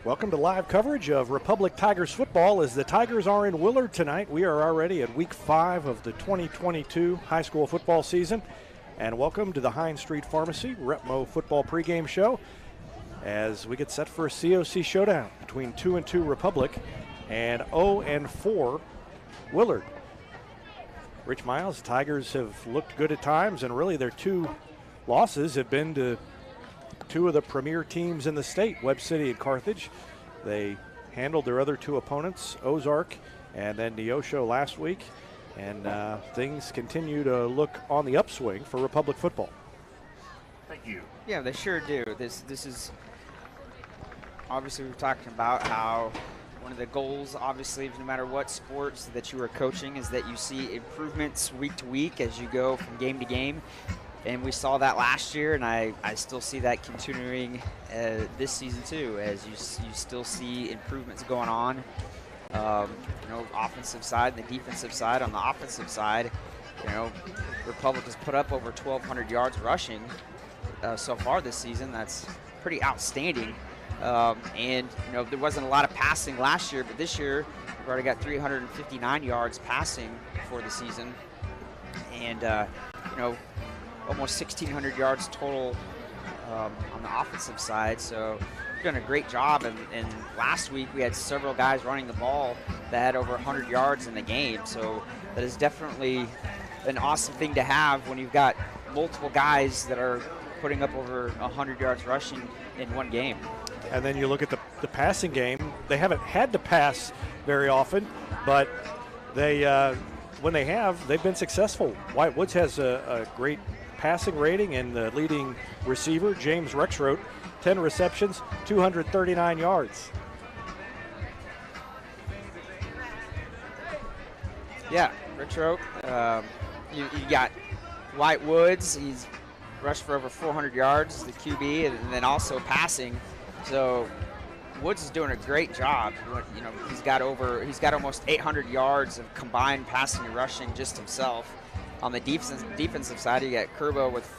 Welcome to live coverage of Republic Tigers football as the Tigers are in Willard tonight. We are already at week 5 of the 2022 high school football season. And welcome to the Hines Street Pharmacy Repmo football pregame show as we get set for a COC showdown between 2-2 Republic and 0-4 Willard. Rich Miles, Tigers have looked good at times, and really their 2 losses have been to 2 of the premier teams in the state, Webb City and Carthage. They handled their other 2 opponents, Ozark and then Neosho last week, and things continue to look on the upswing for Republic football. Thank you. Yeah, they sure do. This is obviously we're talking about how one of the goals, obviously, no matter what sports that you are coaching, is that you see improvements week to week as you go from game to game. And we saw that last year, and I still see that continuing this season too, as you still see improvements going on. Offensive side and the defensive side. On the offensive side, Republic has put up over 1,200 yards rushing so far this season. That's pretty outstanding. And there wasn't a lot of passing last year, but this year we've already got 359 yards passing for the season, and almost 1,600 yards total on the offensive side. So we've done a great job. And last week we had several guys running the ball that had over 100 yards in the game. So that is definitely an awesome thing to have when you've got multiple guys that are putting up over 100 yards rushing in one game. And then you look at the passing game. They haven't had to pass very often, but they when they have, they've been successful. White Woods has a great passing rating, and the leading receiver, James Rexroth, 10 receptions, 239 yards. Yeah, Rexroth. You got White Woods. He's rushed for over 400 yards, the QB, and then also passing. So Woods is doing a great job. He's got almost 800 yards of combined passing and rushing just himself. On the defensive side, you got Kerbo with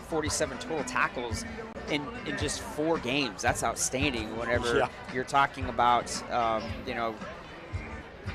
47 total tackles in just 4 games. That's outstanding. Whenever you're talking about,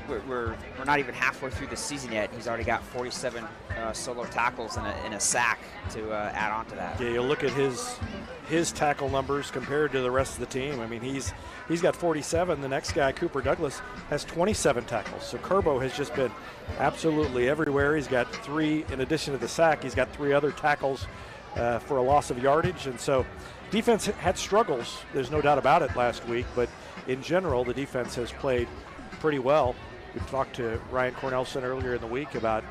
we're not even halfway through the season yet. He's already got 47 solo tackles and a sack to add on to that. Yeah, you look at his tackle numbers compared to the rest of the team. I mean, he's got 47. The next guy, Cooper Douglas, has 27 tackles. So Kerbo has just been absolutely everywhere. He's got 3, in addition to the sack, he's got 3 other tackles for a loss of yardage. And so defense had struggles, there's no doubt about it, last week. But in general, the defense has played pretty well. We talked to Ryan Cornelson earlier in the week about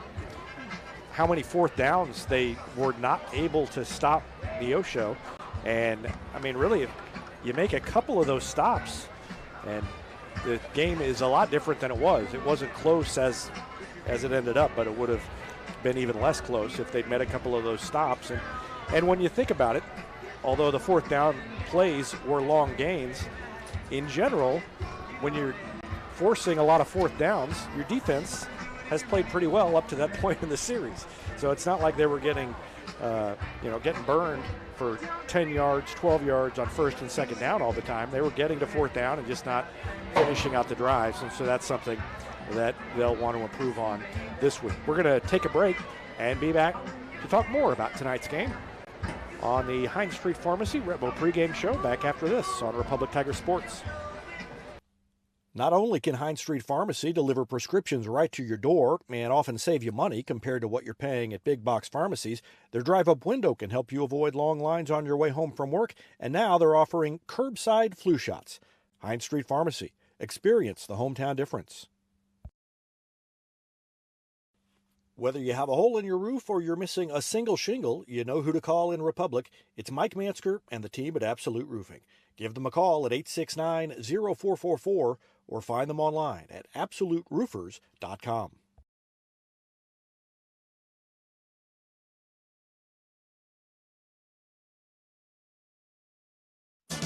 how many 4th downs they were not able to stop Neosho. And, I mean, really, if you make a couple of those stops, and the game is a lot different than it was. It wasn't close as it ended up, but it would have been even less close if they'd made a couple of those stops. And when you think about it, although the 4th down plays were long gains, in general, when you're forcing a lot of 4th downs, your defense has played pretty well up to that point in the series. So it's not like they were getting burned for 10 yards, 12 yards on 1st and 2nd down all the time. They were getting to 4th down and just not finishing out the drives. And so that's something that they'll want to improve on this week. We're going to take a break and be back to talk more about tonight's game on the Hines Street Pharmacy Repmo pregame show back after this on Republic Tiger Sports. Not only can Hines Street Pharmacy deliver prescriptions right to your door and often save you money compared to what you're paying at big box pharmacies, their drive-up window can help you avoid long lines on your way home from work, and now they're offering curbside flu shots. Hines Street Pharmacy. Experience the hometown difference. Whether you have a hole in your roof or you're missing a single shingle, you know who to call in Republic. It's Mike Mansker and the team at Absolute Roofing. Give them a call at 869-0444 or find them online at absoluteroofers.com.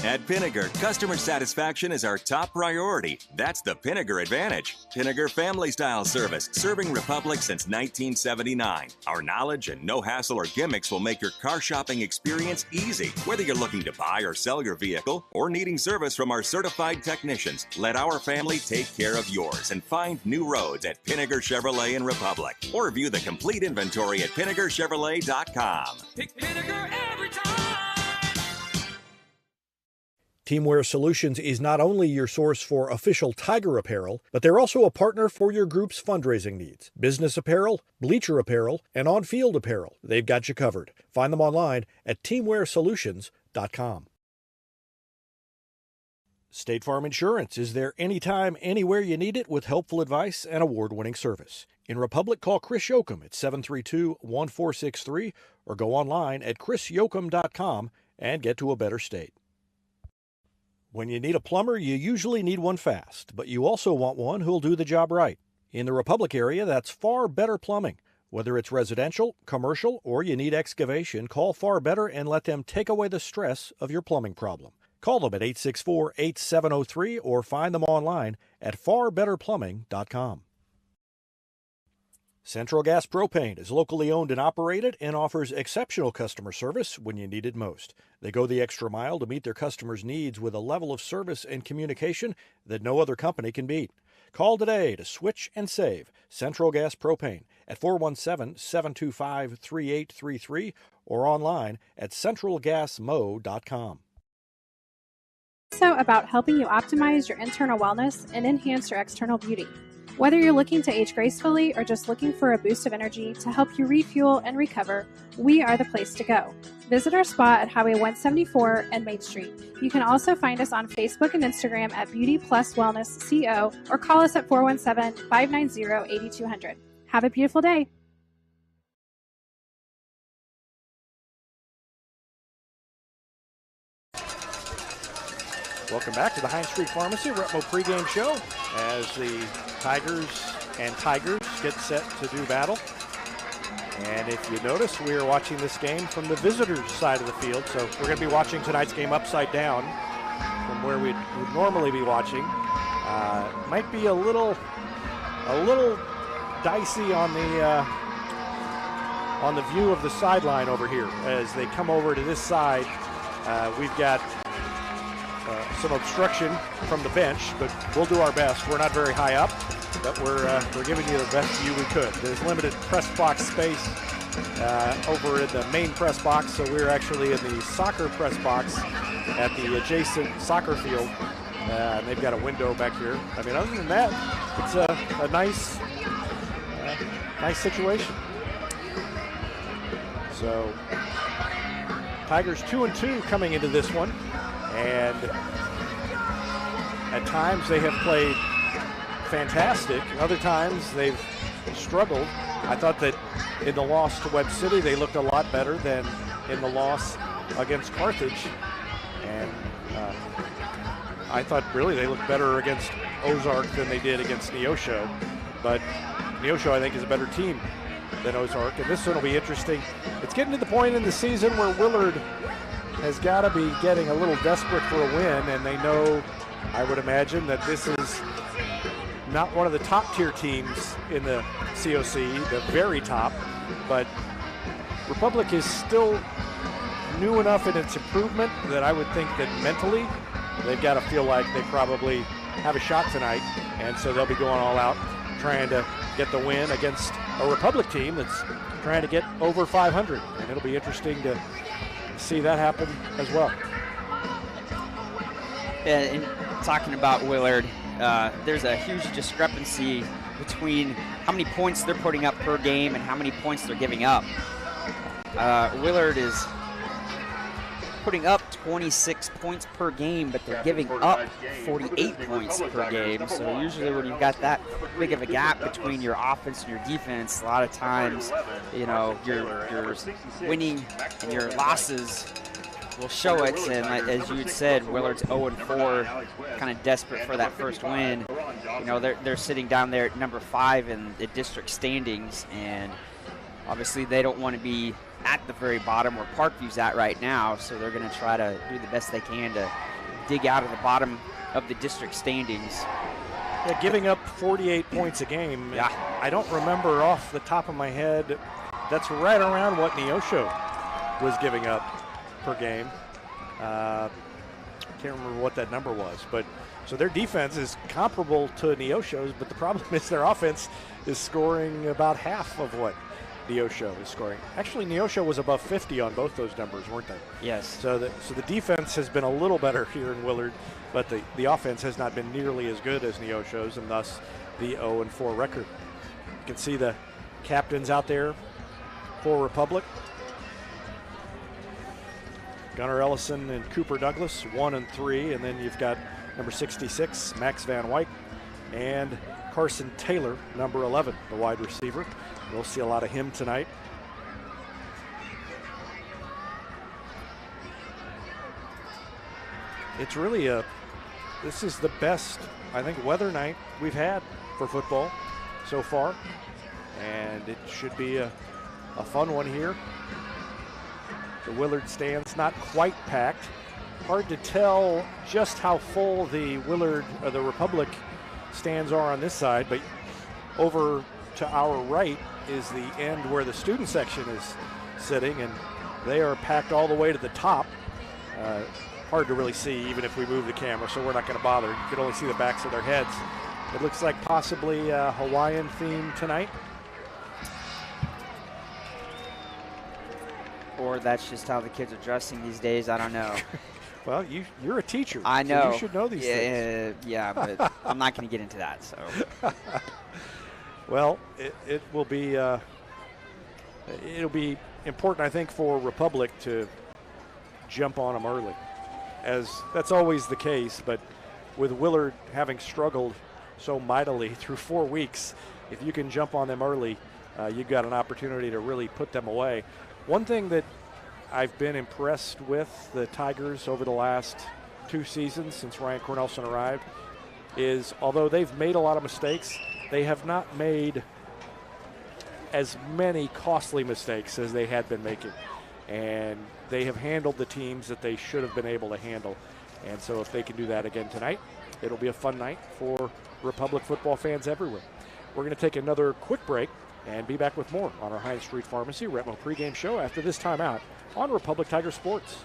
At Pinnaker, customer satisfaction is our top priority. That's the Pinnaker Advantage. Pinnaker Family Style Service, serving Republic since 1979. Our knowledge and no hassle or gimmicks will make your car shopping experience easy. Whether you're looking to buy or sell your vehicle or needing service from our certified technicians, let our family take care of yours and find new roads at Pinnaker Chevrolet in Republic. Or view the complete inventory at PinnakerChevrolet.com. Pick Pinnaker every time. Teamwear Solutions is not only your source for official Tiger apparel, but they're also a partner for your group's fundraising needs. Business apparel, bleacher apparel, and on-field apparel. They've got you covered. Find them online at teamwearsolutions.com. State Farm Insurance is there anytime, anywhere you need it with helpful advice and award-winning service. In Republic, call Chris Yoakum at 732-1463 or go online at chrisyoakum.com and get to a better state. When you need a plumber, you usually need one fast, but you also want one who'll do the job right. In the Republic area, that's Far Better Plumbing. Whether it's residential, commercial, or you need excavation, call Far Better and let them take away the stress of your plumbing problem. Call them at 864-8703 or find them online at farbetterplumbing.com. Central Gas Propane is locally owned and operated and offers exceptional customer service when you need it most. They go the extra mile to meet their customers' needs with a level of service and communication that no other company can beat. Call today to switch and save Central Gas Propane at 417-725-3833 or online at centralgasmo.com. So about helping you optimize your internal wellness and enhance your external beauty. Whether you're looking to age gracefully or just looking for a boost of energy to help you refuel and recover, we are the place to go. Visit our spa at Highway 174 and Main Street. You can also find us on Facebook and Instagram at Beauty Plus Wellness CO or call us at 417-590-8200. Have a beautiful day. Welcome back to the Hines Street Pharmacy Retmo pregame show as the Tigers get set to do battle. And if you notice, we are watching this game from the visitors' side of the field, so we're going to be watching tonight's game upside down from where we would normally be watching. Might be a little dicey on the view of the sideline over here as they come over to this side. We've got some obstruction from the bench, but we'll do our best. We're not very high up, but we're giving you the best view we could. There's limited press box space over in the main press box, so we're actually in the soccer press box at the adjacent soccer field. And they've got a window back here. I mean, other than that, it's a nice situation. So Tigers 2-2 coming into this one, and at times they have played fantastic. Other times they've struggled. I thought that in the loss to Webb City, they looked a lot better than in the loss against Carthage. And I thought really they looked better against Ozark than they did against Neosho. But Neosho, I think, is a better team than Ozark. And this one will be interesting. It's getting to the point in the season where Willard has got to be getting a little desperate for a win, and they know, I would imagine, that this is not one of the top tier teams in the COC, the very top, but Republic is still new enough in its improvement that I would think that mentally they've got to feel like they probably have a shot tonight, and so they'll be going all out trying to get the win against a Republic team that's trying to get over 500, and it'll be interesting to see that happen as well. And talking about Willard, there's a huge discrepancy between how many points they're putting up per game and how many points they're giving up. Willard is putting up 26 points per game, but they're giving up 48 points per game. So usually when you've got that big of a gap between your offense and your defense, a lot of times, you know, your winning and your losses will show it. And as you had said, Willard's 0-4, kind of desperate for that first win. You know, they're sitting down there at number 5 in the district standings, and obviously they don't want to be at the very bottom where Parkview's at right now, so they're going to try to do the best they can to dig out of the bottom of the district standings. Yeah, giving up 48 points a game. Yeah. I don't remember off the top of my head. That's right around what Neosho was giving up per game. I can't remember what that number was, but so their defense is comparable to Neosho's, but the problem is their offense is scoring about half of what Neosho is scoring. Actually, Neosho was above 50 on both those numbers, weren't they? Yes. So the defense has been a little better here in Willard, but the offense has not been nearly as good as Neosho's, and thus the 0-4 record. You can see the captains out there for Republic. Gunnar Ellison and Cooper Douglas, 1 and 3, and then you've got number 66, Max Van Wyk, and Carson Taylor, number 11, the wide receiver. We'll see a lot of him tonight. It's really this is the best, I think, weather night we've had for football so far, and it should be a fun one here. The Willard stands not quite packed. Hard to tell just how full the the Republic stands are on this side, but over to our right is the end where the student section is sitting, and they are packed all the way to the top. Hard to really see even if we move the camera, so we're not going to bother. You can only see the backs of their heads. It looks like possibly a Hawaiian theme tonight. Or that's just how the kids are dressing these days. I don't know. Well, you're a teacher. I know. So you should know these things. Yeah, but I'm not going to get into that. So. Well, it will be it'll be important, I think, for Republic to jump on them early, as that's always the case. But with Willard having struggled so mightily through 4 weeks, if you can jump on them early, you've got an opportunity to really put them away. One thing that I've been impressed with the Tigers over the last 2 seasons since Ryan Cornelson arrived is, although they've made a lot of mistakes, they have not made as many costly mistakes as they had been making. And they have handled the teams that they should have been able to handle. And so if they can do that again tonight, it'll be a fun night for Republic football fans everywhere. We're going to take another quick break and be back with more on our Hines Street Pharmacy Retmo pregame show after this timeout on Republic Tiger Sports.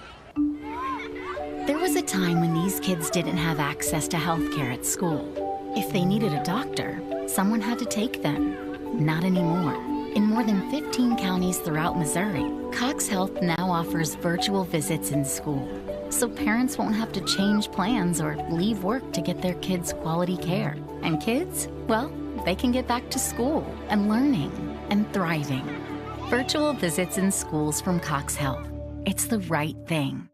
There was a time when these kids didn't have access to health care at school. If they needed a doctor, someone had to take them. Not anymore. In more than 15 counties throughout Missouri, Cox Health now offers virtual visits in school, so parents won't have to change plans or leave work to get their kids quality care. And kids, well, they can get back to school and learning and thriving. Virtual visits in schools from Cox Health. It's the right thing.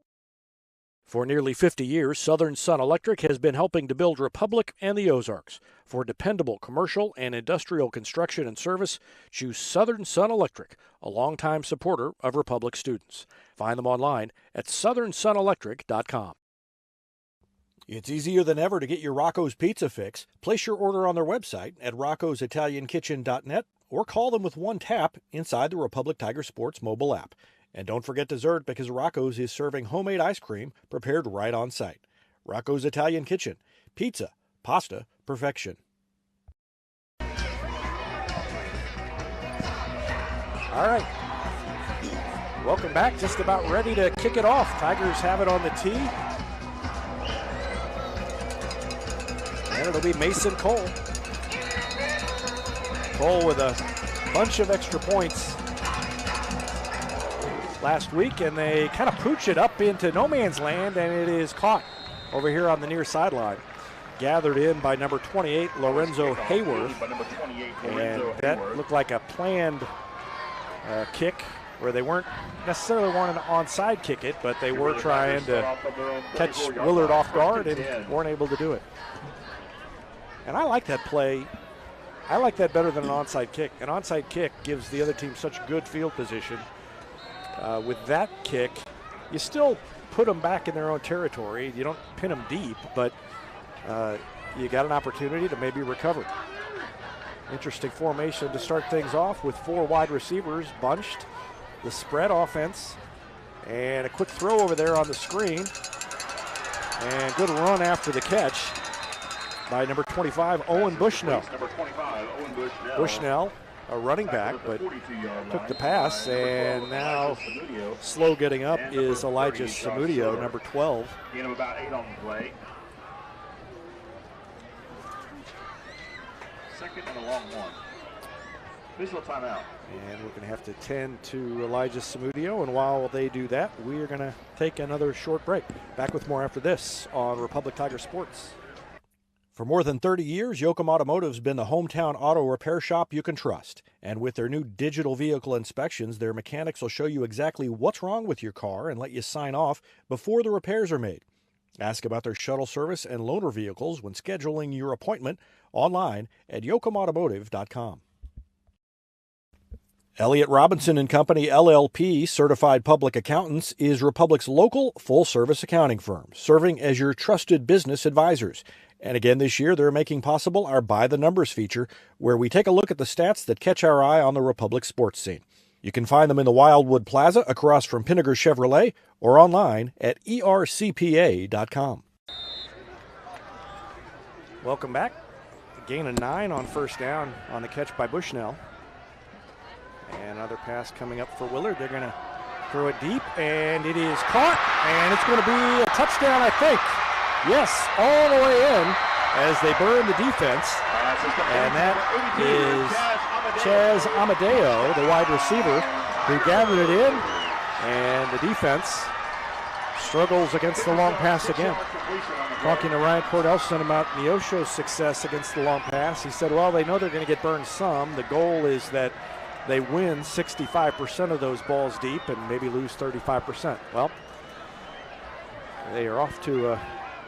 For nearly 50 years, Southern Sun Electric has been helping to build Republic and the Ozarks. For dependable commercial and industrial construction and service, choose Southern Sun Electric, a longtime supporter of Republic students. Find them online at southernsunelectric.com. It's easier than ever to get your Rocco's Pizza fix. Place your order on their website at roccositaliankitchen.net or call them with one tap inside the Republic Tiger Sports mobile app. And don't forget dessert, because Rocco's is serving homemade ice cream prepared right on site. Rocco's Italian Kitchen. Pizza, pasta, perfection. All right. Welcome back. Just about ready to kick it off. Tigers have it on the tee. And it'll be Mason Cole. Cole with a bunch of extra points last week, and they kind of pooch it up into no man's land, and it is caught over here on the near sideline. Gathered in by number 28, Lorenzo Hayworth. And that looked like a planned kick where they weren't necessarily wanting to onside kick it, but they were trying to catch Willard off guard and weren't able to do it. And I like that play. I like that better than an onside kick. An onside kick gives the other team such good field position. With that kick, you still put them back in their own territory. You don't pin them deep, but you got an opportunity to maybe recover. Interesting formation to start things off with 4 wide receivers bunched. The spread offense. And a quick throw over there on the screen. And good run after the catch by number 25, Owen Bushnell. Bushnell, a running back, but took the pass, and now slow getting up is Elijah Samudio, number 12. Gain of about 8 on the play. Second and a long one. Visual timeout. And we're going to have to tend to Elijah Samudio, and while they do that, we are going to take another short break. Back with more after this on Republic Tiger Sports. For more than 30 years, Yoakum Automotive's been the hometown auto repair shop you can trust. And with their new digital vehicle inspections, their mechanics will show you exactly what's wrong with your car and let you sign off before the repairs are made. Ask about their shuttle service and loaner vehicles when scheduling your appointment online at yoakumautomotive.com. Elliott Robinson and Company, LLP, Certified Public Accountants, is Republic's local full-service accounting firm, serving as your trusted business advisors. And again this year, they're making possible our By the Numbers feature, where we take a look at the stats that catch our eye on the Republic sports scene. You can find them in the Wildwood Plaza across from Pinnager Chevrolet or online at ercpa.com. Welcome back. A gain of 9 on first down on the catch by Bushnell. And another pass coming up for Willard. They're going to throw it deep, and it is caught, and it's going to be a touchdown, I think. Yes, all the way in as they burn the defense. And that is Chaz Amadeo, the wide receiver, who gathered it in, and the defense struggles against the long pass again. Talking to Ryan Cordelson about Neosho's success against the long pass, he said, well, they know they're going to get burned some. The goal is that they win 65% of those balls deep and maybe lose 35%. Well, they are off to a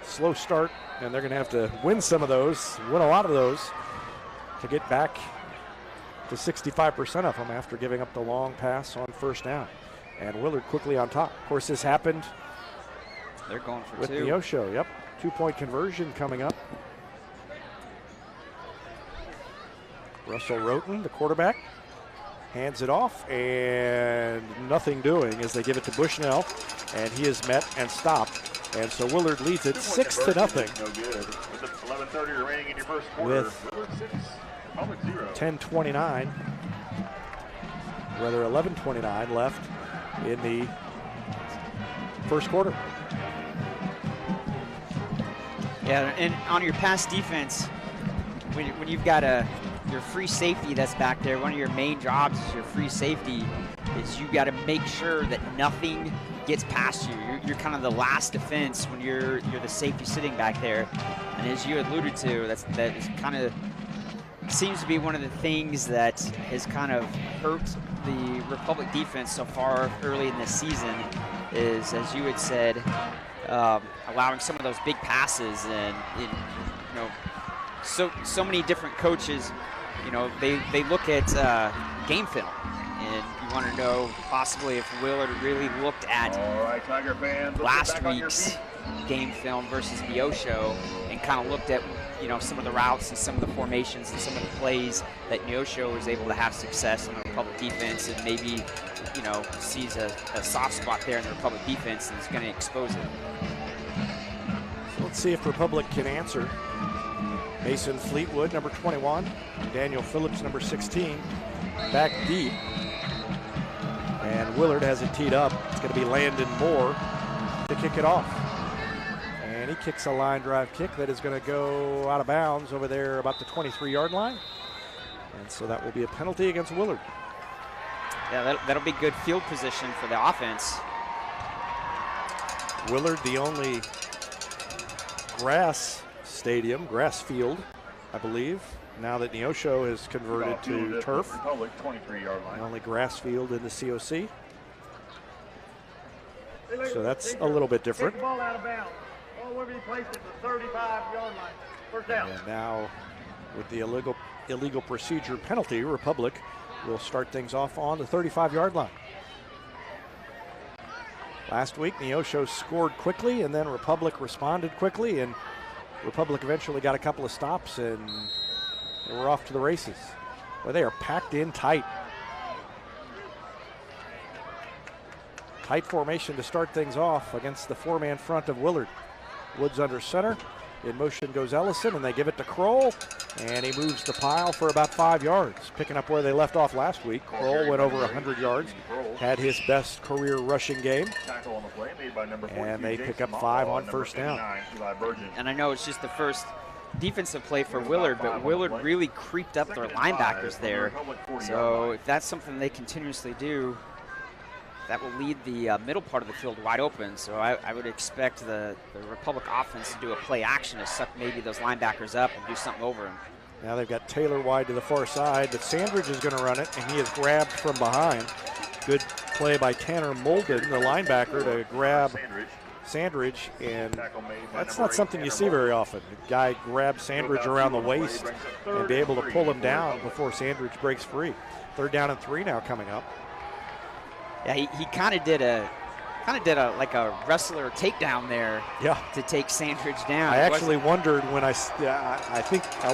slow start, and they're going to have to win some of those, win a lot of those, to get back to 65% of them after giving up the long pass on first down. And Willard quickly on top. Of course, this happened. They're going for with 2. Neosho. Yep, 2-point conversion coming up. Russell Roten, the quarterback, hands it off, and nothing doing as they give it to Bushnell, and he is met and stopped. And so Willard leads it 6-0. No good. With 11:30 remaining in your first quarter. With Willard 6, Republic 0. 10:29, rather 11:29 left in the first quarter. Yeah, and on your pass defense, when you've got your free safety that's back there, one of your main jobs is your free safety, is you got to make sure that nothing gets past you. You're kind of the last defense when you're the safety sitting back there. And as you alluded to, that is kind of seems to be one of the things that has kind of hurt the Republic defense so far early in this season, is, as you had said, allowing some of those big passes. And so many different coaches, they look at game film, and you want to know possibly if Willard really looked at Tiger fans, last week's game film versus Neosho and kind of looked at some of the routes and some of the formations and some of the plays that Neosho was able to have success on the Republic defense, and maybe sees a soft spot there in the Republic defense and is going to expose it. So let's see if Republic can answer. Mason Fleetwood, number 21. Daniel Phillips, number 16. Back deep. And Willard has it teed up. It's going to be Landon Moore to kick it off. And he kicks a line drive kick that is going to go out of bounds over there about the 23-yard line. And so that will be a penalty against Willard. Yeah, that'll be good field position for the offense. Willard, the only grass field, I believe, now that Neosho has converted to turf. Republic 23-yard line. The only grass field in the COC. So that's a little bit different. Kick the ball out of bounds. Ball will be placed at the 35-yard line. First down. And now with the illegal procedure penalty, Republic will start things off on the 35-yard line. Last week, Neosho scored quickly, and then Republic responded quickly, and Republic eventually got a couple of stops and and we're off to the races. Well, they are packed in tight. Tight formation to start things off against the four-man front of Willard. Woods under center. In motion goes Ellison, and they give it to Kroll, and he moves the pile for about 5 yards, picking up where they left off last week. Kroll went over 100 yards, had his best career rushing game, and they pick up 5 on first down. And I know it's just the first defensive play for Willard, but Willard really creeped up their linebackers there. So if that's something they continuously do, that will lead the middle part of the field wide open. So I would expect the Republic offense to do a play action to suck maybe those linebackers up and do something over them. Now they've got Taylor wide to the far side, but Sandridge is going to run it, and he is grabbed from behind. Good play by Tanner Molden, the linebacker, to grab Sandridge, and that's not something you see very often. The guy grabs Sandridge around the waist and be able to pull him down before Sandridge breaks free. 3rd down and 3 now coming up. Yeah, he kind of did a like a wrestler takedown there. Yeah. To take Sandridge down. I actually wondered when I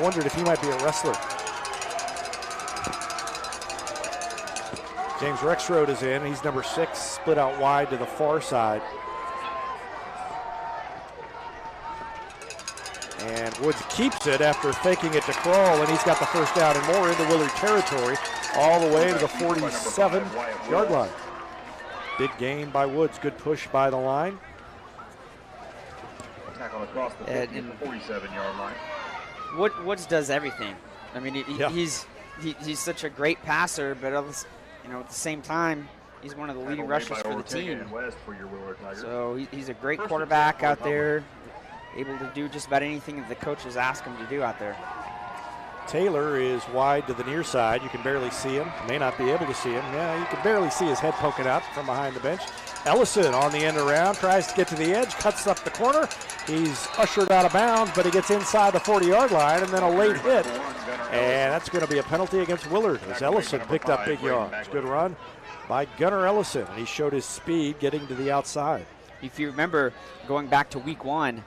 wondered if he might be a wrestler. James Rexroad is in. He's number 6, split out wide to the far side. And Woods keeps it after faking it to Kroll, and he's got the first down and more into Willard territory, all the way to the 47-yard line. Big gain by Woods, good push by the line. Tackle across the 50 at the 47-yard line. Woods does everything. I mean, he's such a great passer, but at the same time, he's one of the leading rushers for the team. So he's a great quarterback out there, able to do just about anything that the coaches ask him to do out there. Taylor is wide to the near side. You can barely see him. May not be able to see him. Yeah, you can barely see his head poking out from behind the bench. Ellison on the end around, tries to get to the edge, cuts up the corner. He's ushered out of bounds, but he gets inside the 40-yard line, and then a late hit. And that's going to be a penalty against Willard as Ellison picked up big yards. Good run by Gunnar Ellison. He showed his speed getting to the outside. If you remember, going back to week 1,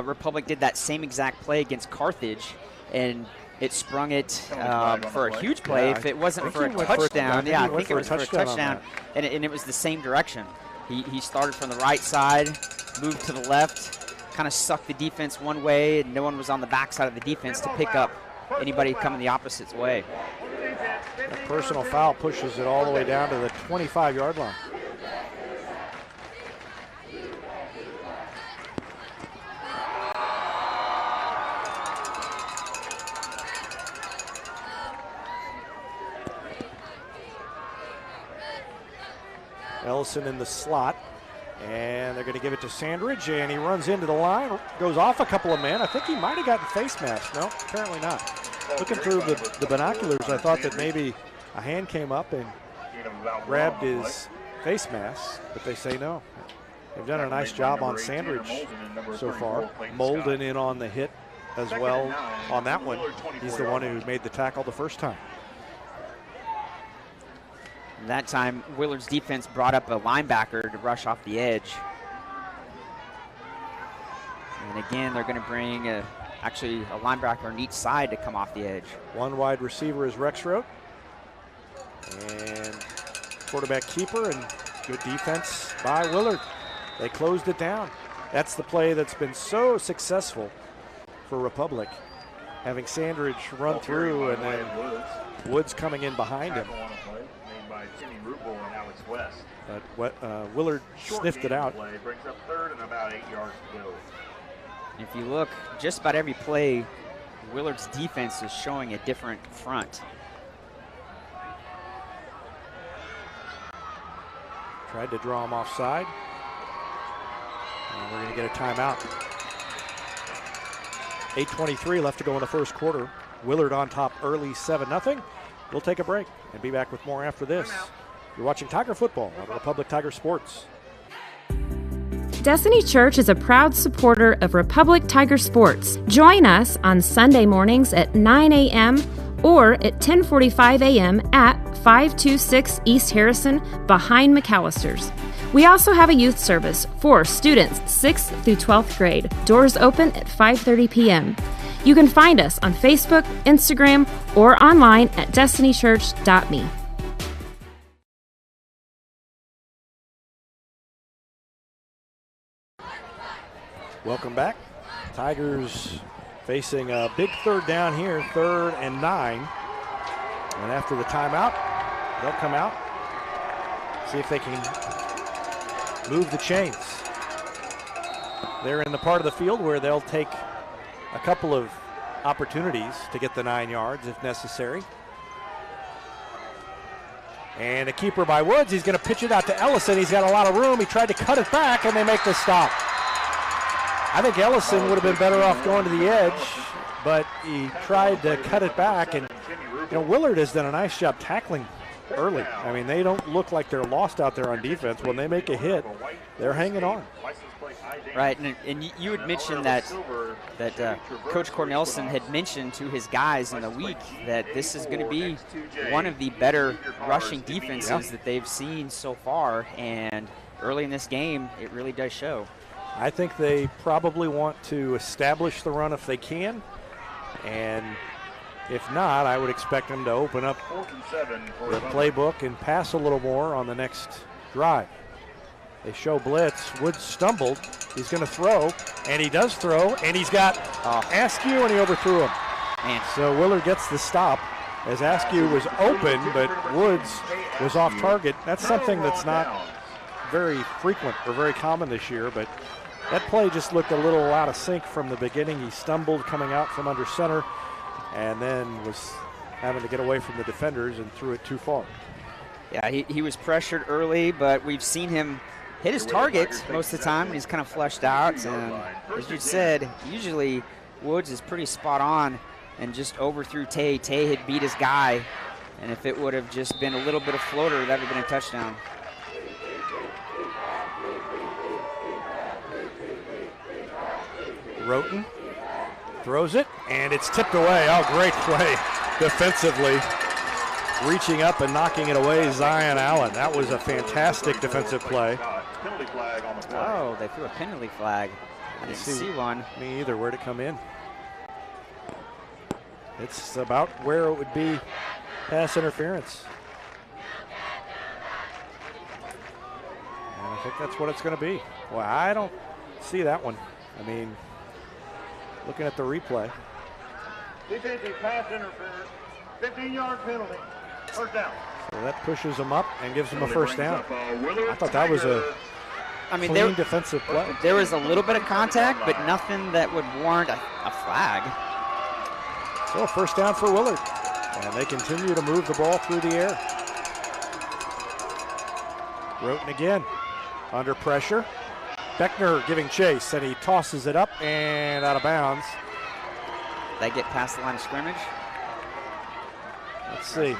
Republic did that same exact play against Carthage, and it sprung it for a huge play. Yeah, if it wasn't for a touchdown, I think it was for a touchdown, and it was the same direction. He started from the right side, moved to the left, kind of sucked the defense one way, and no one was on the backside of the defense to pick up anybody coming the opposite way. A personal foul pushes it all the way down to the 25-yard line. Ellison in the slot, and they're going to give it to Sandridge, and he runs into the line, goes off a couple of men. I think he might have gotten face mask. No, apparently not. Looking through the binoculars, I thought that maybe a hand came up and grabbed his face mask, but they say no. They've done a nice job on Sandridge so far. Molden in on the hit as well on that one. He's the one who made the tackle the first time. That time, Willard's defense brought up a linebacker to rush off the edge. And again, they're going to bring actually a linebacker on each side to come off the edge. One wide receiver is Rexroad. And quarterback keeper, and good defense by Willard. They closed it down. That's the play that's been so successful for Republic. Having Sandridge run through and then Woods coming in behind him. But Willard sniffed it out. Brings up 3rd and about 8 yards to go. If you look, just about every play, Willard's defense is showing a different front. Tried to draw him offside. And we're going to get a timeout. 8:23 left to go in the first quarter. Willard on top early, 7-0. We'll take a break and be back with more after this. You're watching Tiger Football on Republic Tiger Sports. Destiny Church is a proud supporter of Republic Tiger Sports. Join us on Sunday mornings at 9 a.m. or at 10:45 a.m. at 526 East Harrison behind McAllister's. We also have a youth service for students 6th through 12th grade. Doors open at 5:30 p.m. You can find us on Facebook, Instagram, or online at destinychurch.me. Welcome back. Tigers facing a big third down here, 3rd and 9. And after the timeout, they'll come out, see if they can move the chains. They're in the part of the field where they'll take a couple of opportunities to get the 9 yards if necessary. And a keeper by Woods. He's going to pitch it out to Ellison. He's got a lot of room. He tried to cut it back, and they make the stop. I think Ellison would have been better off going to the edge, but he tried to cut it back. And Willard has done a nice job tackling early. I mean, they don't look like they're lost out there on defense. When they make a hit, they're hanging on. Right, and you had mentioned that Coach Cornelison had mentioned to his guys in the week that this is going to be one of the better rushing defenses that they've seen so far, and early in this game, it really does show. I think they probably want to establish the run if they can, and if not, I would expect them to open up the playbook and pass a little more on the next drive. They show blitz. Woods stumbled. He's going to throw, and he does throw, and he's got Askew, and he overthrew him. Man. So Willard gets the stop as Askew was open, but Woods was off target. That's something that's not very frequent or very common this year, but that play just looked a little out of sync from the beginning. He stumbled coming out from under center and then was having to get away from the defenders and threw it too far. Yeah, he was pressured early, but we've seen him hit his target most of the time, and he's kind of fleshed out. And as you said, usually Woods is pretty spot on and just overthrew Tay. Tay had beat his guy, and if it would have just been a little bit of floater, that would have been a touchdown. Roten throws it, and it's tipped away. Oh, great play defensively. Reaching up and knocking it away, Zion Allen. That was a fantastic defensive play. Oh, they threw a penalty flag. I didn't see one. Me either. Where'd it come in? It's about where it would be pass interference. And I think that's what it's going to be. Well, I don't see that one. I mean, looking at the replay. Defensive pass interference, 15-yard penalty, first down. So that pushes them up and gives them a first down. I thought that was a clean defensive play. There was a little bit of contact, but nothing that would warrant a flag. So a first down for Willard. And they continue to move the ball through the air. Roten again, under pressure. Beckner giving chase, and he tosses it up and out of bounds. They get past the line of scrimmage. Let's see.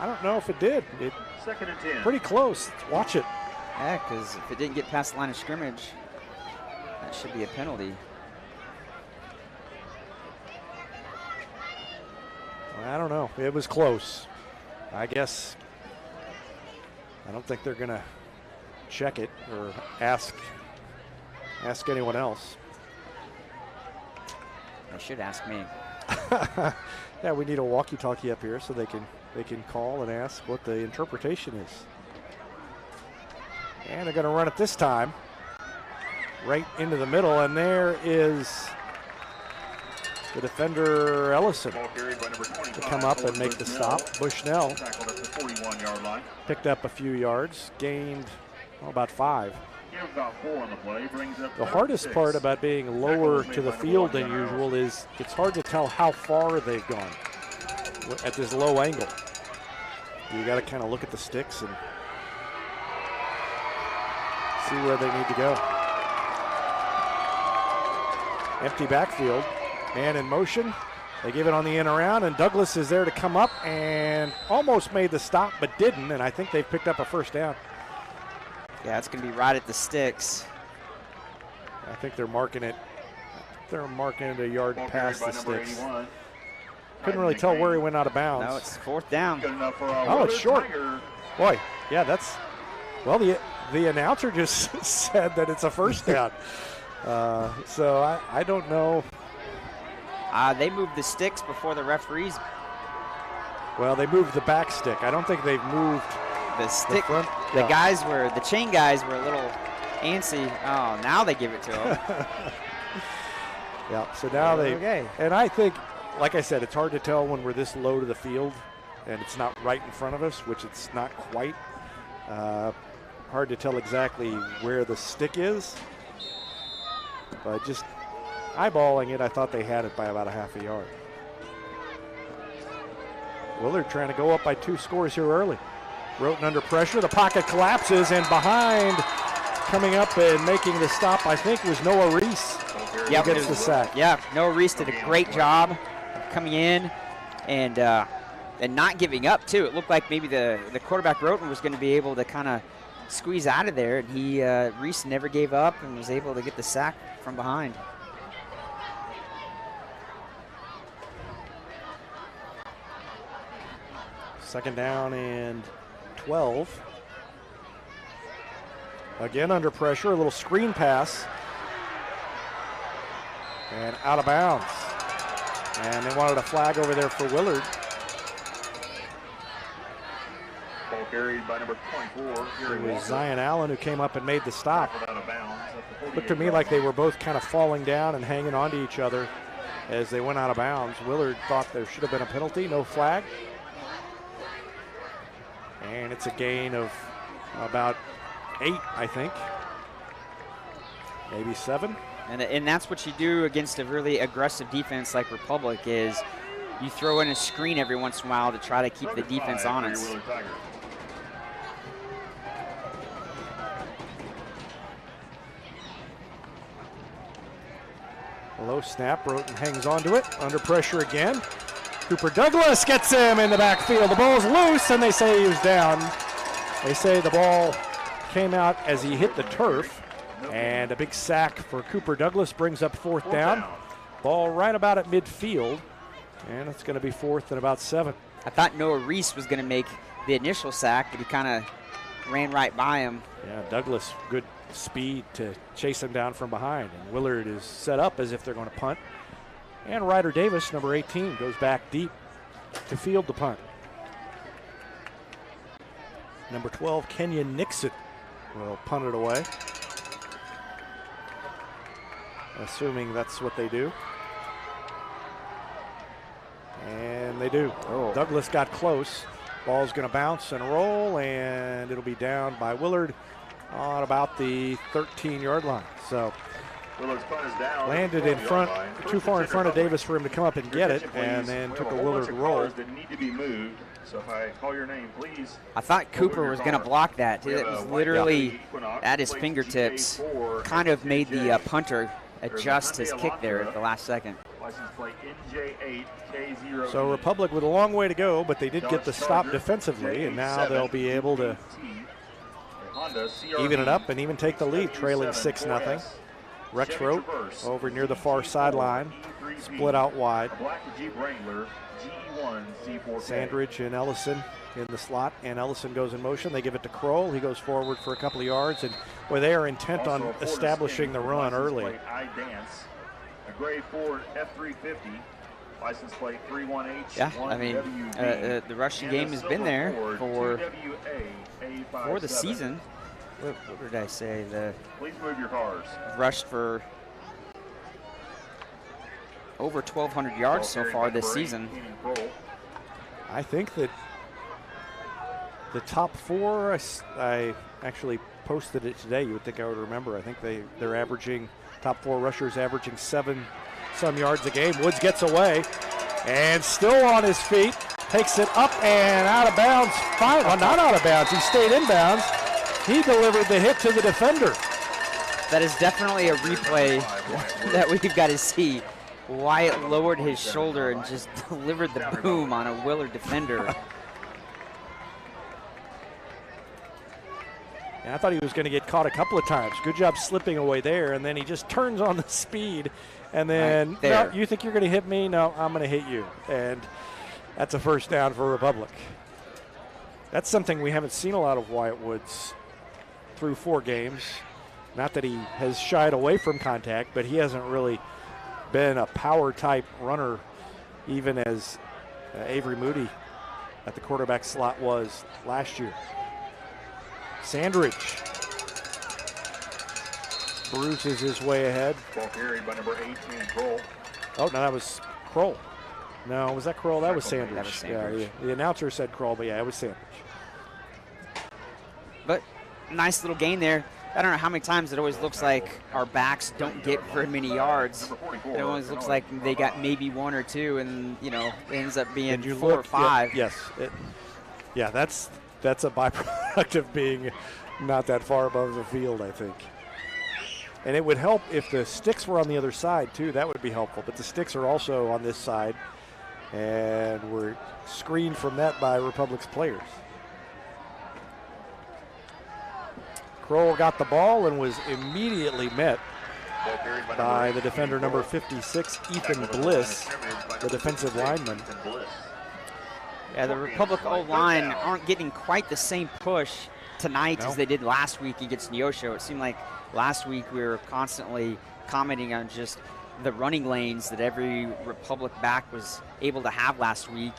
I don't know if it did. It Second and 10. Pretty close. Let's watch it. Yeah, because if it didn't get past the line of scrimmage, that should be a penalty. I don't know. It was close. I guess. I don't think they're going to check it or ask anyone else. They should ask me. Yeah, we need a walkie-talkie up here so they can call and ask what the interpretation is. And they're going to run it this time right into the middle, and there is the defender Ellison to come up and make the stop. Bushnell picked up a few yards, gained about 5. The hardest part about being lower to the field than usual is it's hard to tell how far they've gone at this low angle. You got to kind of look at the sticks and see where they need to go. Empty backfield, man in motion. They give it on the in around, and Douglas is there to come up and almost made the stop but didn't, and I think they've picked up a first down. Yeah, it's going to be right at the sticks. I think they're marking it. They're marking it a yard past the sticks. Couldn't really tell where he went out of bounds. No, it's fourth down. Oh, it's short. Boy, yeah, that's, well, the announcer just said that it's a first down. So I don't know. They moved the sticks before the referees. Well, they moved the back stick. I don't think they've moved The stick. front. The Yeah. guys were, the chain guys were a little antsy. Oh, now they give it to them. Yeah, so now they, Okay. and I think, like I said, it's hard to tell when we're this low to the field and it's not right in front of us, which it's not quite. Hard to tell exactly where the stick is, but just eyeballing it, I thought they had it by about a half a yard. Willard trying to go up by 2 scores here early. Roten under pressure, the pocket collapses, and behind, coming up and making the stop, I think was Noah Reese. Yep, Who gets the sack. Yeah, Noah Reese did a great job of coming in and not giving up too. It looked like maybe the quarterback Roten was going to be able to kind of squeeze out of there, and Reese never gave up and was able to get the sack from behind. Second down and 12. Again under pressure, a little screen pass. And out of bounds. And they wanted a flag over there for Willard. Ball carried by number 24. It was Zion Allen who came up and made the stop. Out of bounds. Looked to me like they were both kind of falling down and hanging on to each other as they went out of bounds. Willard thought there should have been a penalty, no flag. And it's a gain of about 8, I think. Maybe 7. And that's what you do against a really aggressive defense like Republic, is you throw in a screen every once in a while to try to keep the defense honest. Low snap, Roten hangs onto it, under pressure again. Cooper Douglas gets him in the backfield. The ball's loose, and they say he was down. They say the ball came out as he hit the turf, and a big sack for Cooper Douglas brings up 4th down. Ball right about at midfield, and it's going to be 4th and about 7. I thought Noah Reese was going to make the initial sack, but he kind of ran right by him. Yeah, Douglas, good speed to chase him down from behind, and Willard is set up as if they're going to punt. And Ryder Davis, number 18, goes back deep to field the punt. Number 12, Kenyon Nixon will punt it away. Assuming that's what they do. And they do. Oh. Douglas got close. Ball's going to bounce and roll, and it'll be down by Willard on about the 13-yard line. So landed in front, too far in front of Davis for him to come up and get it, and then took a Willard roll. That need to be moved. So if I call your name, please. I thought Cooper was going to block that. It was literally at his fingertips. Kind of made the punter adjust his kick there at the last second. License plate NJ8K0. So Republic with a long way to go, but they did get the stop defensively, and now they'll be able to even it up and even take the lead, trailing 6-0. Rex Rote over near the far sideline, split out wide. Sandridge and Ellison in the slot, and Ellison goes in motion. They give it to Kroll. He goes forward for a couple of yards, and boy, they are intent on establishing the run early. A grade 4 F350, license plate 31H. Yeah, I mean, the rushing game has been there for the season. What did I say? Please move your cars. Rushed for over 1,200 yards so far this season. I think that the top 4, I actually posted it today. You would think I would remember. I think they're averaging, top 4 rushers averaging 7-some yards a game. Woods gets away and still on his feet, takes it up and out of bounds. Well, not out of bounds. He stayed in bounds. He delivered the hit to the defender. That is definitely a replay that we've got to see. Wyatt lowered his shoulder and just delivered the boom on a Willard defender. And I thought he was going to get caught a couple of times. Good job slipping away there, and then he just turns on the speed, and then, no, you think you're going to hit me? No, I'm going to hit you. And that's a first down for Republic. That's something we haven't seen a lot of Wyatt Woods through 4 games. Not that he has shied away from contact, but he hasn't really been a power type runner, even as Avery Moody at the quarterback slot was last year. Sandridge bruises his way ahead. Ball carried by number 18, Kroll. Oh, no, that was Kroll. No, was that Kroll? That was Sandridge. That was Sandridge. Yeah, the announcer said Kroll, but yeah, it was Sandridge. But nice little gain there. I don't know how many times it always looks like our backs don't get very many yards. It always looks like they got maybe 1 or 2, and it ends up being 4 or 5. Yes. That's a byproduct of being not that far above the field, I think. And it would help if the sticks were on the other side, too. That would be helpful. But the sticks are also on this side, and we're screened from that by Republic's players. Kroll got the ball and was immediately met by the defender number 56, Ethan Bliss, the defensive lineman. Yeah, the Republic O-line aren't getting quite the same push tonight as they did last week against Neosho. It seemed like last week we were constantly commenting on just the running lanes that every Republic back was able to have last week.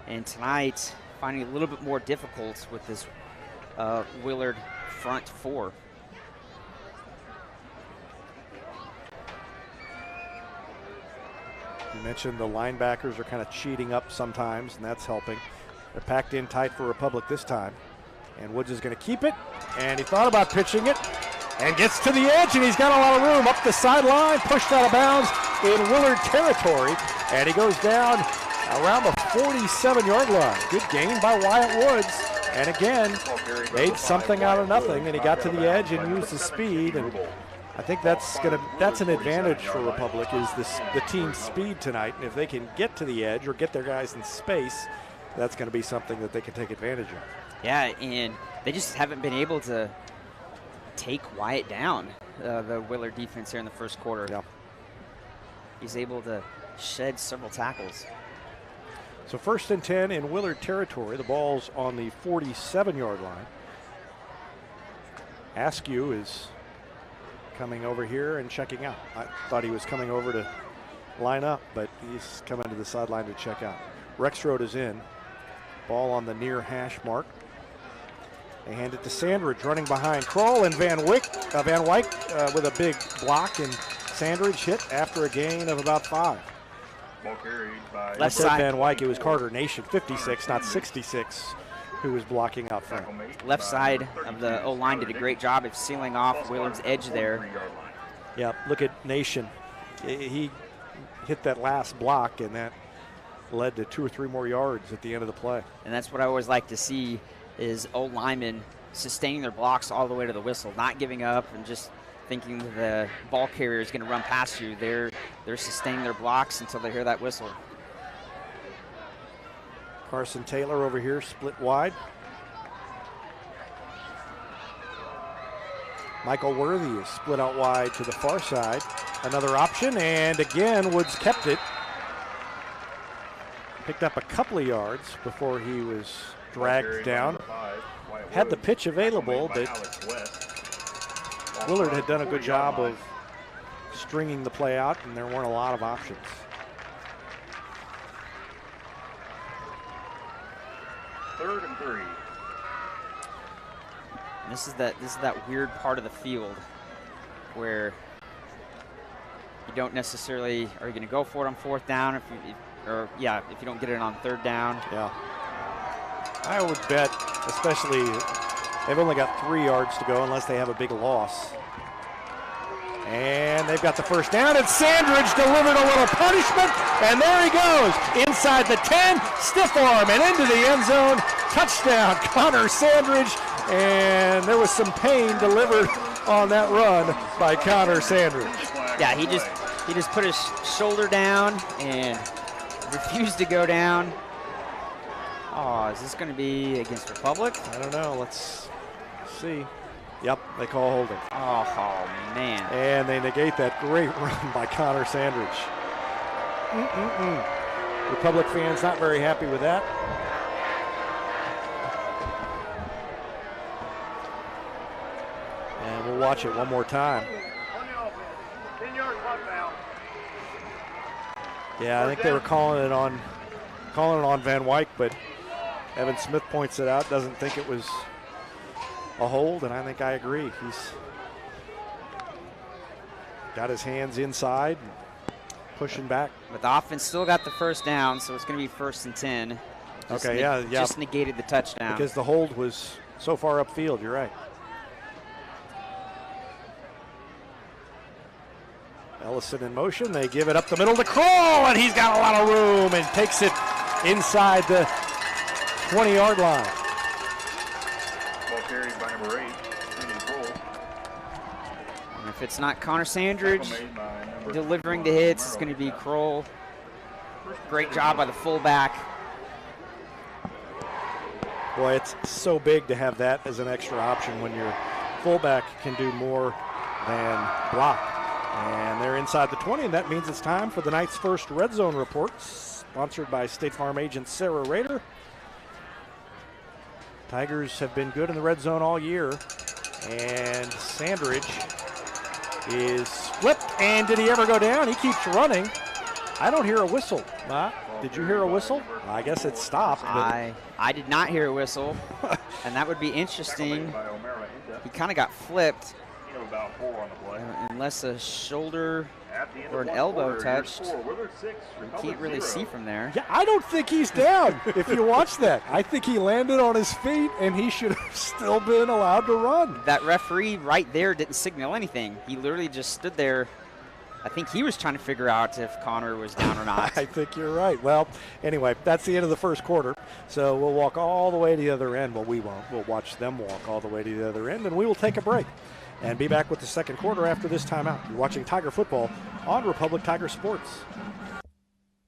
And tonight, finding it a little bit more difficult with this Willard front 4. You mentioned the linebackers are kind of cheating up sometimes, and that's helping. They're packed in tight for Republic this time. And Woods is going to keep it, and he thought about pitching it, and gets to the edge, and he's got a lot of room up the sideline, pushed out of bounds in Willard territory, and he goes down around the 47-yard line. Good gain by Wyatt Woods, and again, made something out of nothing, and he got to the edge and used the speed, and I think that's an advantage for Republic, is the team's speed tonight, and if they can get to the edge or get their guys in space, that's going to be something that they can take advantage of. Yeah, and they just haven't been able to take Wyatt down, the Willard defense here in the first quarter. Yeah. He's able to shed several tackles. So 1st and 10 in Willard territory. The ball's on the 47-yard line. Askew is coming over here and checking out. I thought he was coming over to line up, but he's coming to the sideline to check out. Rexroad is in. Ball on the near hash mark. They hand it to Sandridge, running behind Kroll, and Van Wyk with a big block, and Sandridge hit after a gain of about 5. Left side. Van Wyk, it was Carter Nation, 56, not 66, who was blocking out front. Left side of the O-line did a great job of sealing off Willard's edge there. Yeah, look at Nation. He hit that last block, and that led to 2 or 3 more yards at the end of the play. And that's what I always like to see, is O-linemen sustaining their blocks all the way to the whistle, not giving up and just thinking the ball carrier is going to run past you. They're sustaining their blocks until they hear that whistle. Carson Taylor over here, split wide. Michael Worthy is split out wide to the far side. Another option, and again, Woods kept it. Picked up a couple of yards before he was dragged down. Had the pitch available, but Willard had done a good job of stringing the play out, and there weren't a lot of options. Third and 3. And this is that weird part of the field where you don't necessarily are you going to go for it on 4th down if you don't get it on 3rd down. Yeah. I would bet, especially they've only got 3 yards to go unless they have a big loss. And they've got the 1st down, and Sandridge delivered a little punishment, and there he goes, inside the 10, stiff arm, and into the end zone. Touchdown, Connor Sandridge, and there was some pain delivered on that run by Connor Sandridge. Yeah, he just put his shoulder down and refused to go down. Oh, is this going to be against Republic? I don't know. Let's see. Yep, they call holding. Oh, man. And they negate that great run by Connor Sandridge. Republic fans not very happy with that. And we'll watch it one more time. 10-yard clock now. Yeah, I think they were calling it on Van Wyck, but Evan Smith points it out, doesn't think it was a hold, and I think I agree. He's got his hands inside, pushing back. But the offense still got the first down, so it's going to be 1st and 10. Okay, yeah. Just negated the touchdown. Because the hold was so far upfield, you're right. Ellison in motion. They give it up the middle to Kroll, and he's got a lot of room and takes it inside the 20-yard line. Ball carried by number 8, Kroll. And if it's not Connor Sandridge delivering the hits, it's going to be Kroll. Great job by the fullback. Boy, it's so big to have that as an extra option when your fullback can do more than block. And they're inside the 20, and that means it's time for the night's first Red Zone report, sponsored by State Farm agent Sarah Rader. Tigers have been good in the red zone all year, and Sandridge is flipped, and did he ever go down? He keeps running. I don't hear a whistle. Did you hear a whistle? I guess it stopped. I did not hear a whistle, and that would be interesting. He kind of got flipped. About 4 on the play. Unless a shoulder or an elbow touched, you can't really see from there. Yeah, I don't think he's down. If you watch that, I think he landed on his feet, and he should have still been allowed to run. That referee right there didn't signal anything. He literally just stood there. I think he was trying to figure out if Connor was down or not. I think you're right. Well, anyway, that's the end of the first quarter. So we'll walk all the way to the other end. Well, we won't. We'll watch them walk all the way to the other end, and we will take a break and be back with the second quarter after this timeout. You're watching Tiger Football on Republic Tiger Sports.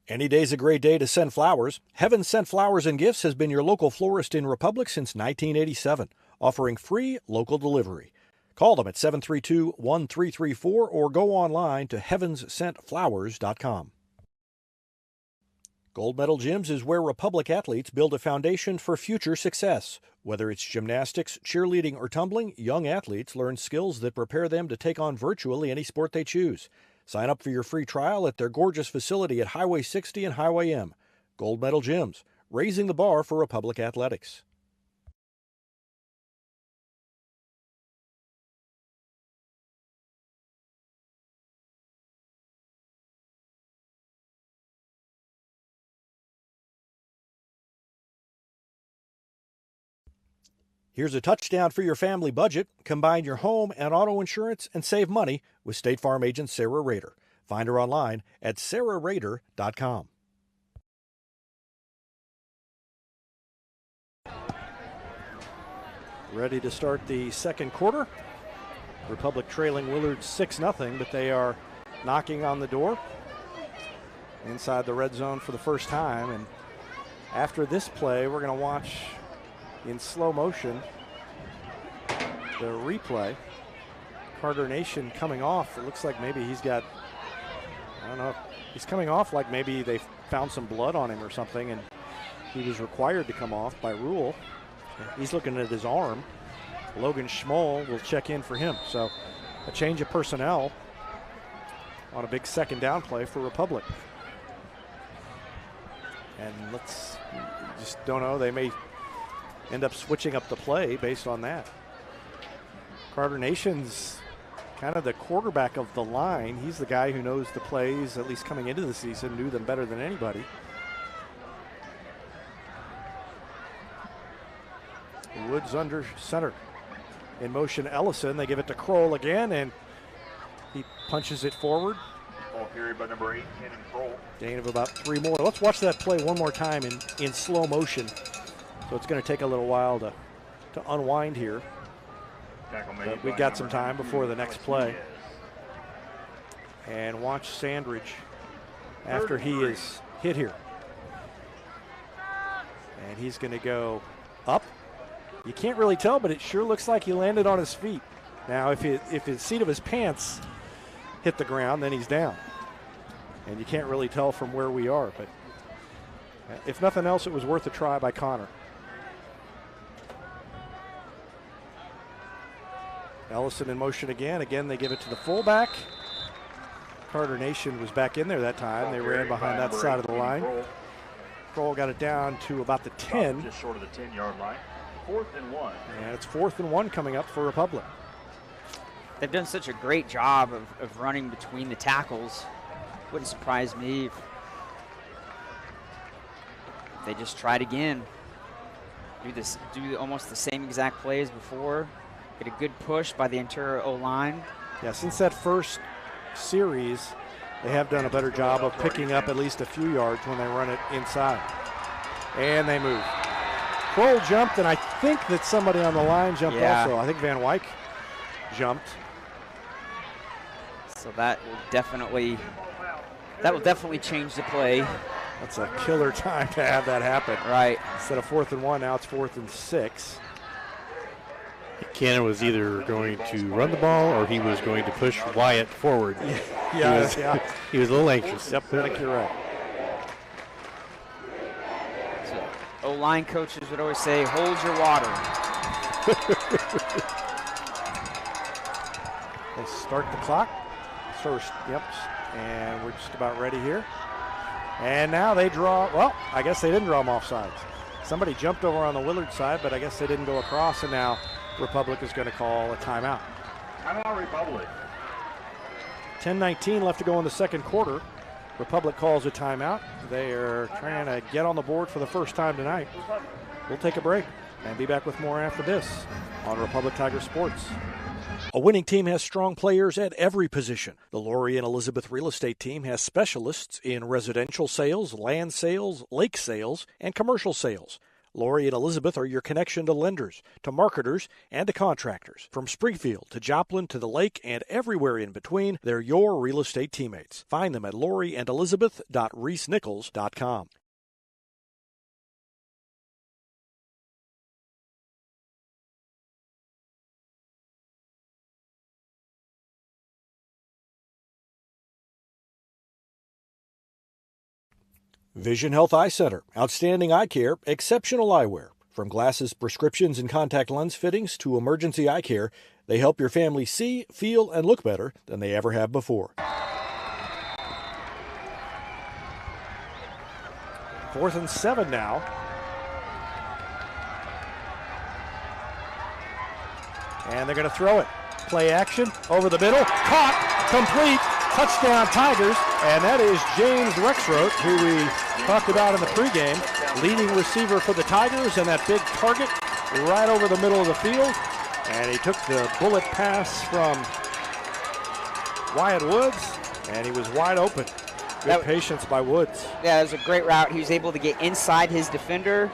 Any day's a great day to send flowers. Heaven Sent Flowers and Gifts has been your local florist in Republic since 1987, offering free local delivery. Call them at 732-1334 or go online to heavenssentflowers.com. Gold Medal Gyms is where Republic athletes build a foundation for future success. Whether it's gymnastics, cheerleading, or tumbling, young athletes learn skills that prepare them to take on virtually any sport they choose. Sign up for your free trial at their gorgeous facility at Highway 60 and Highway M. Gold Medal Gyms, raising the bar for Republic athletics. Here's a touchdown for your family budget. Combine your home and auto insurance and save money with State Farm agent Sarah Rader. Find her online at sarahrader.com. Ready to start the second quarter. Republic trailing Willard 6-0, but they are knocking on the door inside the red zone for the first time. And after this play, we're going to watch in slow motion the replay. Carter Nation coming off. It looks like maybe he's got, I don't know, he's coming off like maybe they found some blood on him or something, and he was required to come off by rule. He's looking at his arm. Logan Schmoll will check in for him. So a change of personnel on a big second down play for Republic. And let's just don't know, they may end up switching up the play based on that. Carter Nation's kind of the quarterback of the line. He's the guy who knows the plays, at least coming into the season, knew them better than anybody. Woods under center. In motion, Ellison. They give it to Kroll again, and he punches it forward. Ball carried by number 8, Cannon Kroll. Gain of about 3 more. Let's watch that play one more time in slow motion. So it's going to take a little while to unwind here. But we've got some time before the next play. And watch Sandridge after he is hit here. And he's going to go up. You can't really tell, but it sure looks like he landed on his feet. Now, if the seat of his pants hit the ground, then he's down. And you can't really tell from where we are. But if nothing else, it was worth a try by Connor. Ellison in motion again. Again, they give it to the fullback. Carter Nation was back in there that time. They ran behind that side of the line. Kroll got it down to about the 10. Just short of the 10-yard line. 4th and 1. And it's 4th and 1 coming up for Republic. They've done such a great job of running between the tackles. Wouldn't surprise me if they just tried again. Do almost the same exact play as before. Get a good push by the interior O-line. Yeah, since that first series, they have done a better job of picking up at least a few yards when they run it inside. And they move. Kroll jumped, and I think that somebody on the line jumped also. I think Van Wyck jumped. So that will definitely change the play. That's a killer time to have that happen. Right. Instead of 4th and 1, now it's 4th and 6. Cannon was either going to run the ball or he was going to push Wyatt forward. He was a little anxious. Yep, I think you're right. So O-line coaches would always say, hold your water. They start the clock. First, and we're just about ready here. And now they draw, well, I guess they didn't draw them offsides. Somebody jumped over on the Willard side, but I guess they didn't go across, and now Republic is going to call a timeout. Timeout, Republic. 10:19 left to go in the second quarter. Republic calls a timeout. They are trying to get on the board for the first time tonight. We'll take a break and be back with more after this on Republic Tiger Sports. A winning team has strong players at every position. The Lori and Elizabeth Real Estate Team has specialists in residential sales, land sales, lake sales, and commercial sales. Lori and Elizabeth are your connection to lenders, to marketers, and to contractors. From Springfield to Joplin to the lake and everywhere in between, they're your real estate teammates. Find them at loriandelizabeth.reesnichols.com. Vision Health Eye Center. Outstanding eye care, exceptional eyewear. From glasses, prescriptions, and contact lens fittings to emergency eye care, they help your family see, feel, and look better than they ever have before. 4th and 7 now. And they're going to throw it. Play action over the middle. Caught. Complete. Touchdown Tigers. And that is James Rexroth, who we talked about in the pregame, leading receiver for the Tigers, and that big target right over the middle of the field. And he took the bullet pass from Wyatt Woods, and he was wide open. Good patience by Woods. Yeah, it was a great route. He was able to get inside his defender,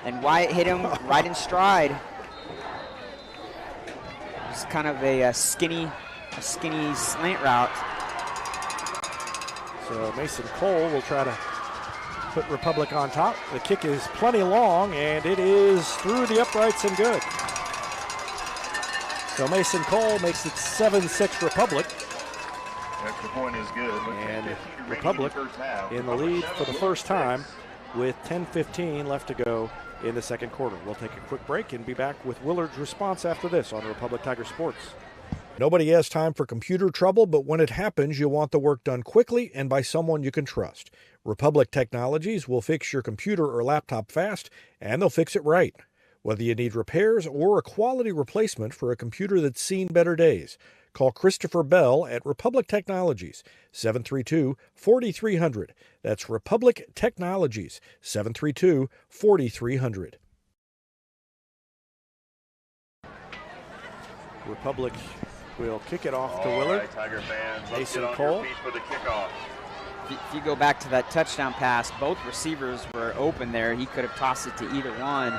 and Wyatt hit him right in stride. It's kind of a skinny slant route. So Mason Cole will try to put Republic on top. The kick is plenty long, and it is through the uprights and good. So Mason Cole makes it 7-6 Republic. Extra point is good. And Republic in the lead for the first time with 10:15 left to go in the second quarter. We'll take a quick break and be back with Willard's response after this on Republic Tiger Sports. Nobody has time for computer trouble, but when it happens, you want the work done quickly and by someone you can trust. Republic Technologies will fix your computer or laptop fast, and they'll fix it right. Whether you need repairs or a quality replacement for a computer that's seen better days, call Christopher Bell at Republic Technologies, 732-4300. That's Republic Technologies, 732-4300. Republic will kick it off to Willard. Right, Tiger fans, Mason let's get Cole. on your feet for the kickoff. If you go back to that touchdown pass, both receivers were open there. He could have tossed it to either one.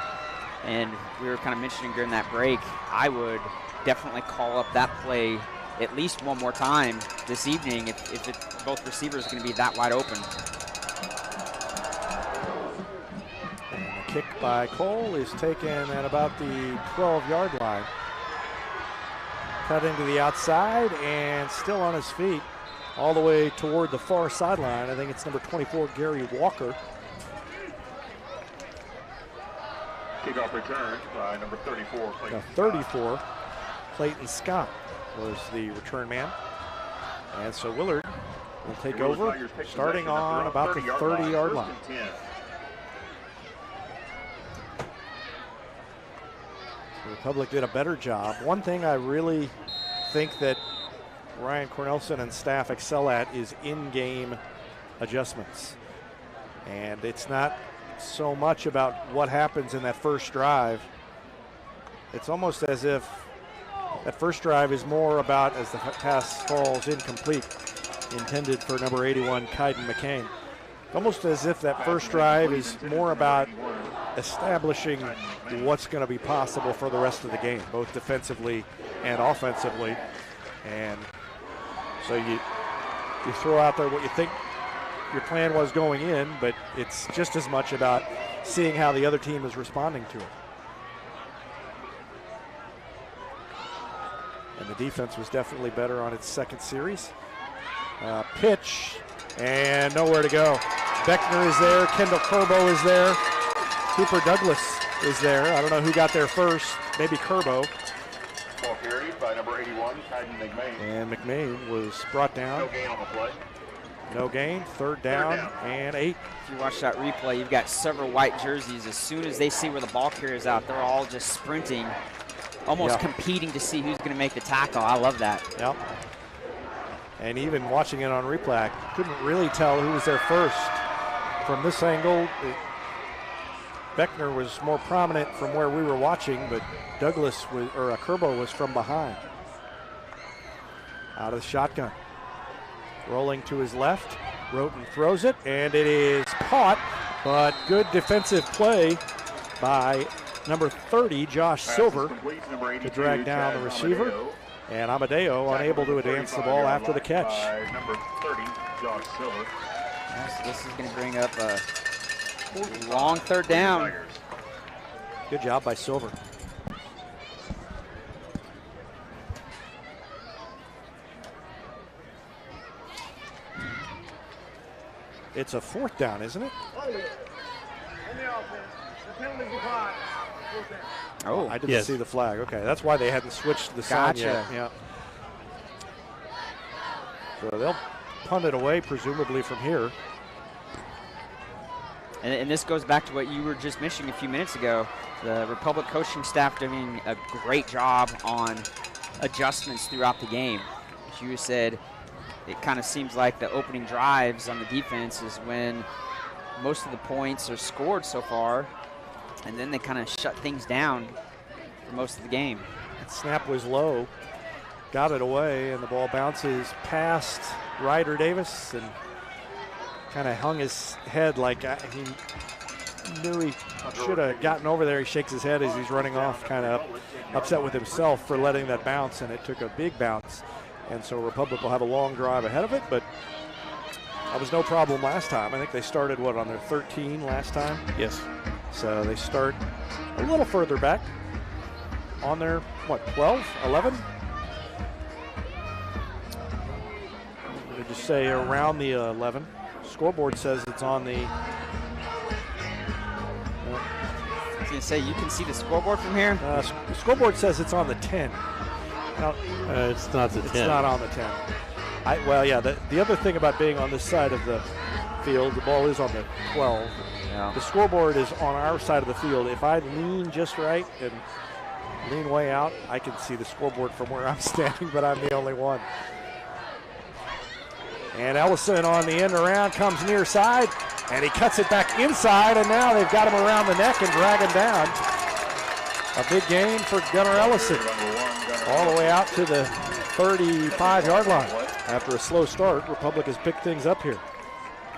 And we were kind of mentioning during that break, I would definitely call up that play at least one more time this evening if both receivers are going to be that wide open. And the kick by Cole is taken at about the 12-yard line. Cut into the outside and still on his feet all the way toward the far sideline. I think it's number 24, Gary Walker. Kickoff return by number 34, Clayton 34, Clayton Scott was the return man. And so Willard will take over, starting on about the 30-yard line. The Republic did a better job. One thing I really think that Ryan Cornelson and staff excel at is in-game adjustments. And it's not so much about what happens in that first drive. It's almost as if that first drive is more about, as the pass falls incomplete, intended for number 81, Kaiden McCain. Almost as if that first drive is more about establishing what's going to be possible for the rest of the game, both defensively and offensively. And so you throw out there what you think your plan was going in, but it's just as much about seeing how the other team is responding to it. And the defense was definitely better on its second series. Pitch, and nowhere to go. Beckner is there, Kendall Curbo is there, Cooper Douglas is there. I don't know who got there first, maybe Curbo. Ball carried by number 81, Kaiden McMahon. And McMahon was brought down. No gain on the play. No gain, third down, and 8. If you watch that replay, you've got several white jerseys. As soon as they see where the ball carrier's out, they're all just sprinting, almost competing to see who's going to make the tackle. I love that. Yep. And even watching it on replay, I couldn't really tell who was there first. From this angle, Beckner was more prominent from where we were watching, but Douglas was, or Curbo was from behind. Out of the shotgun. Rolling to his left, Roten throws it, and it is caught, but good defensive play by number 30, Josh Silver, to drag down the receiver. And Amadeo unable to advance the ball after the catch. Number 30, Josh Silver. So this is going to bring up a long third down. Good job by Silver. It's a fourth down, isn't it? Oh, I didn't see the flag. Okay, that's why they hadn't switched the sign yet. Yeah. So they'll punt it away, presumably from here. And this goes back to what you were just mentioning a few minutes ago. The Republic coaching staff doing a great job on adjustments throughout the game. As you said, it kind of seems like the opening drives on the defense is when most of the points are scored so far, and then they kind of shut things down for most of the game. That snap was low, got it away, and the ball bounces past Ryder Davis and kind of hung his head like he knew he should have gotten over there. He shakes his head as he's running off, kind of upset with himself for letting that bounce, and it took a big bounce. And so Republic will have a long drive ahead of it, but that was no problem last time. I think they started, what, on their 13 last time? Yes. So they start a little further back on their, what, 12, 11? I'm going to just say around the 11. Scoreboard says it's on the... I was going to say, you can see the scoreboard from here? The scoreboard says it's on the 10. Now, it's not the 10. It's not on the 10. Well, yeah, the other thing about being on this side of the field, the ball is on the 12. Yeah. The scoreboard is on our side of the field. If I lean just right and lean way out, I can see the scoreboard from where I'm standing, but I'm the only one. And Ellison on the end around comes near side, and he cuts it back inside, and now they've got him around the neck and drag him down. A big gain for Gunnar Ellison, all the way out to the 35-yard line. After a slow start, Republic has picked things up here.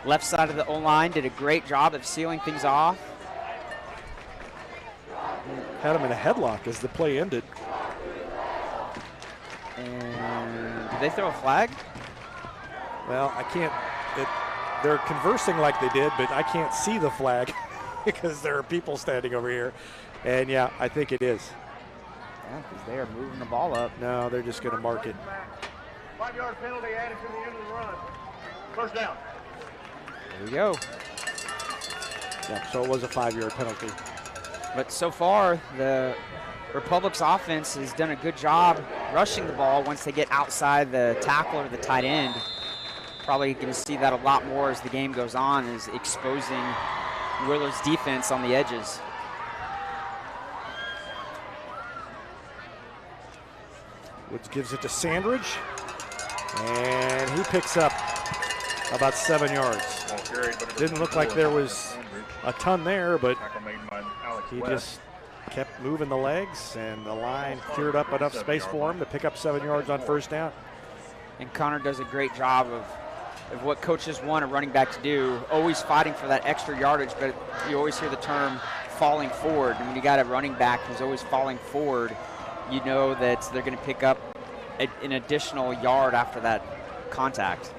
Left side of the O-line did a great job of sealing things off. Had him in a headlock as the play ended. And did they throw a flag? Well, I can't. They're conversing like they did, but I can't see the flag because there are people standing over here. And yeah, I think it is. Yeah, because they are moving the ball up. No, they're just going to mark it. 5-yard penalty added to the end of the run. First down. There we go. Yeah, so it was a 5-yard penalty. But so far, the Republic's offense has done a good job rushing the ball once they get outside the tackle or the tight end. probably going to see that a lot more as the game goes on, is exposing Willard's defense on the edges. Woods gives it to Sandridge, and he picks up about 7 yards. Didn't look like there was a ton there, but he just kept moving the legs, and the line cleared up enough space for him to pick up 7 yards on first down. And Connor does a great job of what coaches want a running back to do, always fighting for that extra yardage, but you always hear the term falling forward. And when you got a running back who's always falling forward, you know that they're going to pick up an additional yard after that contact.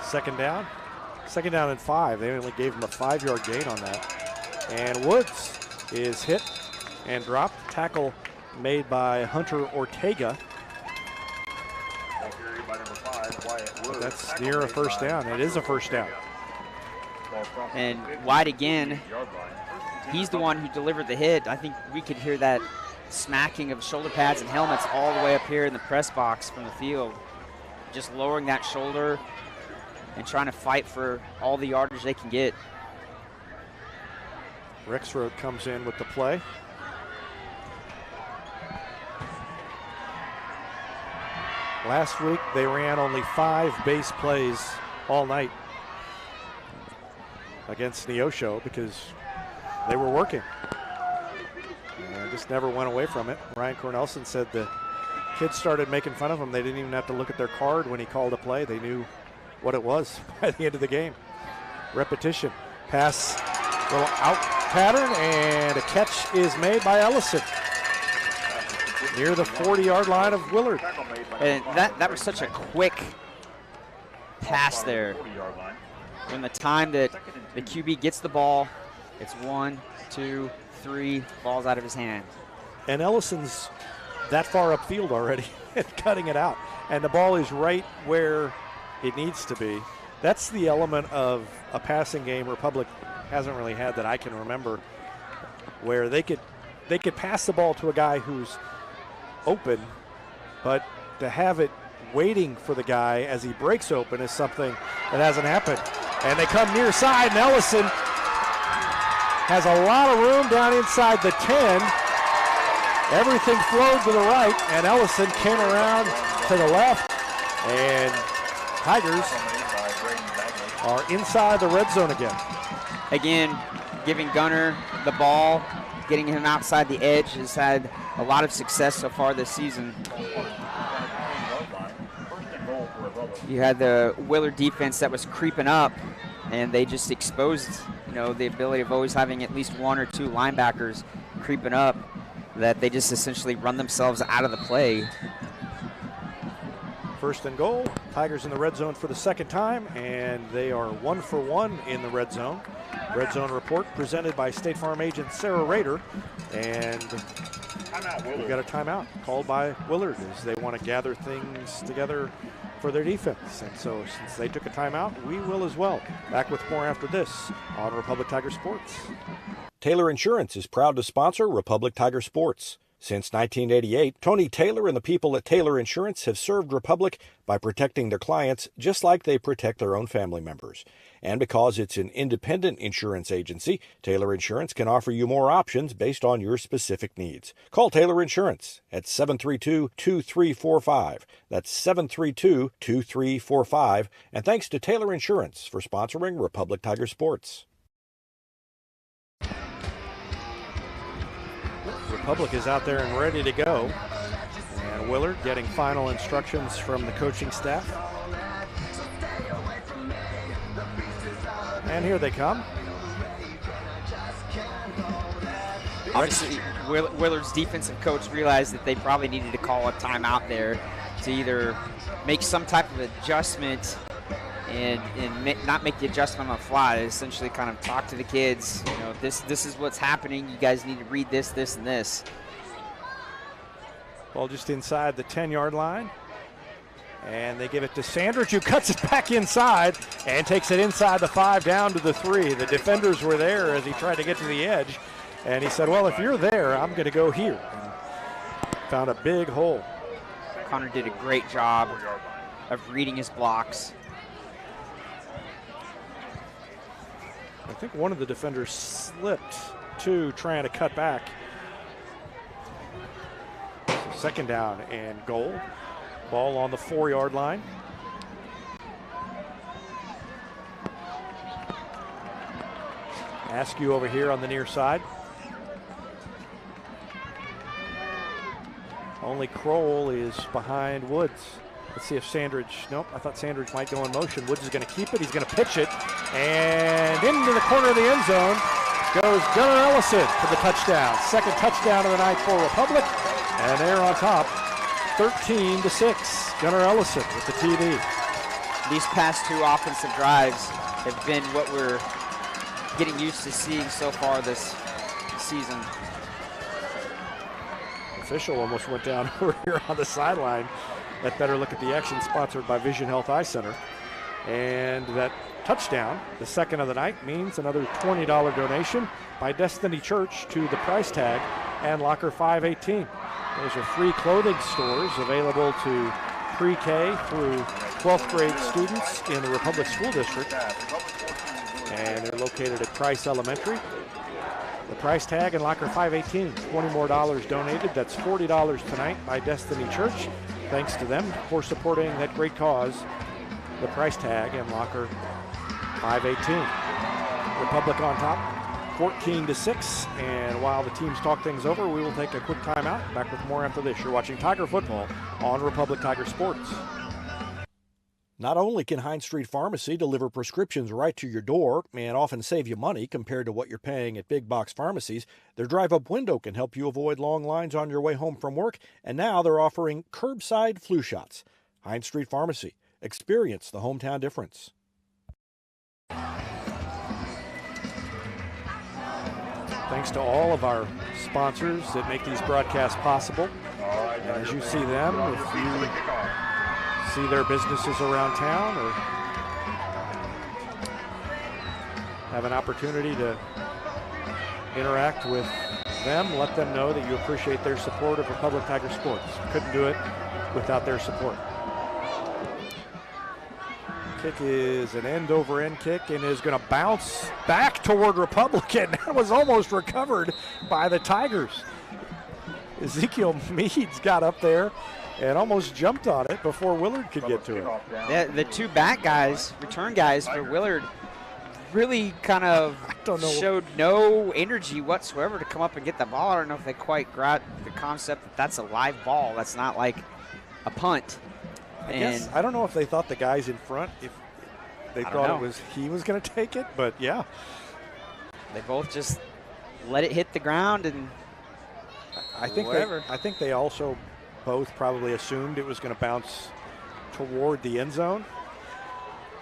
Second down and 5. They only gave him a 5-yard gain on that. And Woods is hit and dropped. Tackle made by Hunter Ortega. But that's near a first down. It is a first down. And White again, he's the one who delivered the hit. I think we could hear that smacking of shoulder pads and helmets all the way up here in the press box from the field. Just lowering that shoulder and trying to fight for all the yardage they can get. Rexroad comes in with the play. Last week they ran only 5 base plays all night against Neosho because they were working. And just never went away from it. Ryan Cornelson said the kids started making fun of him. They didn't even have to look at their card when he called a play. They knew what it was by the end of the game. Repetition. Pass, little out pattern, and a catch is made by Ellison near the 40-yard line of Willard. And that was such a quick pass there. When the time that the QB gets the ball, it's 1, 2, 3, ball's out of his hand. And Ellison's that far upfield already, cutting it out. And the ball is right where it needs to be. That's the element of a passing game Republic hasn't really had that I can remember, where they could pass the ball to a guy who's open, but to have it waiting for the guy as he breaks open is something that hasn't happened. And they come near side, and Ellison has a lot of room down inside the 10. Everything flowed to the right, and Ellison came around to the left, and Tigers are inside the red zone again. Again, giving Gunner the ball, getting him outside the edge, has had a lot of success so far this season. You had the Willard defense that was creeping up, and they just exposed, the ability of always having at least 1 or 2 linebackers creeping up, that they just essentially run themselves out of the play. First and goal. Tigers in the red zone for the second time, and they are 1 for 1 in the red zone. Red zone report presented by State Farm agent Sarah Rader, and we've got a timeout called by Willard as they want to gather things together for their defense. And so since they took a timeout, we will as well. Back with more after this on Republic Tiger Sports. Taylor Insurance is proud to sponsor Republic Tiger Sports. Since 1988, Tony Taylor and the people at Taylor Insurance have served Republic by protecting their clients just like they protect their own family members. And because it's an independent insurance agency, Taylor Insurance can offer you more options based on your specific needs. Call Taylor Insurance at 732-2345. That's 732-2345. And thanks to Taylor Insurance for sponsoring Republic Tiger Sports. Republic is out there and ready to go. And Willard getting final instructions from the coaching staff. And here they come. Obviously, Willard's defensive coach realized that they probably needed to call a timeout there to either make some type of adjustment and not make the adjustment on the fly. Essentially kind of talk to the kids, this is what's happening. You guys need to read this, this, and this. Ball just inside the 10-yard line. And they give it to Sandridge, who cuts it back inside and takes it inside the 5 down to the 3. The defenders were there as he tried to get to the edge. And he said, well, if you're there, I'm going to go here. And found a big hole. Connor did a great job of reading his blocks. I think one of the defenders slipped too, trying to cut back. So second down and goal. Ball on the 4-yard line. Askew over here on the near side. Only Kroll is behind Woods. Let's see if Sandridge, nope, I thought Sandridge might go in motion. Woods is going to keep it. He's going to pitch it. And into the corner of the end zone goes Gunnar Ellison for the touchdown. Second touchdown of the night for Republic. And they're on top, 13-6. Gunnar Ellison with the TD. These past two offensive drives have been what we're getting used to seeing so far this season. Official almost went down over here on the sideline. That better look at the action, sponsored by Vision Health Eye Center. And that touchdown, the second of the night, means another $20 donation by Destiny Church to the Price Tag and Locker 518. Those are free clothing stores available to pre-K through 12th grade students in the Republic School District. And they're located at Price Elementary. The Price Tag and Locker 518, $20 more donated. That's $40 tonight by Destiny Church. Thanks to them for supporting that great cause, the Price Tag and Locker 518. Republic on top, 14-6. And while the teams talk things over, we will take a quick timeout. Back with more after this. You're watching Tiger Football on Republic Tiger Sports. Not only can Hines Street Pharmacy deliver prescriptions right to your door and often save you money compared to what you're paying at big box pharmacies, their drive-up window can help you avoid long lines on your way home from work, and now they're offering curbside flu shots. Hines Street Pharmacy. Experience the hometown difference. Thanks to all of our sponsors that make these broadcasts possible. And as you see them, if you see their businesses around town or have an opportunity to interact with them, let them know that you appreciate their support of Republic Tiger Sports. Couldn't do it without their support. Kick is an end-over-end kick and is going to bounce back toward Republic, and that was almost recovered by the Tigers. Ezekiel Meads got up there and almost jumped on it before Willard could get to it. The two back guys, return guys for Willard, really kind of showed no energy whatsoever to come up and get the ball. I don't know if they quite got the concept that that's a live ball. That's not like a punt. I don't know if they thought the guys in front, if they thought he was going to take it, but yeah. They both just let it hit the ground and I think they also both probably assumed it was going to bounce toward the end zone.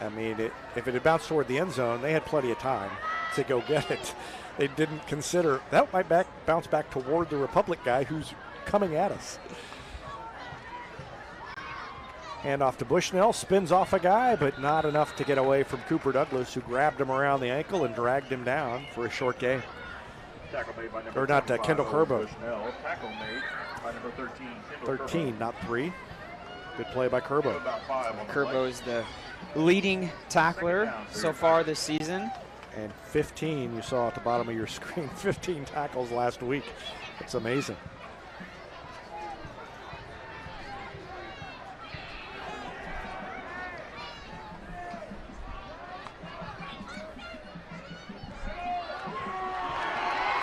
I mean, if it had bounced toward the end zone, they had plenty of time to go get it. They didn't consider that might bounce back toward the Republic guy who's coming at us. Hand off to Bushnell, spins off a guy, but not enough to get away from Cooper Douglas, who grabbed him around the ankle and dragged him down for a short gain. Or not, Kendall Curbo. By number 13. 13, not 3. Good play by Curbo. Curbo is the leading tackler so far this season. And 15, you saw at the bottom of your screen, 15 tackles last week. That's amazing.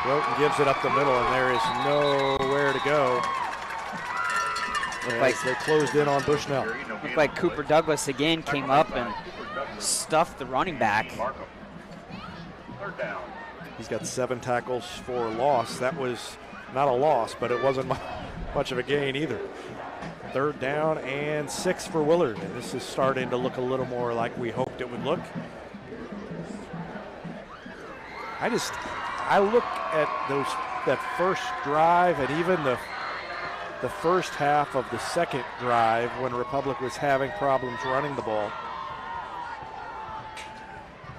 Roten gives it up the middle, and there is nowhere to go. Looked like they closed in on Bushnell. Looked like Cooper Douglas again came up and stuffed the running back. He's got 7 tackles for loss. That was not a loss, but it wasn't much of a gain either. Third down and 6 for Willard, and this is starting to look a little more like we hoped it would look. I look at that first drive and even the first half of the second drive when Republic was having problems running the ball.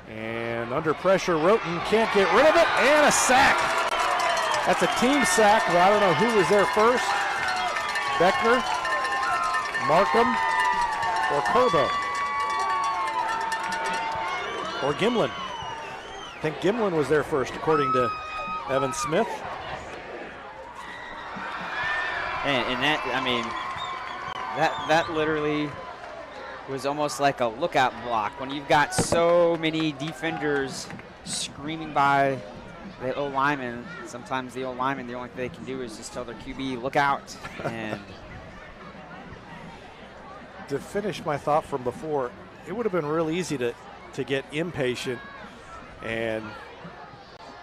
And under pressure, Roten can't get rid of it, and a sack. That's a team sack, but I don't know who was there first. Beckner, Markham, or Curbo. Or Gimlin. I think Gimlin was there first, according to Evan Smith. And that, I mean, that literally was almost like a lookout block. When you've got so many defenders screaming by the O-lineman, sometimes the O-lineman, the only thing they can do is just tell their QB, look out. And to finish my thought from before, it would have been real easy to get impatient and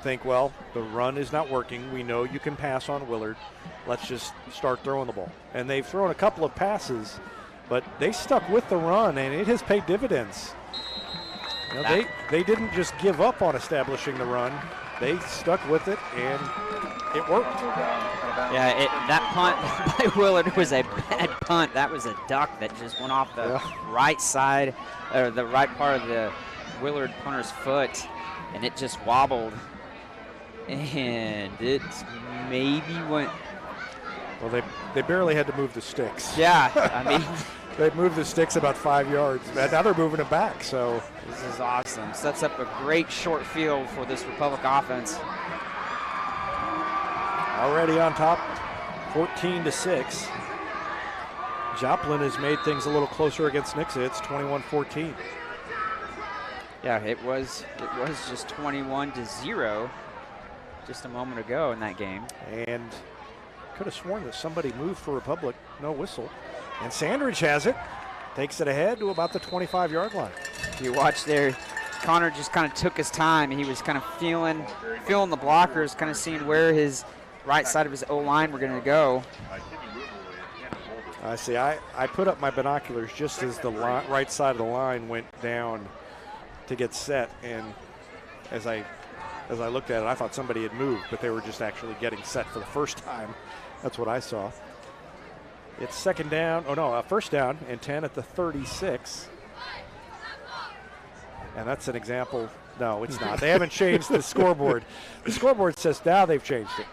think, well, the run is not working. We know you can pass on Willard. Let's just start throwing the ball. And they've thrown a couple of passes, but they stuck with the run, and it has paid dividends. You know, they didn't just give up on establishing the run. They stuck with it, and it worked. Yeah, that punt by Willard was a bad punt. That was a duck that just went off the right side, or the right part of the Willard punter's foot, and it just wobbled. And it maybe went. Well, they barely had to move the sticks. Yeah, I mean. They moved the sticks about 5 yards. Now they're moving it back, so. This is awesome. Sets up a great short field for this Republic offense. Already on top, 14-6. Joplin has made things a little closer against Nixa. It's 21-14. Yeah, it was just 21-0 just a moment ago in that game. And could have sworn that somebody moved for Republic. No whistle. And Sandridge has it. Takes it ahead to about the 25-yard line. You watch there, Connor just kind of took his time. He was kind of feeling the blockers, kind of seeing where his right side of his O-line were going to go. I see. I put up my binoculars just as the right side of the line went down to get set, and as I looked at it, I thought somebody had moved, but they were just actually getting set for the first time. That's what I saw. It's second down, first down and 10 at the 36. And that's an example. No, it's not. They haven't changed the scoreboard. The scoreboard says now they've changed it.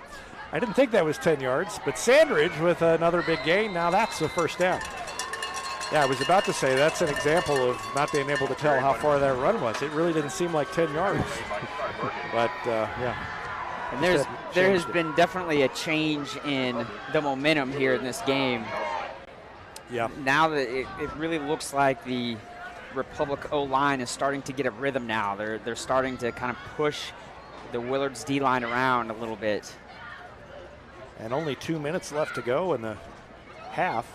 I didn't think that was 10 yards, but Sandridge with another big gain. Now that's the first down. Yeah, I was about to say that's an example of not being able to tell how far that run was. It really didn't seem like 10 yards. But, yeah. And there has been definitely a change in the momentum here in this game. Yeah. Now that it really looks like the Republic O-line is starting to get a rhythm now. They're starting to kind of push the Willards D-line around a little bit. And only 2 minutes left to go in the half.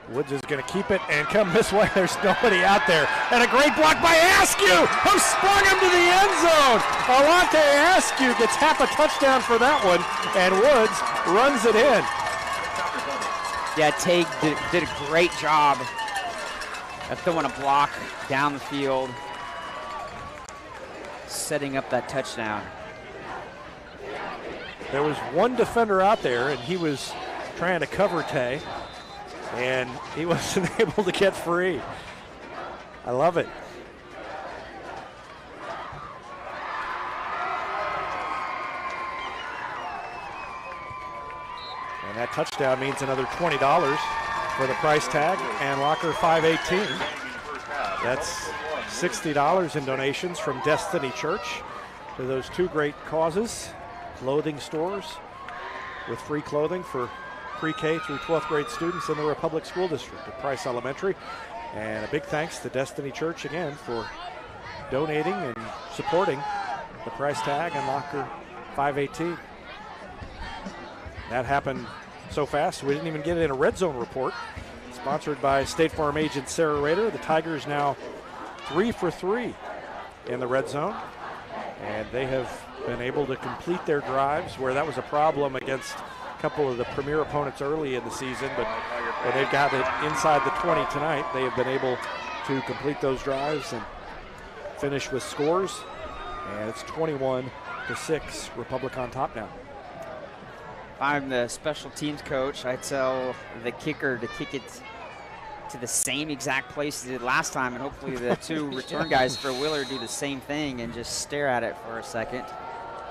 Woods is going to keep it and come this way. There's nobody out there. And a great block by Askew, who sprung him to the end zone. Alante Askew gets half a touchdown for that one, and Woods runs it in. Yeah, Teague did a great job of throwing a block down the field, setting up that touchdown. There was one defender out there, and he was trying to cover Tay, and he wasn't able to get free. I love it. And that touchdown means another $20 for the price tag and locker 518. That's $60 in donations from Destiny Church to those two great causes, clothing stores with free clothing for pre-K through 12th grade students in the Republic School District at Price Elementary. And a big thanks to Destiny Church again for donating and supporting the price tag and locker 518. That happened so fast we didn't even get it in a red zone report. Sponsored by State Farm agent Sarah Rader. The Tigers now 3 for 3 in the red zone, and they have been able to complete their drives where that was a problem against a couple of the premier opponents early in the season, but when they've got it inside the 20 tonight, they have been able to complete those drives and finish with scores, and it's 21-6, Republic on top now. If I'm the special teams coach, I tell the kicker to kick it to the same exact place he did last time, and hopefully the two return guys for Willard do the same thing and just stare at it for a second.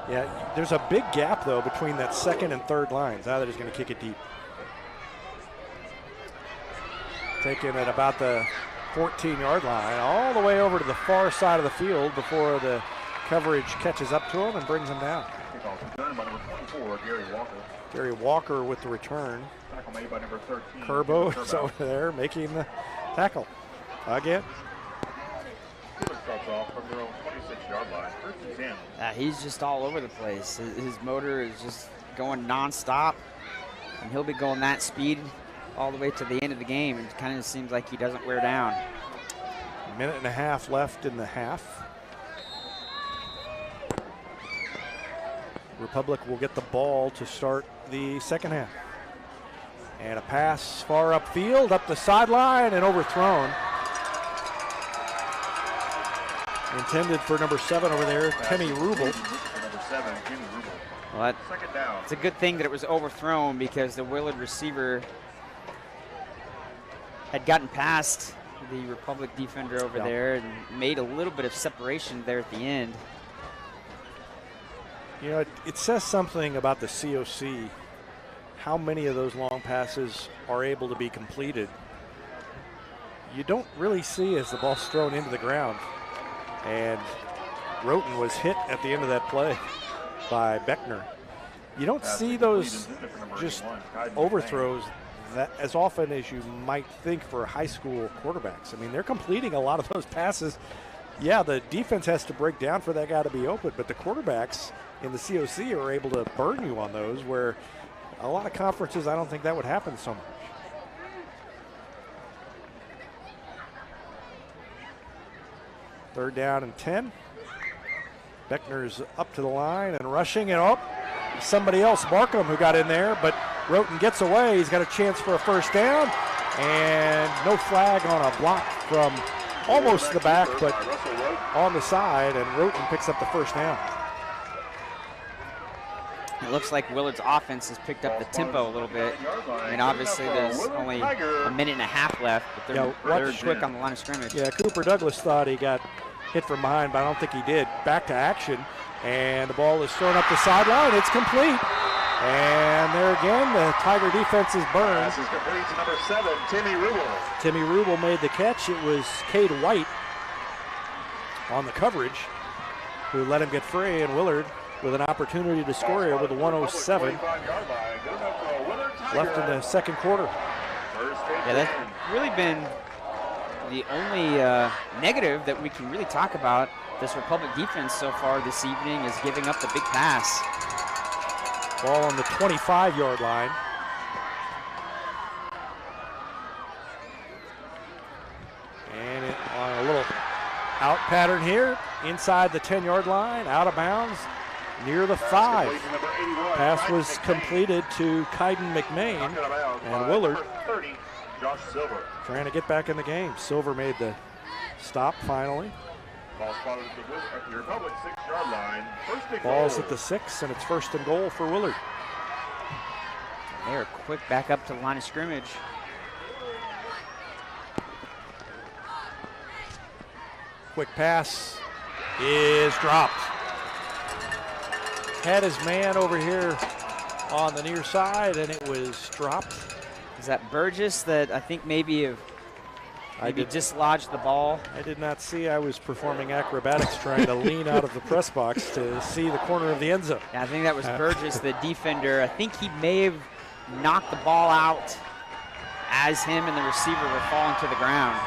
Yeah, there's a big gap, though, between that second and third lines. Now they're just going to kick it deep. Taking it about the 14-yard line, all the way over to the far side of the field before the coverage catches up to him and brings him down. Return by number 24, Gary Walker. Gary Walker with the return. Tackle made by number 13. Curbo is over there making the tackle again. Willard starts off from their own 26-yard line. First and 10. He's just all over the place. His motor is just going nonstop, and he'll be going that speed all the way to the end of the game. It kind of seems like he doesn't wear down. A minute and a half left in the half. Republic will get the ball to start the second half. And a pass far upfield, up the sideline, and overthrown. Intended for number 7 over there, Timmy Rubel. Number 7, Timmy Rubel. Well, Second down. it's a good thing that it was overthrown, because the Willard receiver had gotten past the Republic defender over there and made a little bit of separation there at the end. You know, it says something about the COC, how many of those long passes are able to be completed. You don't really see as the ball's thrown into the ground. And Roten was hit at the end of that play by Beckner. You don't see those just overthrows that as often as you might think for high school quarterbacks. I mean, they're completing a lot of those passes. Yeah, the defense has to break down for that guy to be open, but the quarterbacks in the COC are able to burn you on those, where a lot of conferences, I don't think that would happen so much. Third down and 10. Beckner's up to the line and rushing, and somebody else, Markham, who got in there, but Roten gets away. He's got a chance for a first down, and no flag on a block from almost the back, but on the side, and Roten picks up the first down. It looks like Willard's offense has picked up the tempo a little bit. I mean, obviously there's only a minute and a half left, but they're quick on the line of scrimmage. Yeah, Cooper Douglas thought he got hit from behind, but I don't think he did. Back to action, and the ball is thrown up the sideline. It's complete. And there again, the Tiger defense is burned. This is complete to number 7, Timmy Rubel. Timmy Rubel made the catch. It was Cade White on the coverage who let him get free, and Willard with an opportunity to score here with a 1:07 left in the second quarter. Yeah, that's really been the only negative that we can really talk about this Republic defense so far this evening, is giving up the big pass. Ball on the 25-yard line. And on a little out pattern here, inside the 10-yard line, out of bounds, near the 5. Pass was completed to Kaiden McMain, and Willard trying to get back in the game. Silver made the stop finally. Ball spotted at the Republic 6-yard line. Ball's at the 6, and it's first and goal for Willard. They are quick back up to the line of scrimmage. Quick pass is dropped. Had his man over here on the near side, and it was dropped. Is that Burgess that I think maybe dislodged the ball? I did not see. I was performing acrobatics trying to lean out of the press box to see the corner of the end zone. Yeah, I think that was Burgess, the defender. I think he may have knocked the ball out as him and the receiver were falling to the ground.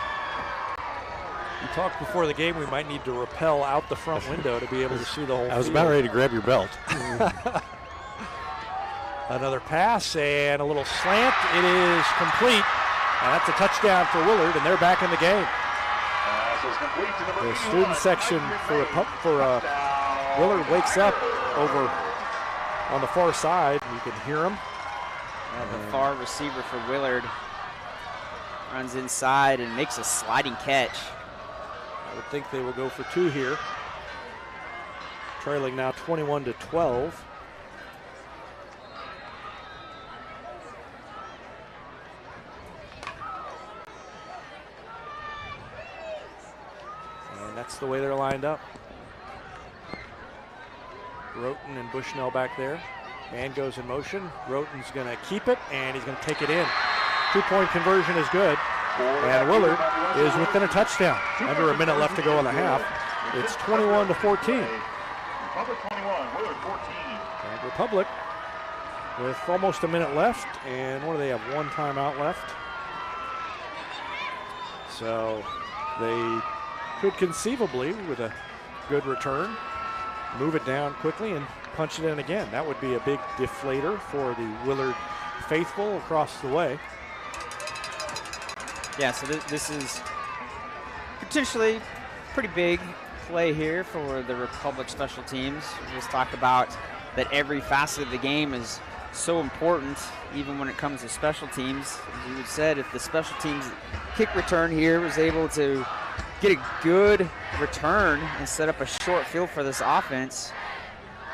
We talked before the game we might need to rappel out the front window to be able to see the whole field. I was about ready to grab your belt. Another pass and a little slant. It is complete. And that's a touchdown for Willard, and they're back in the game. The student section for Willard wakes up over on the far side. You can hear them. The far receiver for Willard runs inside and makes a sliding catch. I would think they will go for 2 here. Trailing now 21-12. the way they're lined up. Roten and Bushnell back there. Man goes in motion. Roten's going to keep it, and he's going to take it in. 2-point conversion is good. And Willard is within a touchdown. Under a minute left to go in the half. It's 21-14. Republic 21, Willard 14. And Republic with almost a minute left. And what do they have? One timeout left. So they could conceivably, with a good return, move it down quickly and punch it in again. That would be a big deflator for the Willard faithful across the way. Yeah, so this is potentially pretty big play here for the Republic special teams. We just talked about that every facet of the game is so important, even when it comes to special teams. As you had said, if the special teams kick return here was able to get a good return and set up a short field for this offense,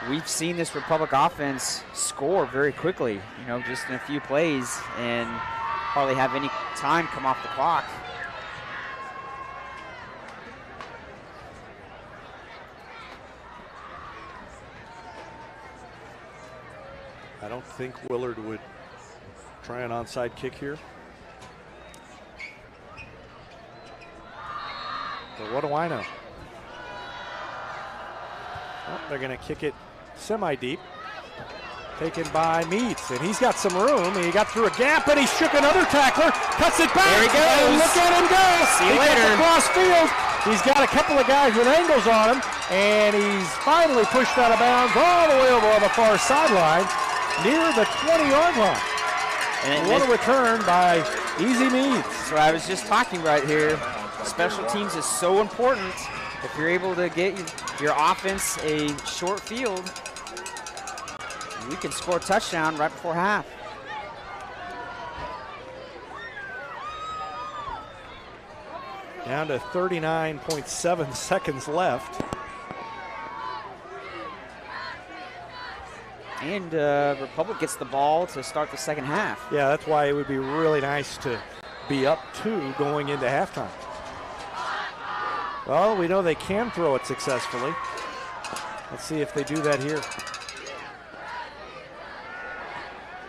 we've seen this Republic offense score very quickly, you know, just in a few plays, and hardly have any time come off the clock. I don't think Willard would try an onside kick here. But what do I know? Well, they're going to kick it semi-deep. Taken by Meats, and he's got some room. He got through a gap, and he shook another tackler. Cuts it back. There he goes. And look at him go. See you later. Across field. He's got a couple of guys with angles on him, and he's finally pushed out of bounds all the way over on the far sideline near the 20-yard line. And what a return by Easy Meats. That's what I was just talking right here. Special teams is so important. If you're able to get your offense a short field, we can score a touchdown right before half. Down to 39.7 seconds left. And Republic gets the ball to start the second half. Yeah, that's why it would be really nice to be up 2 going into halftime. Well, we know they can throw it successfully. Let's see if they do that here.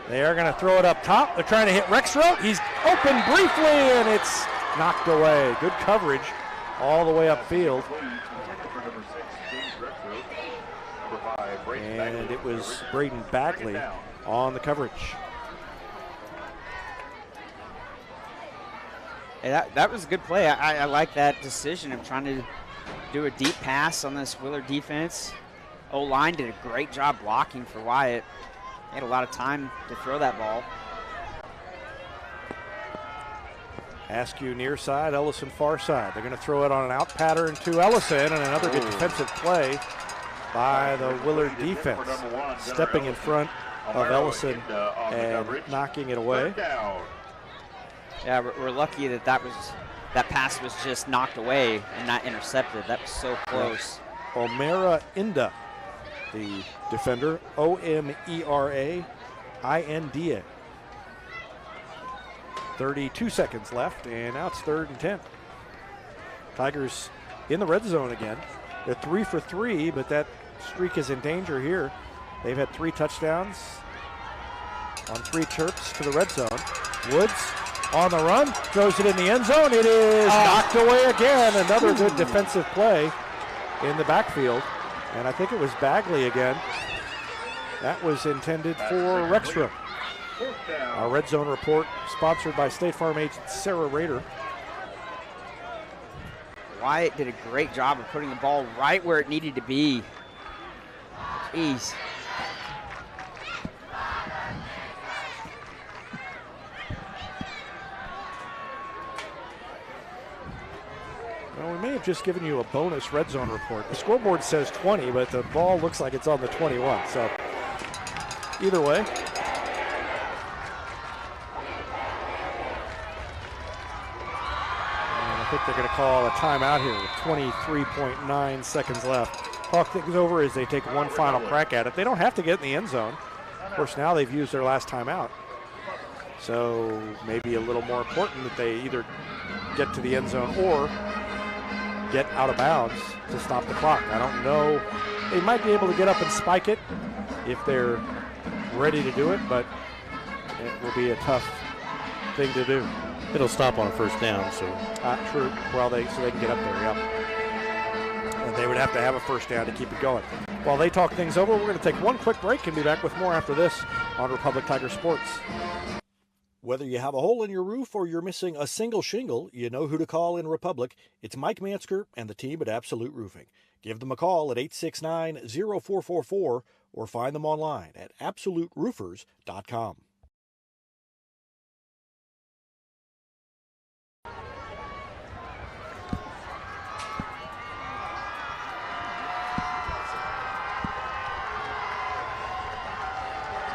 They are going to throw it up top. They're trying to hit Rexroth. He's open briefly, and it's knocked away. Good coverage all the way upfield. And it was Braden Bagley on the coverage. Hey, that was a good play. I like that decision of trying to do a deep pass on this Willard defense. O-line did a great job blocking for Wyatt. He had a lot of time to throw that ball. Askew near side, Ellison far side. They're going to throw it on an out pattern to Ellison, and another good defensive play by the Willard defense. Stepping in front of Ellison and knocking it away. Yeah, we're lucky that pass was just knocked away and not intercepted. That was so close. Omera Inda, the defender, Omera Inda. 32 seconds left, and now it's 3rd and 10. Tigers in the red zone again. They're 3 for 3, but that streak is in danger here. They've had 3 touchdowns on 3 trips to the red zone. Woods on the run, throws it in the end zone. It is knocked away again. Another good defensive play in the backfield. And I think it was Bagley again. That was intended for Rexroth. Our red zone report sponsored by State Farm agent Sarah Rader. Wyatt did a great job of putting the ball right where it needed to be. Jeez. Well, we may have just given you a bonus red zone report. The scoreboard says 20, but the ball looks like it's on the 21. So either way. And I think they're going to call a timeout here with 23.9 seconds left. Talk things over as they take one final crack at it. They don't have to get in the end zone. Of course, now they've used their last timeout. So maybe a little more important that they either get to the end zone or get out of bounds to stop the clock. I don't know. They might be able to get up and spike it if they're ready to do it, but it will be a tough thing to do. It'll stop on a first down, so. True. Well, so they can get up there, yep. And they would have to have a first down to keep it going. While they talk things over, we're going to take one quick break and be back with more after this on Republic Tiger Sports. Whether you have a hole in your roof or you're missing a single shingle, you know who to call in Republic. It's Mike Mansker and the team at Absolute Roofing. Give them a call at 869-0444 or find them online at absoluteroofers.com.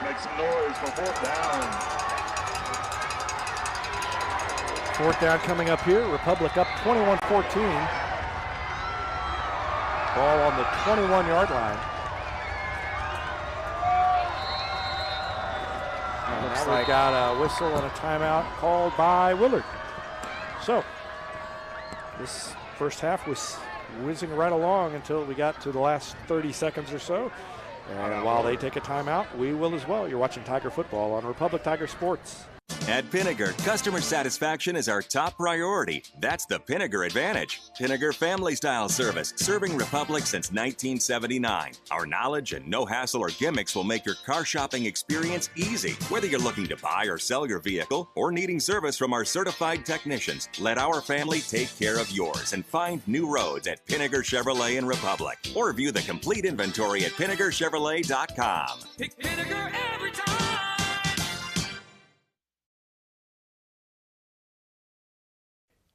Make some noise for fourth down. Fourth down coming up here. Republic up 21-14. Ball on the 21-yard line. Now we've got a whistle and a timeout called by Willard. So this first half was whizzing right along until we got to the last 30 seconds or so. And while they take a timeout, we will as well. You're watching Tiger Football on Republic Tiger Sports. At Pinnaker, customer satisfaction is our top priority. That's the Pinnaker advantage. Pinnaker Family Style Service, serving Republic since 1979. Our knowledge and no hassle or gimmicks will make your car shopping experience easy. Whether you're looking to buy or sell your vehicle or needing service from our certified technicians, let our family take care of yours and find new roads at Pinnaker Chevrolet in Republic. Or view the complete inventory at PinnakerChevrolet.com. Pick Pinnaker every time.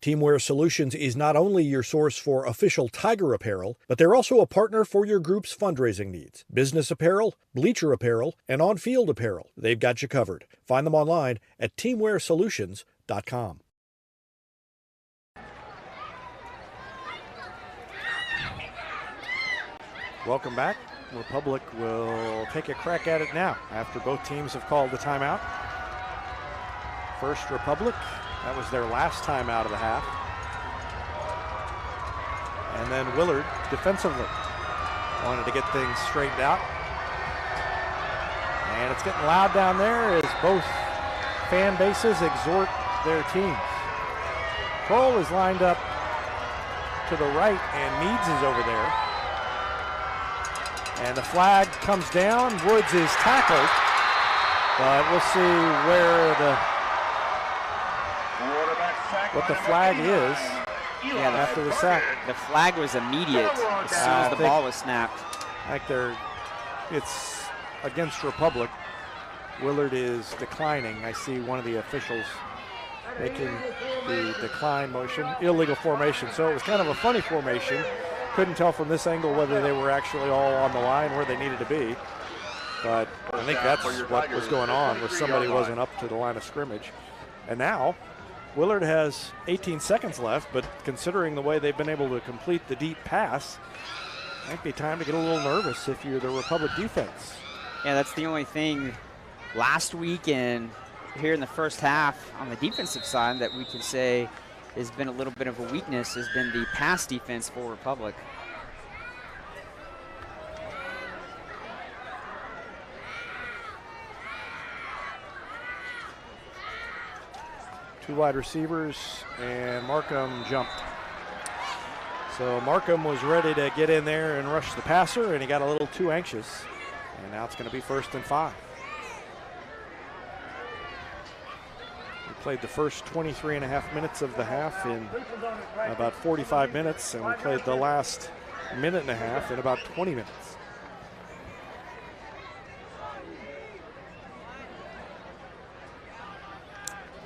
Teamwear Solutions is not only your source for official Tiger apparel, but they're also a partner for your group's fundraising needs. Business apparel, bleacher apparel, and on-field apparel. They've got you covered. Find them online at teamwearsolutions.com. Welcome back. Republic will take a crack at it now after both teams have called the timeout. First Republic. That was their last time out of the half. And then Willard defensively wanted to get things straightened out. And it's getting loud down there as both fan bases exhort their teams. Kroll is lined up to the right and Meads is over there. And the flag comes down. Woods is tackled. But we'll see where what the flag is after the sack. The flag was immediate as soon as the ball was snapped. It's against Republic. Willard is declining. I see one of the officials making the decline motion. Illegal formation. So it was kind of a funny formation. Couldn't tell from this angle whether they were actually all on the line where they needed to be. But I think that's what was going on, was somebody wasn't up to the line of scrimmage. And now Willard has 18 seconds left, but considering the way they've been able to complete the deep pass, it might be time to get a little nervous if you're the Republic defense. Yeah, that's the only thing last week and here in the first half on the defensive side that we can say has been a little bit of a weakness has been the pass defense for Republic. Two wide receivers, and Markham jumped. So Markham was ready to get in there and rush the passer, and he got a little too anxious. And now it's going to be 1st and 5. We played the first 23.5 minutes of the half in about 45 minutes, and we played the last minute and a half in about 20 minutes.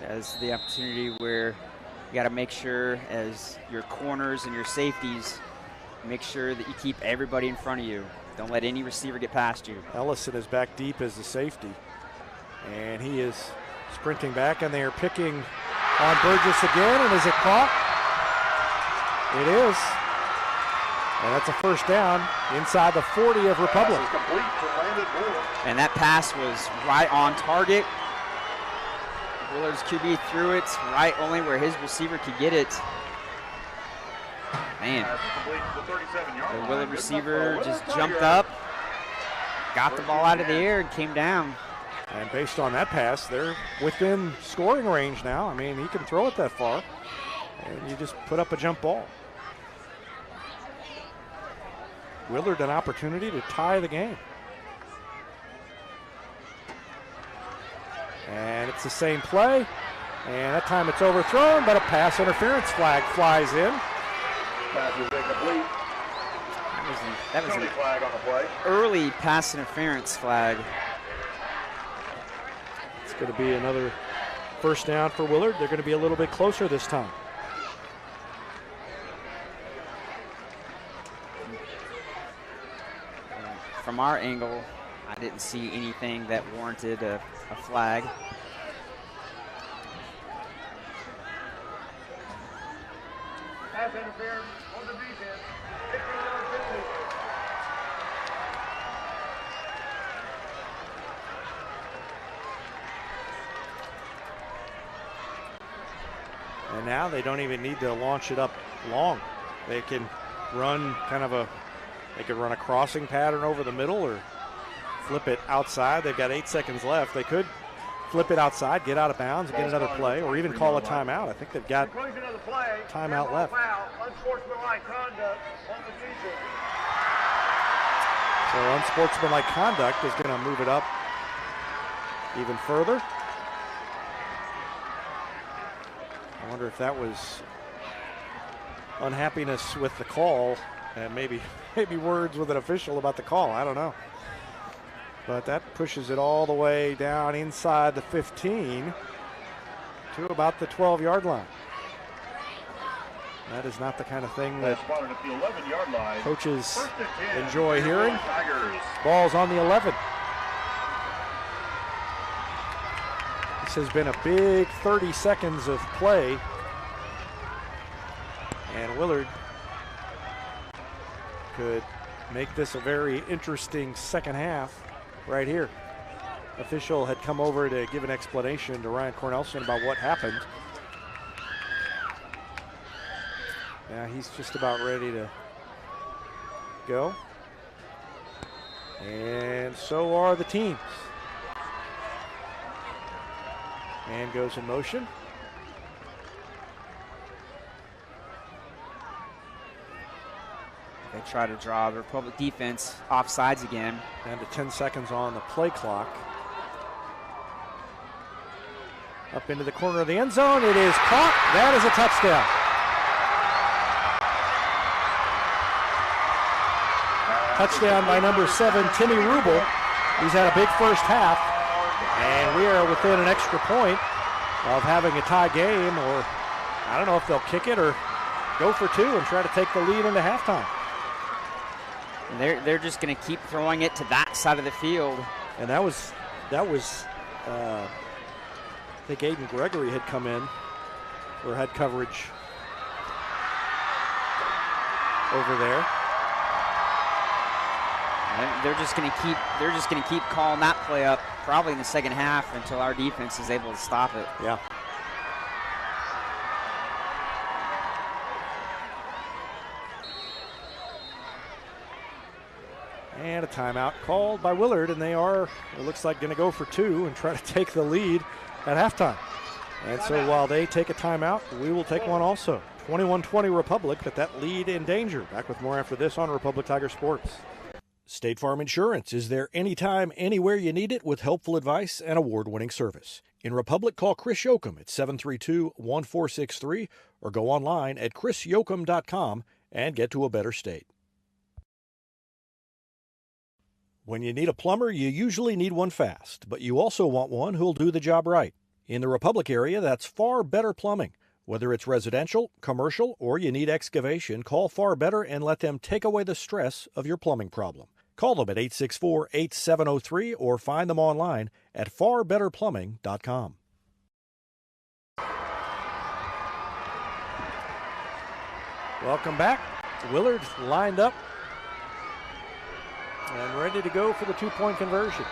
As the opportunity where you got to make sure as your corners and your safeties, make sure that you keep everybody in front of you. Don't let any receiver get past you. Ellison is back deep as the safety, and he is sprinting back, and they are picking on Burgess again, and is it caught? It is. And that's a first down inside the 40 of Republic. And that pass was right on target. Willard's QB threw it right only where his receiver could get it. Man, Pass is complete to the 37-yard the line. Willard Good receiver enough for just Willard jumped Tigers. up, got the ball out of the air, and came down. And based on that pass, they're within scoring range now. I mean, he can throw it that far, and you just put up a jump ball. Willard an opportunity to tie the game. And it's the same play, and that time it's overthrown, but a pass interference flag flies in. Pass is incomplete. That was Penalty an flag on the play. early pass interference flag. It's going to be another first down for Willard. They're going to be a little bit closer this time. From our angle, I didn't see anything that warranted a flag. Pass interference on the defense. 15-yard penalty. And now they don't even need to launch it up long. They can run they could run a crossing pattern over the middle or flip it outside. They've got 8 seconds left. They could flip it outside, get out of bounds, and get another play, or even call a timeout. I think they've got Conclusion of the play. timeout left. Foul, unsportsmanlike conduct on the defense. So unsportsmanlike conduct is going to move it up even further. I wonder if that was unhappiness with the call and maybe words with an official about the call. I don't know. But that pushes it all the way down inside the 15 to about the 12-yard line. That is not the kind of thing that Spotted at the 11-yard line. coaches First and 10. enjoy hearing. Tigers. Ball's on the 11. This has been a big 30 seconds of play. And Willard could make this a very interesting second half right here. Official had come over to give an explanation to Ryan Cornelson about what happened. Now he's just about ready to go. And so are the teams. Man goes in motion. They try to draw the Republic defense offsides again. Down to 10 seconds on the play clock. Up into the corner of the end zone. It is caught. That is a touchdown. Touchdown by number 7, Timmy Rubel. He's had a big first half. And we are within an extra point of having a tie game, or I don't know if they'll kick it or go for two and try to take the lead into halftime. And they're just going to keep throwing it to that side of the field. And that was I think Aiden Gregory had come in or had coverage over there. And they're just going to keep calling that play up probably in the second half until our defense is able to stop it. Yeah. And a timeout called by Willard, and they are, it looks like, going to go for two and try to take the lead at halftime. And so while they take a timeout, we will take one also. 21-20 Republic, but that lead in danger. Back with more after this on Republic Tiger Sports. State Farm Insurance is there anytime, anywhere you need it with helpful advice and award-winning service. In Republic, call Chris Yoakum at 732-1463 or go online at chrisyoakum.com and get to a better state. When you need a plumber, you usually need one fast, but you also want one who'll do the job right. In the Republic area, that's Far Better Plumbing. Whether it's residential, commercial, or you need excavation, call Far Better and let them take away the stress of your plumbing problem. Call them at 864-8703 or find them online at farbetterplumbing.com. Welcome back. Willard lined up and ready to go for the two-point conversion.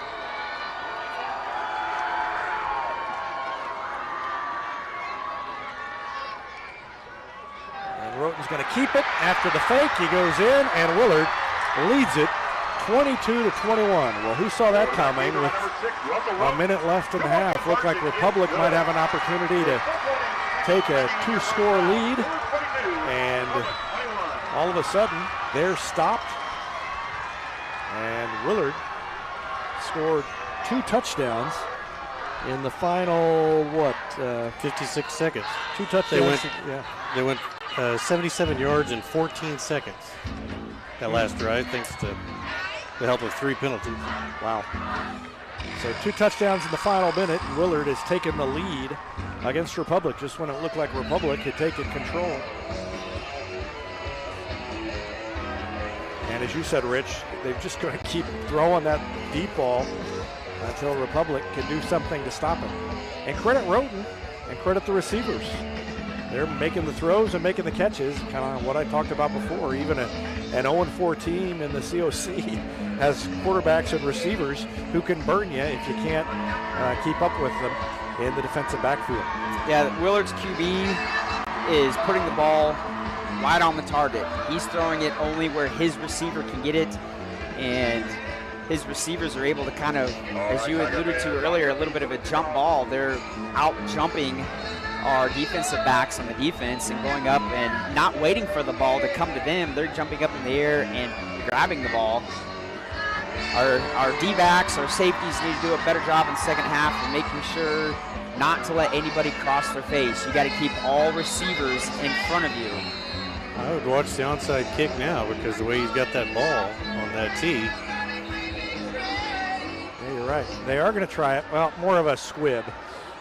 And Roten's going to keep it after the fake. He goes in, and Willard leads it 22-21. Well, who saw that coming with a minute left in the half? Looked like Republic might have an opportunity to take a 2-score lead, and all of a sudden, they're stopped, and Willard scored 2 touchdowns in the final, 56 seconds. 2 touchdowns. They went 77 yards in 14 seconds. That last drive, thanks to the help of 3 penalties. Wow. So 2 touchdowns in the final minute. Willard has taken the lead against Republic just when it looked like Republic had taken control. And as you said, Rich, they're just going to keep throwing that deep ball until Republic can do something to stop it. And credit Roten and credit the receivers. They're making the throws and making the catches, kind of what I talked about before. Even an 0-4 team in the COC has quarterbacks and receivers who can burn you if you can't keep up with them in the defensive backfield. Yeah, Willard's QB is putting the ball right on the target. He's throwing it only where his receiver can get it, and his receivers are able to kind of, as you alluded to earlier, a little bit of a jump ball. They're out jumping our defensive backs on the defense and going up and not waiting for the ball to come to them. They're jumping up in the air and grabbing the ball. Our D-backs, our safeties need to do a better job in the second half of making sure not to let anybody cross their face. You got to keep all receivers in front of you. I would watch the onside kick now because the way he's got that ball on that tee. Yeah, you're right. They are going to try it. Well, more of a squib.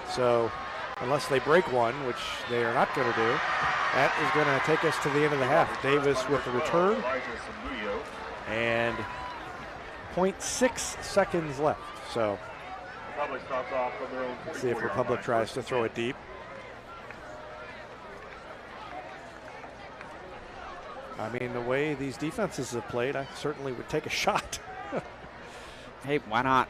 So unless they break one, which they are not going to do, that is going to take us to the end of the half. Davis with the return. And 0.6 seconds left. So let's see if Republic tries to throw it deep. I mean, the way these defenses have played, I certainly would take a shot. Hey, why not?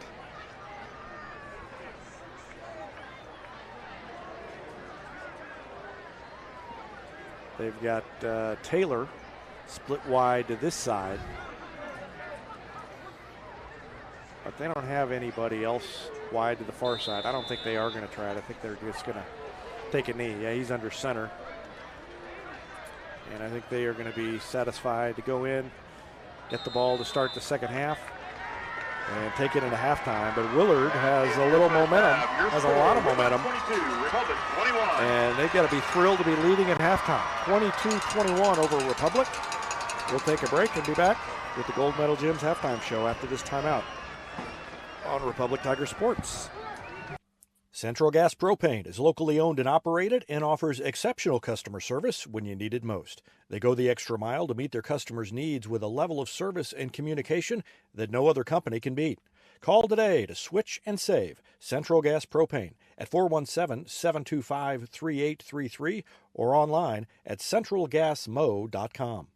They've got Taylor split wide to this side. But they don't have anybody else wide to the far side. I don't think they are going to try it. I think they're just going to take a knee. Yeah, he's under center. And I think they are going to be satisfied to go in, get the ball to start the second half, and take it into halftime. But Willard has a little momentum, has a lot of momentum. And they've got to be thrilled to be leading at halftime. 22-21 over Republic. We'll take a break and be back with the Gold Medal Gyms halftime show after this timeout on Republic Tiger Sports. Central Gas Propane is locally owned and operated and offers exceptional customer service when you need it most. They go the extra mile to meet their customers' needs with a level of service and communication that no other company can beat. Call today to switch and save Central Gas Propane at 417-725-3833 or online at centralgasmo.com.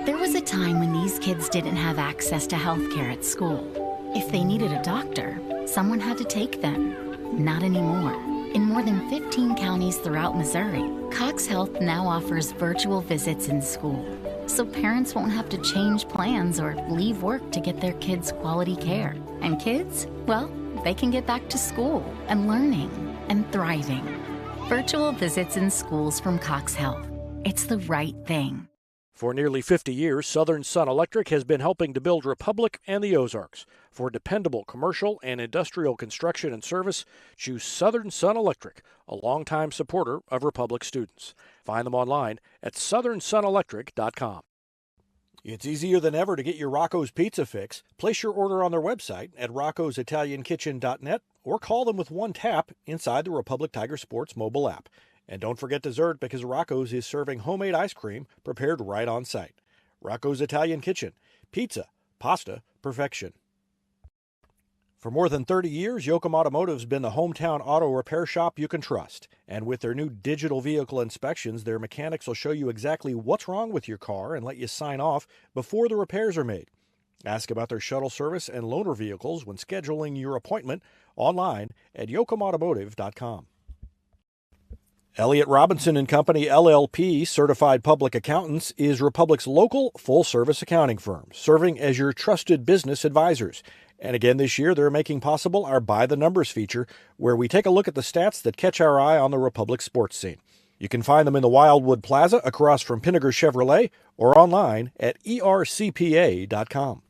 There was a time when these kids didn't have access to health care at school. If they needed a doctor, someone had to take them. Not anymore. In more than 15 counties throughout Missouri, Cox Health now offers virtual visits in school, so parents won't have to change plans or leave work to get their kids quality care. And kids, well, they can get back to school and learning and thriving. Virtual visits in schools from Cox Health. It's the right thing. For nearly 50 years, Southern Sun Electric has been helping to build Republic and the Ozarks. For dependable commercial and industrial construction and service, choose Southern Sun Electric, a longtime supporter of Republic students. Find them online at southernsunelectric.com. It's easier than ever to get your Rocco's Pizza fix. Place your order on their website at roccositaliankitchen.net or call them with one tap inside the Republic Tiger Sports mobile app. And don't forget dessert because Rocco's is serving homemade ice cream prepared right on site. Rocco's Italian Kitchen. Pizza, pasta, perfection. For more than 30 years, Yoakum Automotive's been the hometown auto repair shop you can trust. And with their new digital vehicle inspections, their mechanics will show you exactly what's wrong with your car and let you sign off before the repairs are made. Ask about their shuttle service and loaner vehicles when scheduling your appointment online at yoakumautomotive.com. Elliott Robinson and Company LLP, Certified Public Accountants, is Republic's local full-service accounting firm, serving as your trusted business advisors. And again this year, they're making possible our By the Numbers feature, where we take a look at the stats that catch our eye on the Republic sports scene. You can find them in the Wildwood Plaza across from Pinnager Chevrolet or online at ercpa.com.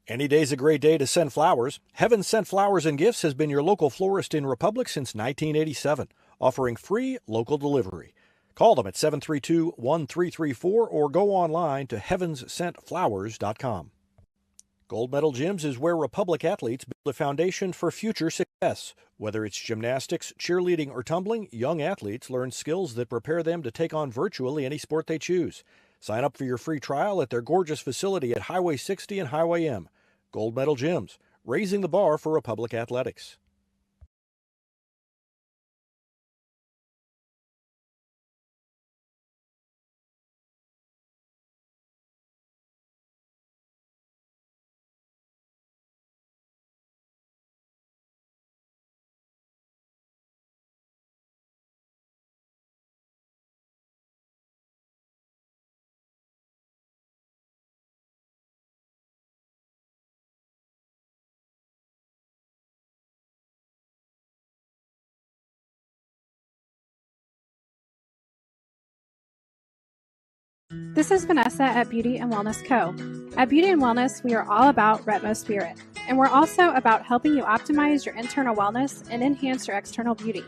Any day's a great day to send flowers. Heaven Sent Flowers and Gifts has been your local florist in Republic since 1987, offering free local delivery. Call them at 732-1334 or go online to heavenssentflowers.com. Gold Medal Gyms is where Republic athletes build a foundation for future success. Whether it's gymnastics, cheerleading, or tumbling, young athletes learn skills that prepare them to take on virtually any sport they choose. Sign up for your free trial at their gorgeous facility at Highway 60 and Highway M. Gold Medal Gyms, raising the bar for Republic athletics. This is Vanessa at Beauty and Wellness Co. At Beauty and Wellness, we are all about Retmo Spirit, and we're also about helping you optimize your internal wellness and enhance your external beauty.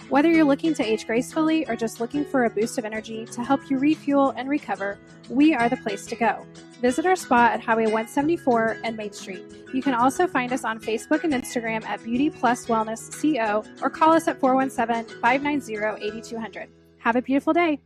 Whether you're looking to age gracefully or just looking for a boost of energy to help you refuel and recover, we are the place to go. Visit our spa at Highway 174 and Main Street. You can also find us on Facebook and Instagram at Beauty Plus Wellness CO or call us at 417-590-8200. Have a beautiful day.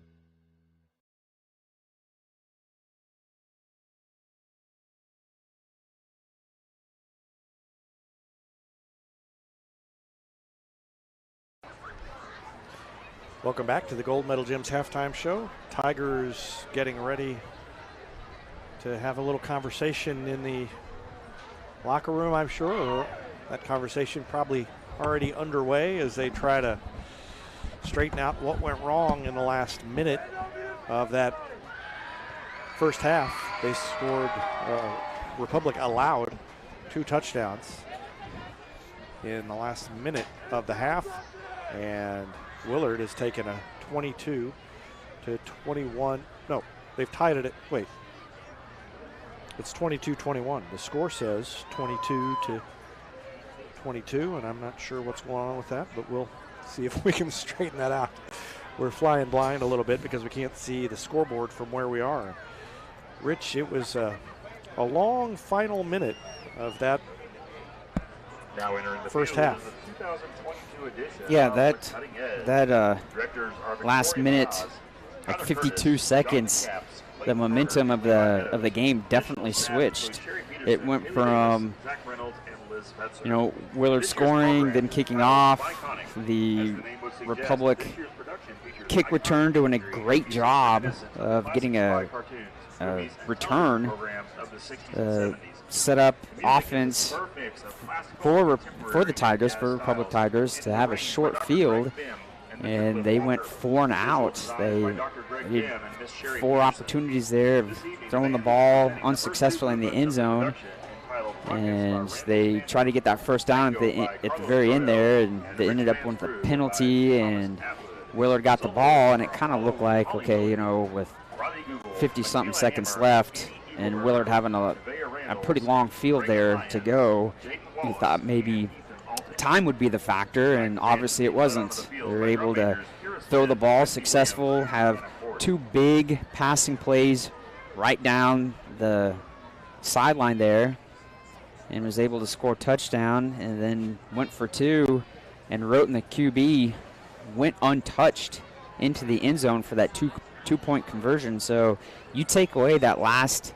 Welcome back to the Gold Medal Gyms halftime show. Tigers getting ready to have a little conversation in the locker room, I'm sure. Or that conversation probably already underway as they try to straighten out what went wrong in the last minute of that first half. They scored, Republic allowed 2 touchdowns in the last minute of the half, and Willard has taken a 22 to 21. No, they've tied it at, wait. It's 22-21. The score says 22 to 22, and I'm not sure what's going on with that, but we'll see if we can straighten that out. We're flying blind a little bit because we can't see the scoreboard from where we are. Rich, it was a long final minute of that first half. Yeah, that last minute, like 52 seconds, the momentum of the game definitely switched. It went from, Willard scoring, then kicking off. The Republic kick return doing a great job of getting a return, set up offense for the Tigers, for Republic Tigers, to have a short field, and they went 4 and out. They had 4 opportunities there of throwing the ball unsuccessfully in the end zone, and they tried to get that first down at the very end there, and they ended up with a penalty, and Willard got the ball, and it kind of looked like, okay, with 50-something seconds left, and Willard having a pretty long field there to go, we thought maybe time would be the factor, and obviously it wasn't. They were able to throw the ball successful, have 2 big passing plays right down the sideline there, and was able to score a touchdown, and then went for 2, and Roten, the QB, went untouched into the end zone for that two-point conversion. So you take away that last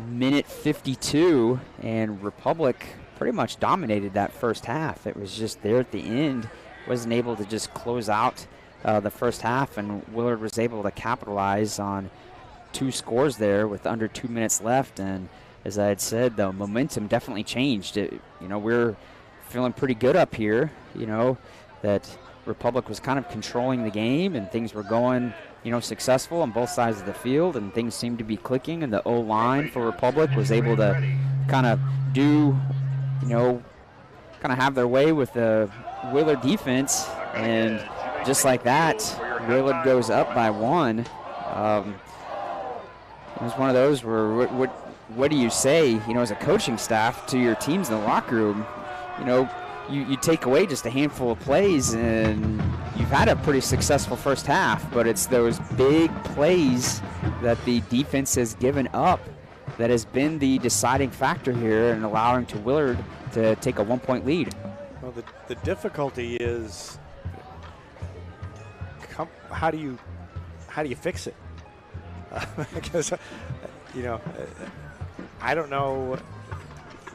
minute 52, and Republic pretty much dominated that first half. It was just there at the end, wasn't able to just close out the first half, and Willard was able to capitalize on 2 scores there with under 2 minutes left. And as I had said, the momentum definitely changed. We're feeling pretty good up here, that Republic was kind of controlling the game and things were going, successful on both sides of the field, and things seemed to be clicking, and the O-line for Republic was able to kind of have their way with the Willard defense, and just like that, Willard goes up by 1. It was one of those where what do you say, as a coaching staff to your teams in the locker room? You take away just a handful of plays, and you've had a pretty successful first half, but it's those big plays that the defense has given up that has been the deciding factor here and allowing to Willard to take a 1-point lead. Well, the difficulty is how do you fix it? Because I don't know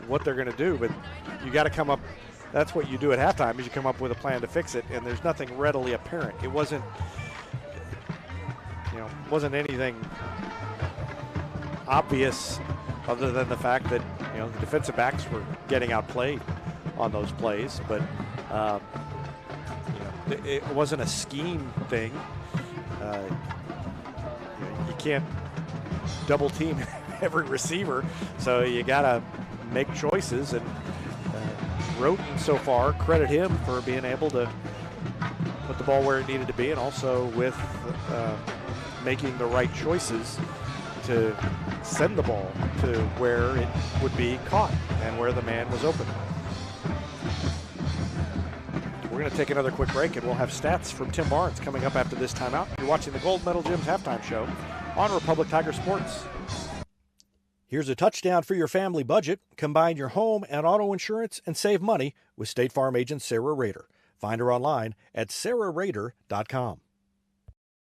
what they're going to do, but you got to come up. That's what you do at halftime, is you come up with a plan to fix it, and there's nothing readily apparent. It wasn't anything obvious other than the fact that the defensive backs were getting outplayed on those plays, but it wasn't a scheme thing. You can't double team every receiver, so you got to make choices, and Roten so far, credit him for being able to put the ball where it needed to be, and also with making the right choices to send the ball to where it would be caught and where the man was open. We're going to take another quick break, and we'll have stats from Tim Barnes coming up after this timeout. You're watching the Gold Medal Gyms halftime show on Republic Tiger Sports. Here's a touchdown for your family budget. Combine your home and auto insurance and save money with State Farm agent Sarah Rader. Find her online at sarahrader.com.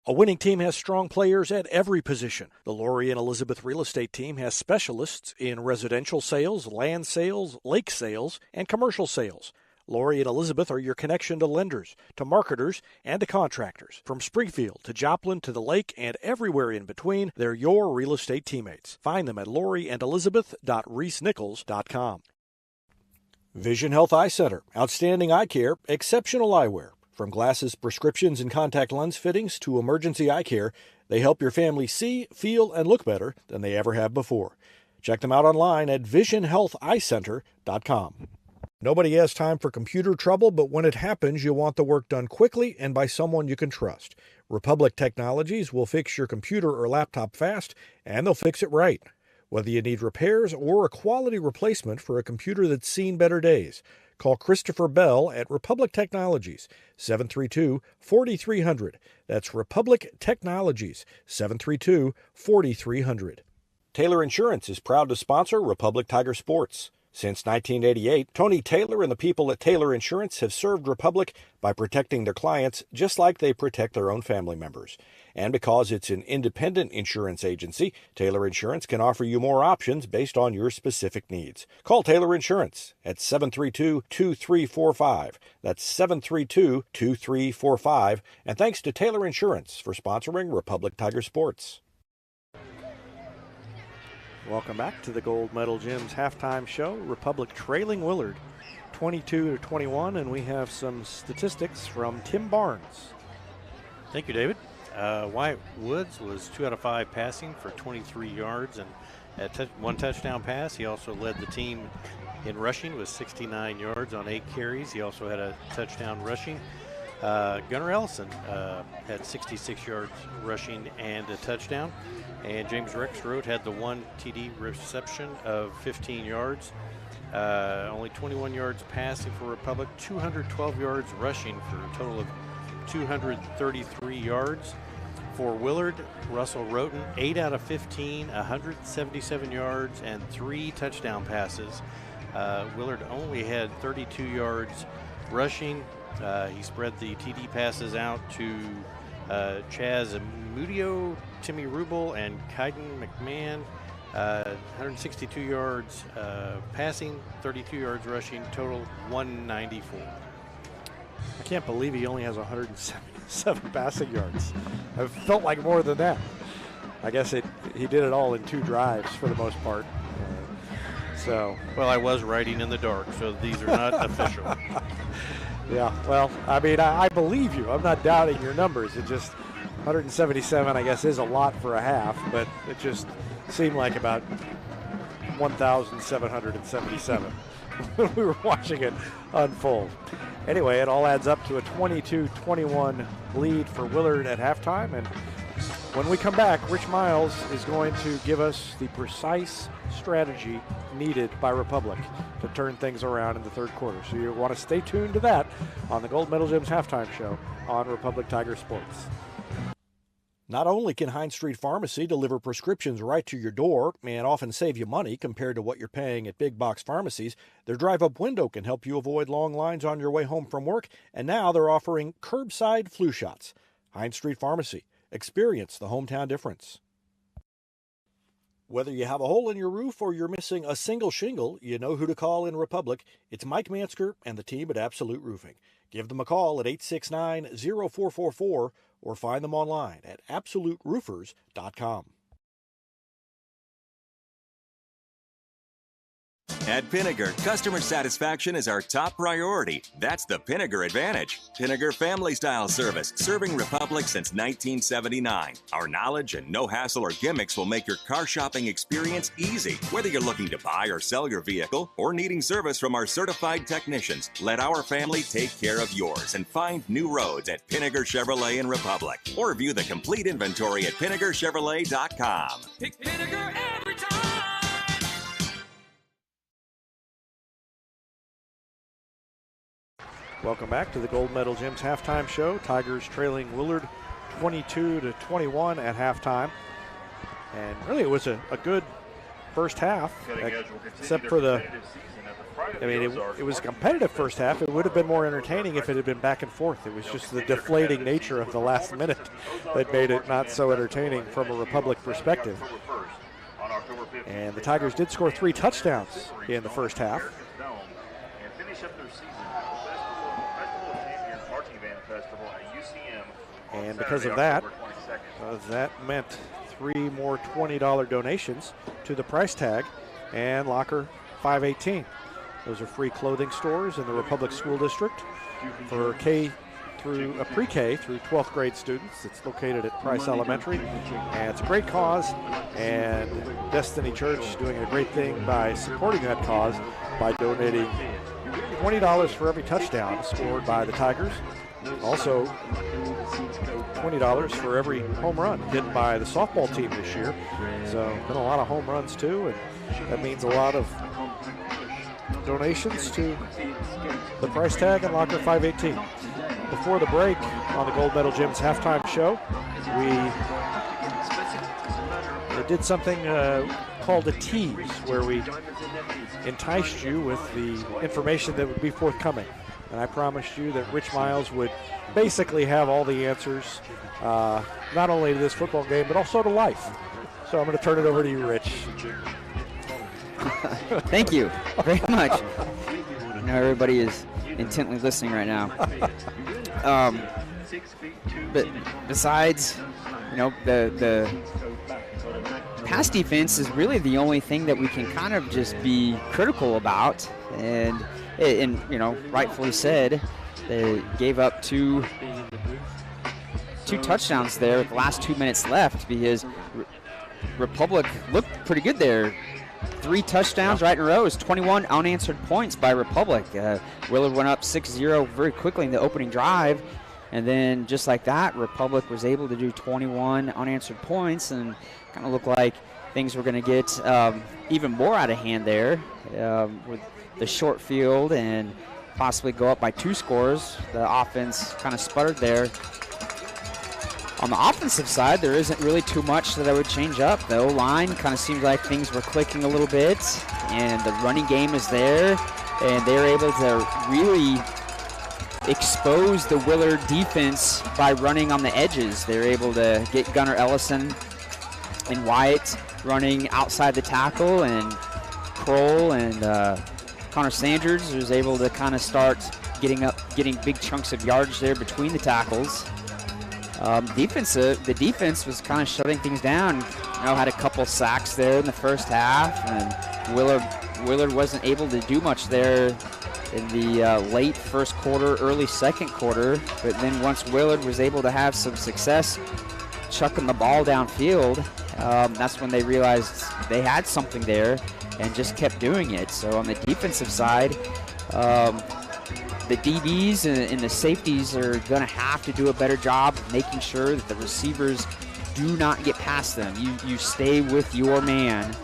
A winning team has strong players at every position. The Lori and Elizabeth Real Estate Team has specialists in residential sales, land sales, lake sales, and commercial sales. Lori and Elizabeth are your connection to lenders, to marketers, and to contractors. From Springfield to Joplin to the lake and everywhere in between, they're your real estate teammates. Find them at loriandelizabeth.reesnichols.com. Vision Health Eye Center. Outstanding eye care, exceptional eyewear. From glasses, prescriptions, and contact lens fittings to emergency eye care, they help your family see, feel, and look better than they ever have before. Check them out online at visionhealtheyecenter.com. Nobody has time for computer trouble, but when it happens, you want the work done quickly and by someone you can trust. Republic Technologies will fix your computer or laptop fast, and they'll fix it right. Whether you need repairs or a quality replacement for a computer that's seen better days, call Christopher Bell at Republic Technologies, 732-4300. That's Republic Technologies, 732-4300. Taylor Insurance is proud to sponsor Republic Tiger Sports. Since 1988, Tony Taylor and the people at Taylor Insurance have served Republic by protecting their clients just like they protect their own family members. And because it's an independent insurance agency, Taylor Insurance can offer you more options based on your specific needs. Call Taylor Insurance at 732-2345. That's 732-2345. And thanks to Taylor Insurance for sponsoring Republic Tiger Sports. Welcome back to the Gold Medal Gyms halftime show. Republic trailing Willard 22-21, and we have some statistics from Tim Barnes. Thank you, David. Wyatt Woods was 2 out of 5 passing for 23 yards and one touchdown pass. He also led the team in rushing with 69 yards on 8 carries. He also had a touchdown rushing. Gunnar Ellison had 66 yards rushing and a touchdown. And James Rexroth had the 1 TD reception of 15 yards. Only 21 yards passing for Republic, 212 yards rushing for a total of 233 yards. For Willard, Russell Roten, 8 out of 15, 177 yards and 3 touchdown passes. Willard only had 32 yards rushing. He spread the TD passes out to Chaz Amudio, Timmy Rubel, and Kaiden McMahon. 162 yards passing, 32 yards rushing, total 194. I can't believe he only has 177 passing yards. I felt like more than that. I guess he did it all in 2 drives for the most part. Well, I was writing in the dark, so these are not official. Yeah, well, I mean, I believe you. I'm not doubting your numbers. It just 177, I guess, is a lot for a half, but it just seemed like about 1,777 when we were watching it unfold. Anyway, it all adds up to a 22-21 lead for Willard at halftime, and when we come back, Rich Miles is going to give us the precise strategy needed by Republic to turn things around in the third quarter. So you want to stay tuned to that on the Gold Medal Gyms halftime show on Republic Tiger Sports. Not only can Hines Street Pharmacy deliver prescriptions right to your door and often save you money compared to what you're paying at big box pharmacies, their drive-up window can help you avoid long lines on your way home from work, and now they're offering curbside flu shots. Hines Street Pharmacy. Experience the hometown difference. Whether you have a hole in your roof or you're missing a single shingle, you know who to call in Republic. It's Mike Mansker and the team at Absolute Roofing. Give them a call at 869-0444 or find them online at absoluteroofers.com. At Pinnaker, customer satisfaction is our top priority. That's the Pinnaker advantage. Pinnaker Family Style Service, serving Republic since 1979. Our knowledge and no hassle or gimmicks will make your car shopping experience easy. Whether you're looking to buy or sell your vehicle or needing service from our certified technicians, let our family take care of yours and find new roads at Pinnaker Chevrolet in Republic. Or view the complete inventory at PinnakerChevrolet.com. Pick Pinnaker every time. Welcome back to the Gold Medal Gyms halftime show. Tigers trailing Willard 22-21 at halftime. And really it was a good first half, except for it was a competitive first half. It would have been more entertaining if it had been back and forth. It was just the deflating nature of the last minute that made it not so entertaining from a Republic perspective. And the Tigers did score 3 touchdowns in the first half. And because of that, that meant 3 more $20 donations to the price tag and Locker 518. Those are free clothing stores in the Republic School District for pre-K through 12th grade students. It's located at Price Elementary, and it's a great cause, and Destiny Church is doing a great thing by supporting that cause by donating $20 for every touchdown scored by the Tigers. Also, $20 for every home run hit by the softball team this year. So, been a lot of home runs too, and that means a lot of donations to the price tag and Locker 518. Before the break on the Gold Medal Gyms halftime show, we did something called a tease, where we enticed you with the information that would be forthcoming. And I promised you that Rich Miles would basically have all the answers, not only to this football game, but also to life. So I'm going to turn it over to you, Rich. Thank you very much. I know everybody is intently listening right now. But besides, the pass defense is really the only thing that we can kind of just be critical about. And rightfully said, they gave up two touchdowns there with the last 2 minutes left, because Republic looked pretty good there. 3 touchdowns right in a row. It was 21 unanswered points by Republic. Willard went up 6-0 very quickly in the opening drive, and then just like that, Republic was able to do 21 unanswered points, and kind of looked like things were going to get even more out of hand there with the short field and possibly go up by 2 scores. The offense kind of sputtered there. On the offensive side, there isn't really too much that I would change up. The O-line kind of seemed like things were clicking a little bit, and the running game is there, and they're able to really exposed the Willard defense by running on the edges. They were able to get Gunnar Ellison and Wyatt running outside the tackle, and Kroll and Connor Sanders was able to kind of start getting big chunks of yardage there between the tackles. The defense was kind of shutting things down. Had a couple sacks there in the first half, and Willard wasn't able to do much there in the late first quarter, early second quarter. But then once Willard was able to have some success chucking the ball downfield, that's when they realized they had something there and just kept doing it. So on the defensive side, the DBs and the safeties are going to have to do a better job making sure that the receivers do not get past them. You stay with your man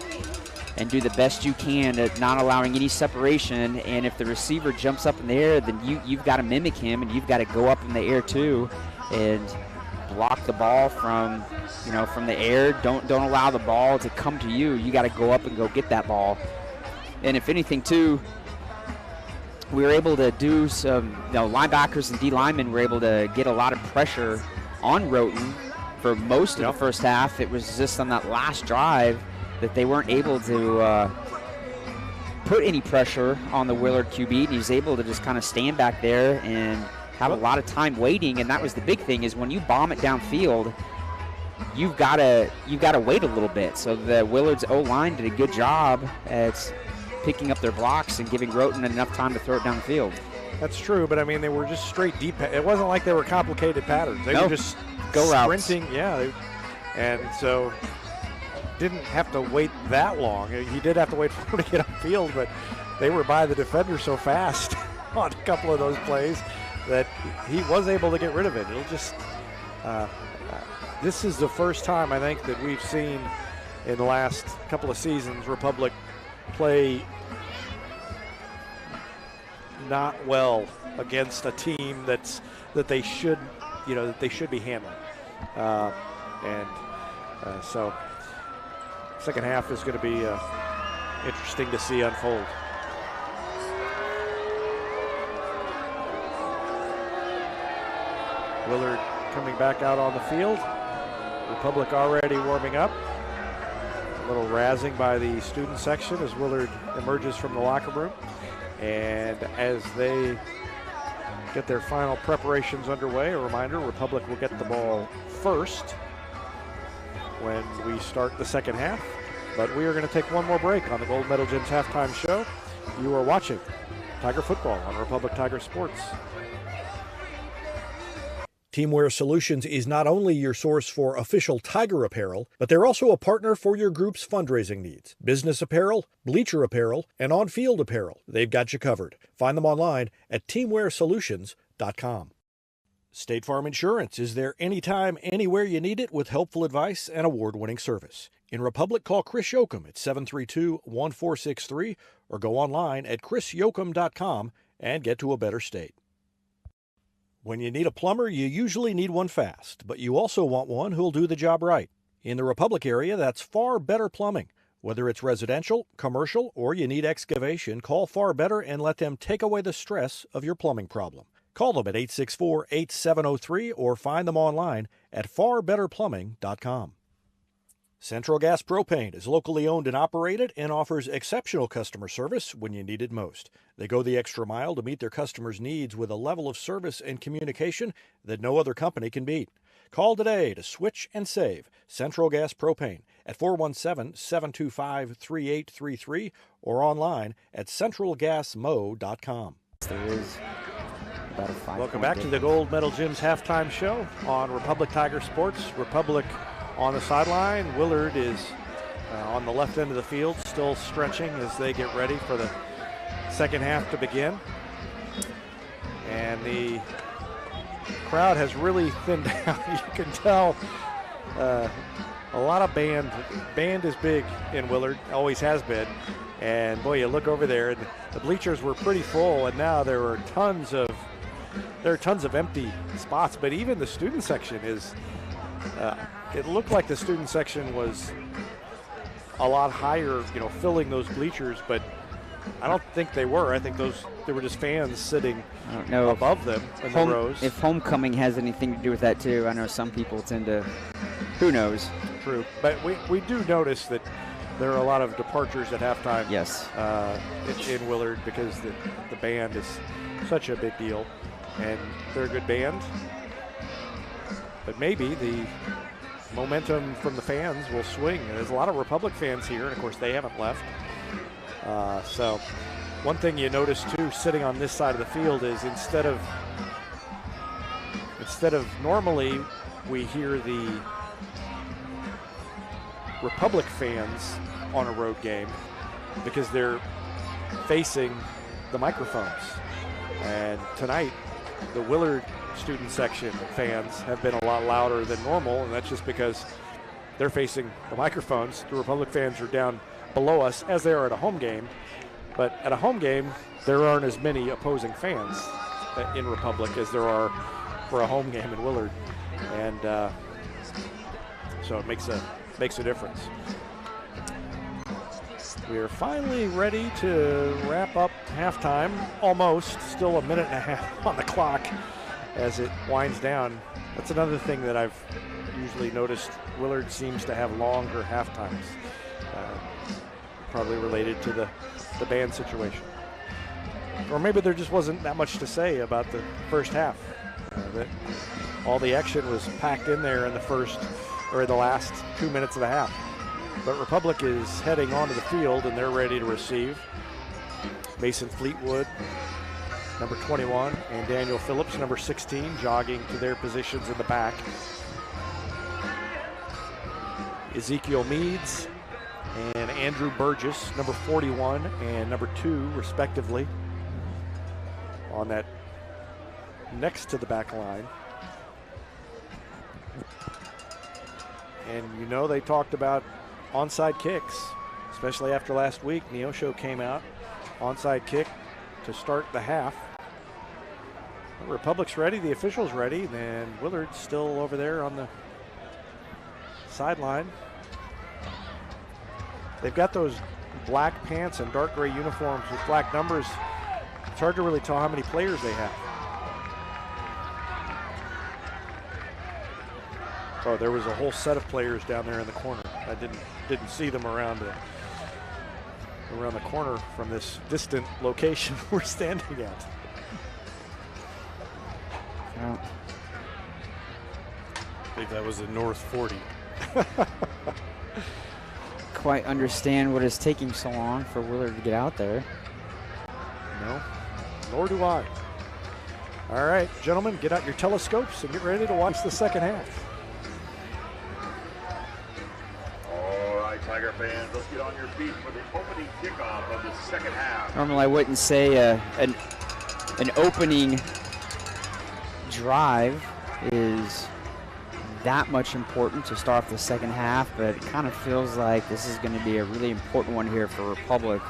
and do the best you can at not allowing any separation. And if the receiver jumps up in the air, then you've got to mimic him, and you've got to go up in the air too and block the ball from the air. Don't allow the ball to come to you. You got to go up and go get that ball. And if anything too, we were able to do some, linebackers and D linemen were able to get a lot of pressure on Roten for most of the first half. It was just on that last drive that they weren't able to put any pressure on the Willard QB, and he's able to just kind of stand back there and have a lot of time waiting. And that was the big thing, is when you bomb it downfield, you've got to wait a little bit. So the Willard's O-line did a good job at picking up their blocks and giving Roten enough time to throw it down the field. That's true, but I mean, they were just straight deep. It wasn't like they were complicated patterns. They were just go sprinting. routes. Yeah, and so didn't have to wait that long. He did have to wait for him to get upfield, but they were by the defender so fast on a couple of those plays that he was able to get rid of it. It'll just this is the first time, I think, that we've seen in the last couple of seasons Republic play not well against a team that they should be handling, so second half is going to be interesting to see unfold. Willard coming back out on the field. Republic already warming up. A little razzing by the student section as Willard emerges from the locker room. And as they get their final preparations underway, a reminder, Republic will get the ball first when we start the second half. But we are going to take one more break on the Gold Medal Gym's halftime show. You are watching Tiger Football on Republic Tiger Sports. Teamwear Solutions is not only your source for official Tiger apparel, but they're also a partner for your group's fundraising needs. Business apparel, bleacher apparel, and on-field apparel. They've got you covered. Find them online at teamwearsolutions.com. State Farm Insurance is there anytime, anywhere you need it with helpful advice and award-winning service. In Republic, call Chris Yoakum at 732-1463 or go online at chrisyoakum.com and get to a better state. When you need a plumber, you usually need one fast, but you also want one who'll do the job right. In the Republic area, that's Far Better Plumbing. Whether it's residential, commercial, or you need excavation, call Far Better and let them take away the stress of your plumbing problem. Call them at 864-8703 or find them online at farbetterplumbing.com. Central Gas Propane is locally owned and operated and offers exceptional customer service when you need it most. They go the extra mile to meet their customers' needs with a level of service and communication that no other company can beat. Call today to switch and save Central Gas Propane at 417-725-3833 or online at centralgasmo.com. There is about a 5 Welcome back to the Gold Medal Gym's halftime show on Republic Tiger Sports. Republic on the sideline. Willard is on the left end of the field, still stretching as they get ready for the second half to begin. And the crowd has really thinned down. You can tell a lot of band. Band is big in Willard, always has been. And boy, you look over there, and the bleachers were pretty full, and now there are tons of empty spots. But even the student section is. It looked like the student section was a lot higher, filling those bleachers, but I don't think they were. I think they were just fans sitting I don't know above them in the rows. If homecoming has anything to do with that too. I know some people tend to, who knows. True, but we do notice that there are a lot of departures at halftime. Yes. In Willard because the band is such a big deal, and they're a good band. But maybe the momentum from the fans will swing. There's a lot of Republic fans here, and of course they haven't left. So one thing you notice too, sitting on this side of the field, is instead of normally we hear the Republic fans on a road game because they're facing the microphones. And tonight, the Willard student section fans have been a lot louder than normal, and that's just because they're facing the microphones. The Republic fans are down below us, as they are at a home game. But at a home game, there aren't as many opposing fans in Republic as there are for a home game in Willard. And so it makes a difference. We are finally ready to wrap up halftime, almost. Still a minute and a half on the clock as it winds down. That's another thing that I've usually noticed. Willard seems to have longer half times, probably related to the band situation. Or maybe there just wasn't that much to say about the first half. That all the action was packed in there in the last 2 minutes of the half. But Republic is heading onto the field, and they're ready to receive. Mason Fleetwood, number 21, and Daniel Phillips, number 16, jogging to their positions in the back. Ezekiel Meads and Andrew Burgess, number 41 and number 2, respectively, on that next to the back line. And you know they talked about onside kicks, especially after last week. Neosho came out, onside kick to start the half. The Republic's ready, the officials ready, and Willard's still over there on the sideline. They've got those black pants and dark gray uniforms with black numbers. It's hard to really tell how many players they have. Oh, there was a whole set of players down there in the corner. I didn't see them around the corner from this distant location we're standing at. I think that was the North 40. Quite understand what is taking so long for Willard to get out there. No, nor do I. All right, gentlemen, get out your telescopes and get ready to watch the second half. All right, Tiger fans, let's get on your feet for the opening kickoff of the second half. Normally I wouldn't say an opening drive is that much important to start off the second half, but it kind of feels like this is going to be a really important one here for Republic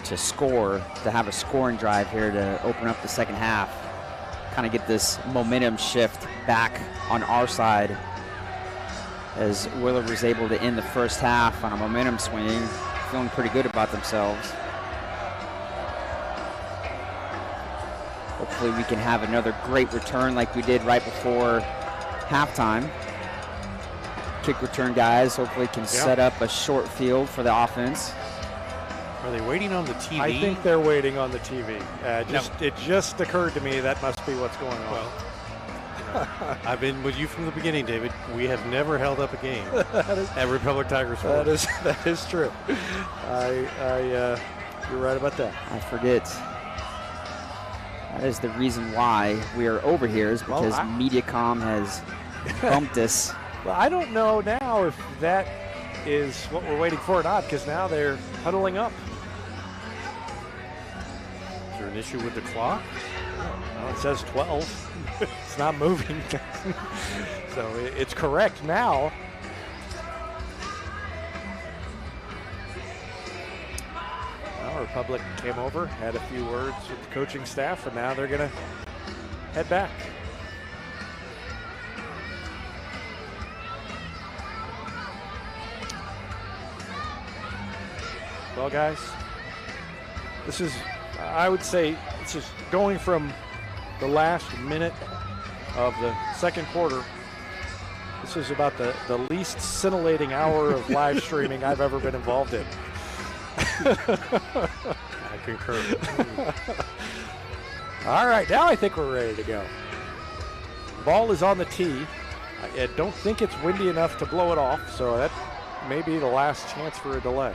to score, to have a scoring drive here to open up the second half, kind of get this momentum shift back on our side, as Willard was able to end the first half on a momentum swing, feeling pretty good about themselves. Hopefully we can have another great return like we did right before halftime. Kick return guys hopefully can set up a short field for the offense. Are they waiting on the TV? I think they're waiting on the TV. It just occurred to me that must be what's going on. Well, I've been with you from the beginning, David. We have never held up a game at Republic Tiger Sports. That is true. You're right about that. I forget. That is the reason why we are over here, is because Mediacom has bumped us. Well, I don't know now if that is what we're waiting for or not, because now they're huddling up. Is there an issue with the clock? Well, it says 12. It's not moving. So it's correct now. Well, Republic came over, had a few words with the coaching staff, and now they're going to head back. Well, guys, This is, I would say, it's just going from the last minute of the second quarter. This is about the least scintillating hour of live streaming I've ever been involved in. I concur. All right, now I think we're ready to go. Ball is on the tee. I don't think it's windy enough to blow it off, so that may be the last chance for a delay.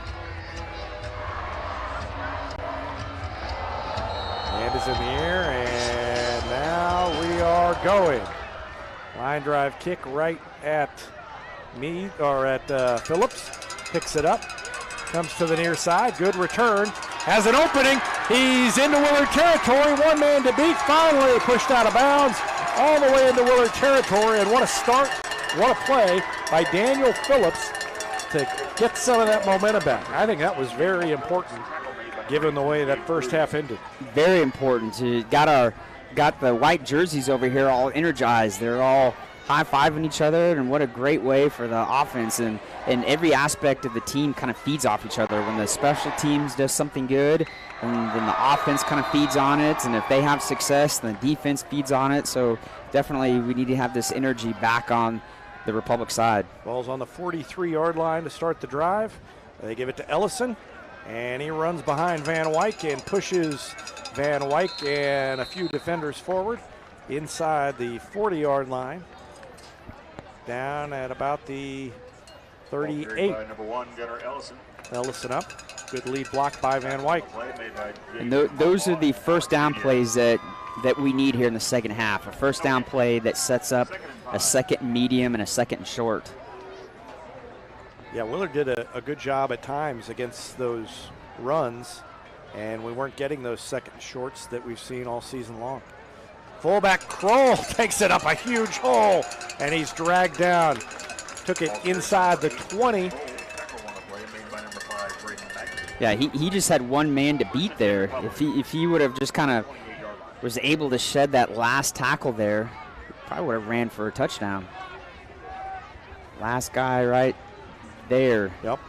Hand is in the air, and now we are going. Line drive kick right at Phillips. Picks it up, comes to the near side. Good return. Has an opening. He's into Willard territory. One man to beat. Finally pushed out of bounds all the way into Willard territory. And what a start, what a play by Daniel Phillips to get some of that momentum back. I think that was very important given the way that first half ended. Very important. Got the white jerseys over here all energized. They're all high-fiving each other, and what a great way for the offense. And every aspect of the team kind of feeds off each other. When the special teams does something good, and then the offense kind of feeds on it, and if they have success, then the defense feeds on it. So definitely we need to have this energy back on the Republic side. Ball's on the 43-yard line to start the drive. They give it to Ellison, and he runs behind Van Wyk and pushes Van Wyk and a few defenders forward inside the 40-yard line. Down at about the 38. Number 1, Gunnar Ellison. Ellison up. Good lead block by Van Wyk. And those are the first down plays that we need here in the second half. A first down play that sets up a second medium and a second short. Yeah, Willard did a good job at times against those runs, and we weren't getting those second shorts that we've seen all season long. Fullback Kroll takes it up a huge hole, and he's dragged down. Took it inside the 20. Yeah, he just had one man to beat there. If he would have just kind of was able to shed that last tackle there, probably would have ran for a touchdown. Last guy right there. Yep.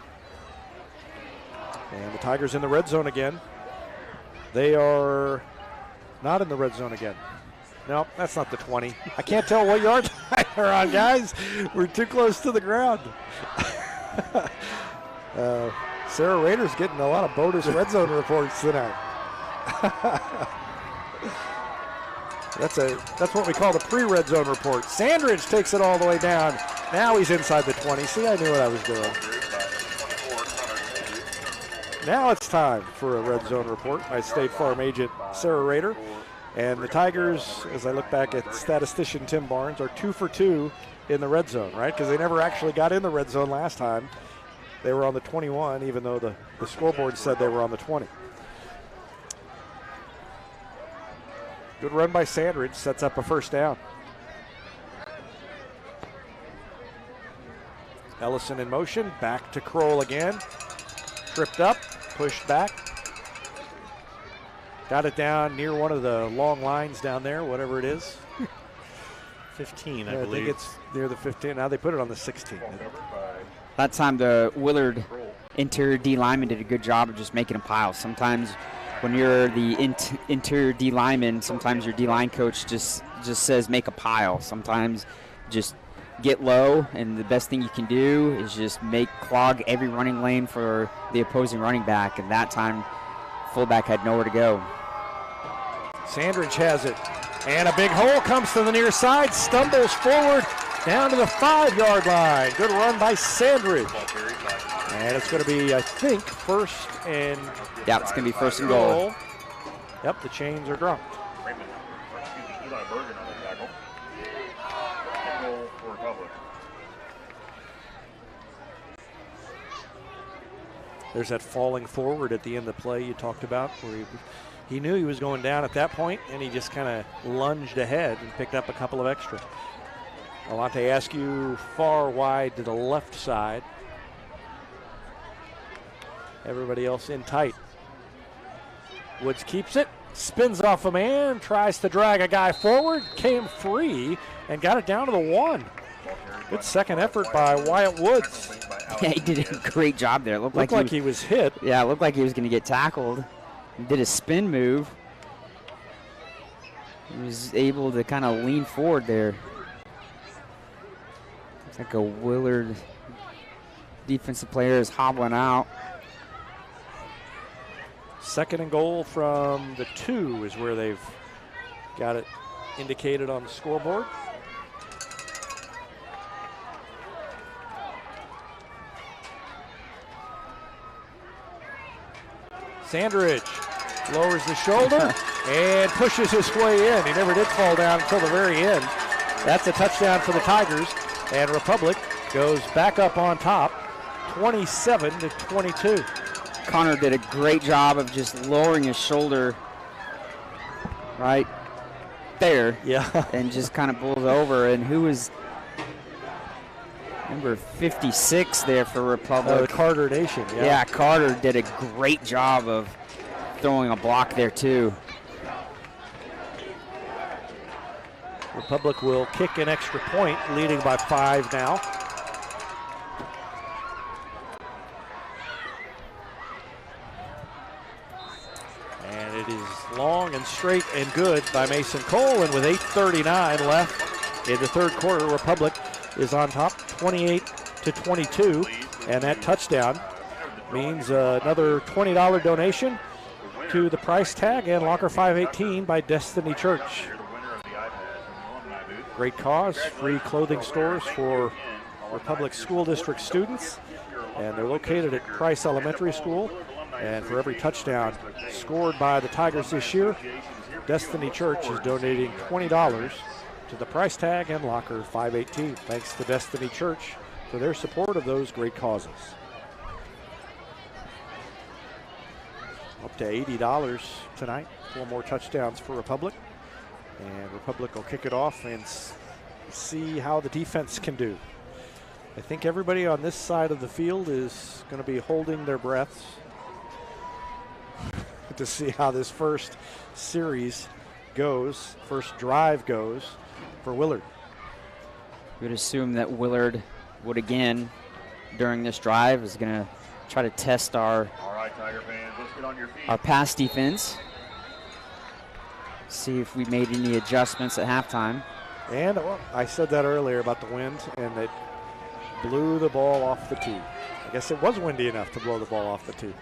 And the Tigers in the red zone again. They are not in the red zone again. No, that's not the 20. I can't tell what yard line they're on, guys. We're too close to the ground. Sarah Rader's getting a lot of bonus red zone reports tonight. That's what we call the pre-red zone report. Sandridge takes it all the way down. Now he's inside the 20. See, I knew what I was doing. Now it's time for a red zone report by State Farm agent Sarah Rader. And the Tigers, as I look back at statistician Tim Barnes, are 2 for 2 in the red zone, right? Because they never actually got in the red zone last time. They were on the 21, even though the scoreboard said they were on the 20. Good run by Sandridge, sets up a first down. Ellison in motion, back to Kroll again. Tripped up, pushed back. Got it down near one of the long lines down there, whatever it is. 15, I think believe. it's near the 15. Now they put it on the 16. That time the Willard interior D lineman did a good job of just making a pile. Sometimes when you're the interior D lineman, sometimes your D line coach just says make a pile. Sometimes just get low, and the best thing you can do is just clog every running lane for the opposing running back. And that time, fullback had nowhere to go. Sandridge has it, and a big hole comes to the near side, stumbles forward down to the 5-yard line. Good run by Sandridge. And it's going to be, I think, first and yeah, it's going to be first and goal. Yep, the chains are dropped. There's that falling forward at the end of the play you talked about, where he knew he was going down at that point, and he just kind of lunged ahead and picked up a couple of extra. Alante Askew far wide to the left side. Everybody else in tight. Woods keeps it, spins off a man, tries to drag a guy forward, came free, and got it down to the 1. Good second effort by Wyatt Woods. Yeah, he did a great job there. It looked like he was hit. Yeah, it looked like he was going to get tackled. He did a spin move. He was able to kind of lean forward there. Looks like a Willard defensive player is hobbling out. 2nd and goal from the 2 is where they've got it indicated on the scoreboard. Sandridge lowers the shoulder and pushes his way in. He never did fall down until the very end. That's a touchdown for the Tigers, and Republic goes back up on top, 27-22. Connor did a great job of just lowering his shoulder right there. Yeah. And just kind of pulls over. And who was number 56 there for Republic? Carter Nation. Yeah, Carter did a great job of throwing a block there too. Republic will kick an extra point, leading by 5 now. And it is long and straight and good by Mason Cole. And with 8:39 left in the 3rd quarter, Republic is on top, 28-22. And that touchdown means another $20 donation to the price tag and Locker 518 by Destiny Church. Great cause, free clothing stores for Republic School District students. And they're located at Price Elementary School. And for every touchdown scored by the Tigers this year, Destiny Church is donating $20 to the price tag and Locker 518. Thanks to Destiny Church for their support of those great causes. Up to $80 tonight. 4 more touchdowns for Republic. And Republic will kick it off and see how the defense can do. I think everybody on this side of the field is going to be holding their breaths to see how this first series goes, first drive goes for Willard. We would assume that Willard would again, during this drive, is going to try to test our pass defense. See if we made any adjustments at halftime. And well, I said that earlier about the wind, and it blew the ball off the tee. I guess it was windy enough to blow the ball off the tee.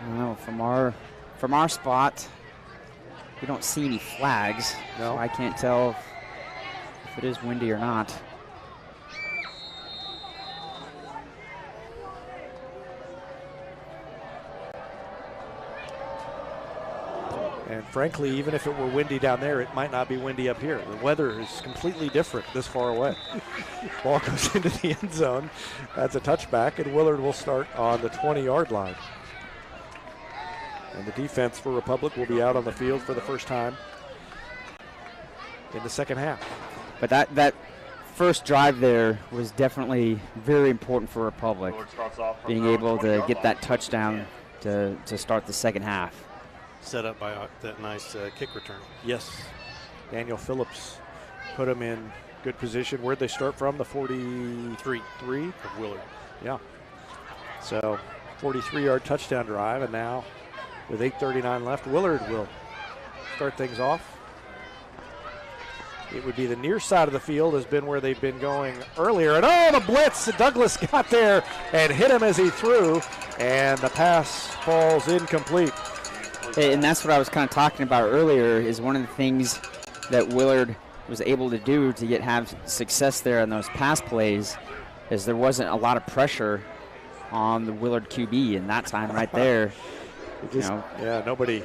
I don't know, from our spot, we don't see any flags. No. So I can't tell if it is windy or not. And frankly, even if it were windy down there, it might not be windy up here. The weather is completely different this far away. Ball goes into the end zone. That's a touchback, and Willard will start on the 20-yard line. And the defense for Republic will be out on the field for the first time in the second half. But that first drive there was definitely very important for Republic, being able to get that touchdown to start the second half. Set up by that nice kick return. Yes. Daniel Phillips put him in good position. Where'd they start from? The 43 of Willard. Yeah. So 43-yard touchdown drive, and now with 8:39 left, Willard will start things off. It would be the near side of the field has been where they've been going earlier. And the blitz, Douglas got there and hit him as he threw, and the pass falls incomplete. And that's what I was kind of talking about earlier, is one of the things that Willard was able to do to have success there in those pass plays is there wasn't a lot of pressure on the Willard QB in that time right there. Yeah, nobody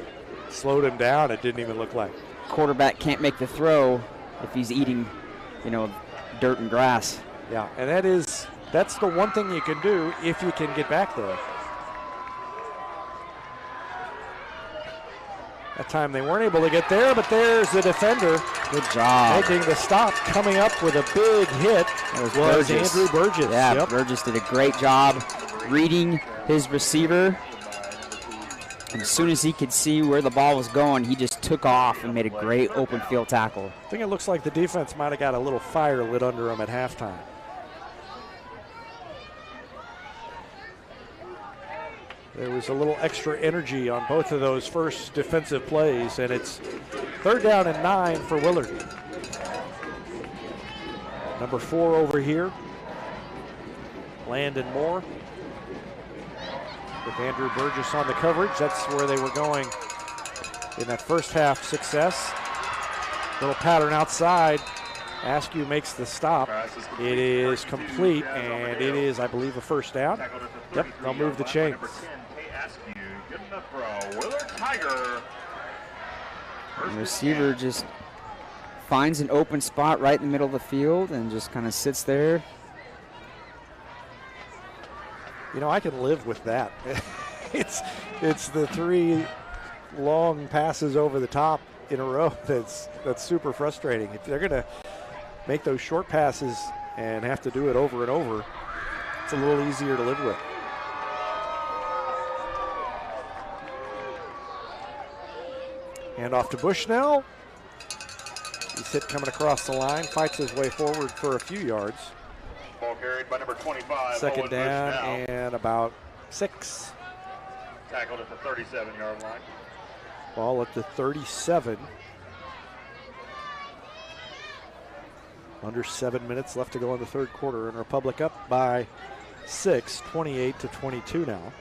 slowed him down, it didn't even look like. Quarterback can't make the throw if he's eating, dirt and grass. Yeah, and that's the one thing you can do if you can get back there. That time they weren't able to get there, but there's the defender. Good job. Making the stop, coming up with a big hit was Andrew Burgess. Yeah, yep. Burgess did a great job reading his receiver. And as soon as he could see where the ball was going, he just took off and made a great open field tackle. I think it looks like the defense might have got a little fire lit under them at halftime. There was a little extra energy on both of those first defensive plays, and it's 3rd down and 9 for Willard. Number 4 over here, Landon Moore. With Andrew Burgess on the coverage, that's where they were going in that first half success. Little pattern outside. Askew makes the stop. It is complete, and it is, I believe, a first down. Yep, they'll move the chains. The receiver just finds an open spot right in the middle of the field and just kind of sits there. You know, I can live with that. It's the 3 long passes over the top in a row that's super frustrating. If they're going to make those short passes and have to do it over and over, it's a little easier to live with. Hand off to Bushnell. He's hit coming across the line, fights his way forward for a few yards. Ball carried by number 25. 2nd down and about 6. Tackled at the 37-yard line. Ball at the 37. Under 7 minutes left to go in the 3rd quarter, and Republic up by 6, 28-22 now.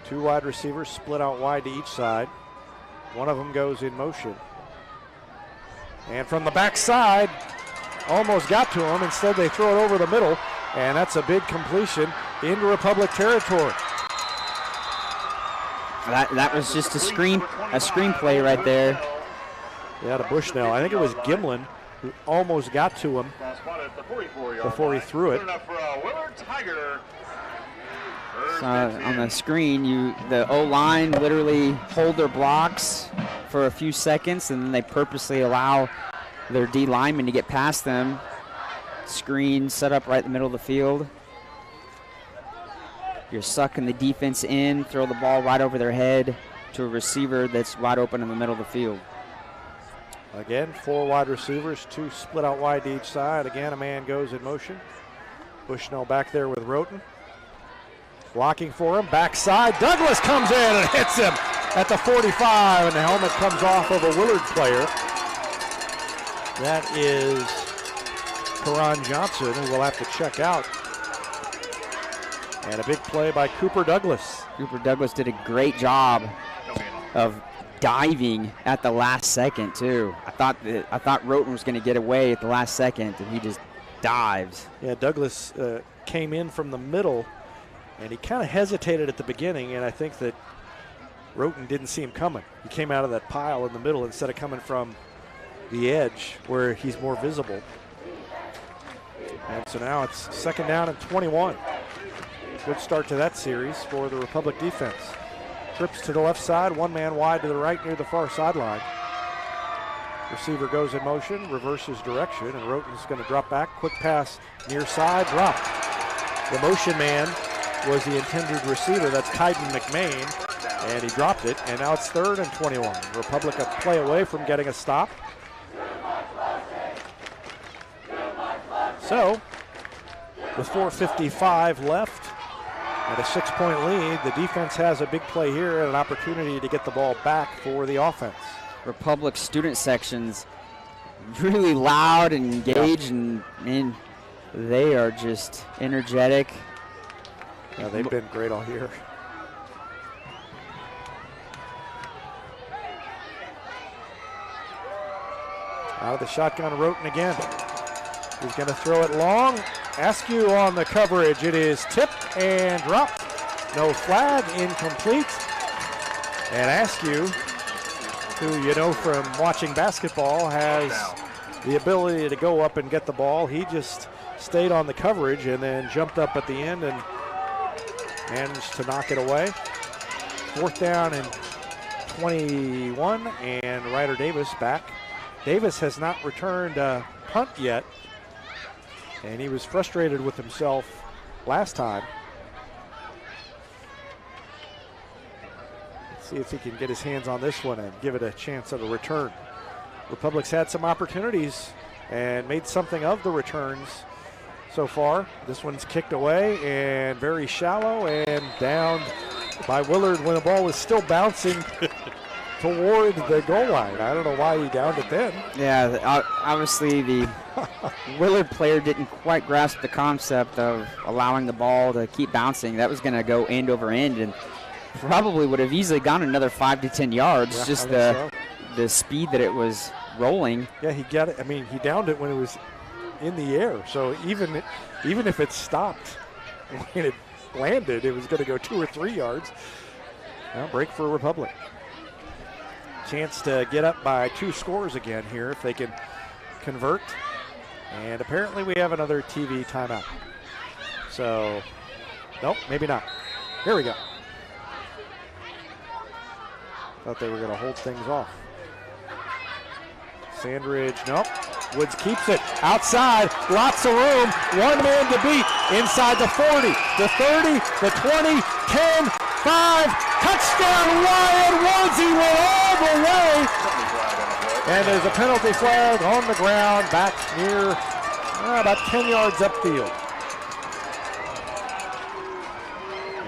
Two wide receivers split out wide to each side. One of them goes in motion. And from the backside, almost got to him. Instead, they throw it over the middle, and that's a big completion into Republic territory. That was just a screenplay right there. Yeah, to Bushnell. I think it was Gimlin who almost got to him before he threw it. So on the screen, the O-line literally hold their blocks for a few seconds, and then they purposely allow their D linemen to get past them. Screen set up right in the middle of the field. You're sucking the defense in, throw the ball right over their head to a receiver that's wide open in the middle of the field. Again, 4 wide receivers, 2 split out wide to each side. Again, a man goes in motion. Bushnell back there with Roten. Blocking for him, backside. Douglas comes in and hits him at the 45, and the helmet comes off of a Willard player. That is Karan Johnson, who will have to check out. And a big play by Cooper Douglas. Cooper Douglas did a great job of diving at the last second, too. I thought Roten was going to get away at the last second, and he just dives. Yeah, Douglas came in from the middle, and he kind of hesitated at the beginning, and I think that Roten didn't see him coming. He came out of that pile in the middle instead of coming from the edge where he's more visible. And so now it's 2nd down and 21. Good start to that series for the Republic defense. Trips to the left side, 1 man wide to the right near the far sideline. Receiver goes in motion, reverses direction, and Roten's going to drop back. Quick pass near side, drop. The motion man was the intended receiver. That's Tyden McMain, and he dropped it, and now it's 3rd and 21. Republic a play away from getting a stop. So, with 4:55 left and a 6-point lead, the defense has a big play here and an opportunity to get the ball back for the offense. Republic student sections really loud and engaged, and they are just energetic. Yeah, they've been great all year. Out of the shotgun, Roten again. He's going to throw it long. Askew on the coverage. It is tipped and dropped. No flag, incomplete. And Askew, who you know from watching basketball, has the ability to go up and get the ball. He just stayed on the coverage and then jumped up at the end and managed to knock it away. 4th down and 21, and Ryder Davis back. Davis has not returned a punt yet, and he was frustrated with himself last time. See if he can get his hands on this one and give it a chance at a return. Republic's had some opportunities and made something of the returns so far. This one's kicked away and very shallow and downed by Willard when the ball was still bouncing toward the goal line. I don't know why he downed it then. Yeah, obviously the Willard player didn't quite grasp the concept of allowing the ball to keep bouncing. That was going to go end over end and probably would have easily gone another 5 to 10 yards. Yeah, just the speed that it was rolling. Yeah, he got it. I mean, he downed it when it was in the air. So even if it stopped when it landed, it was going to go 2 or 3 yards. Now break for Republic. Chance to get up by 2 scores again here if they can convert. And apparently we have another TV timeout. So, nope, maybe not. Here we go. Thought they were going to hold things off. Sandridge, nope. Woods keeps it outside, lots of room, one man to beat inside the 40, the 30, the 20, 10, 5, touchdown Wyatt Woods, he went all the way. And there's a penalty flag on the ground back near about 10 yards upfield.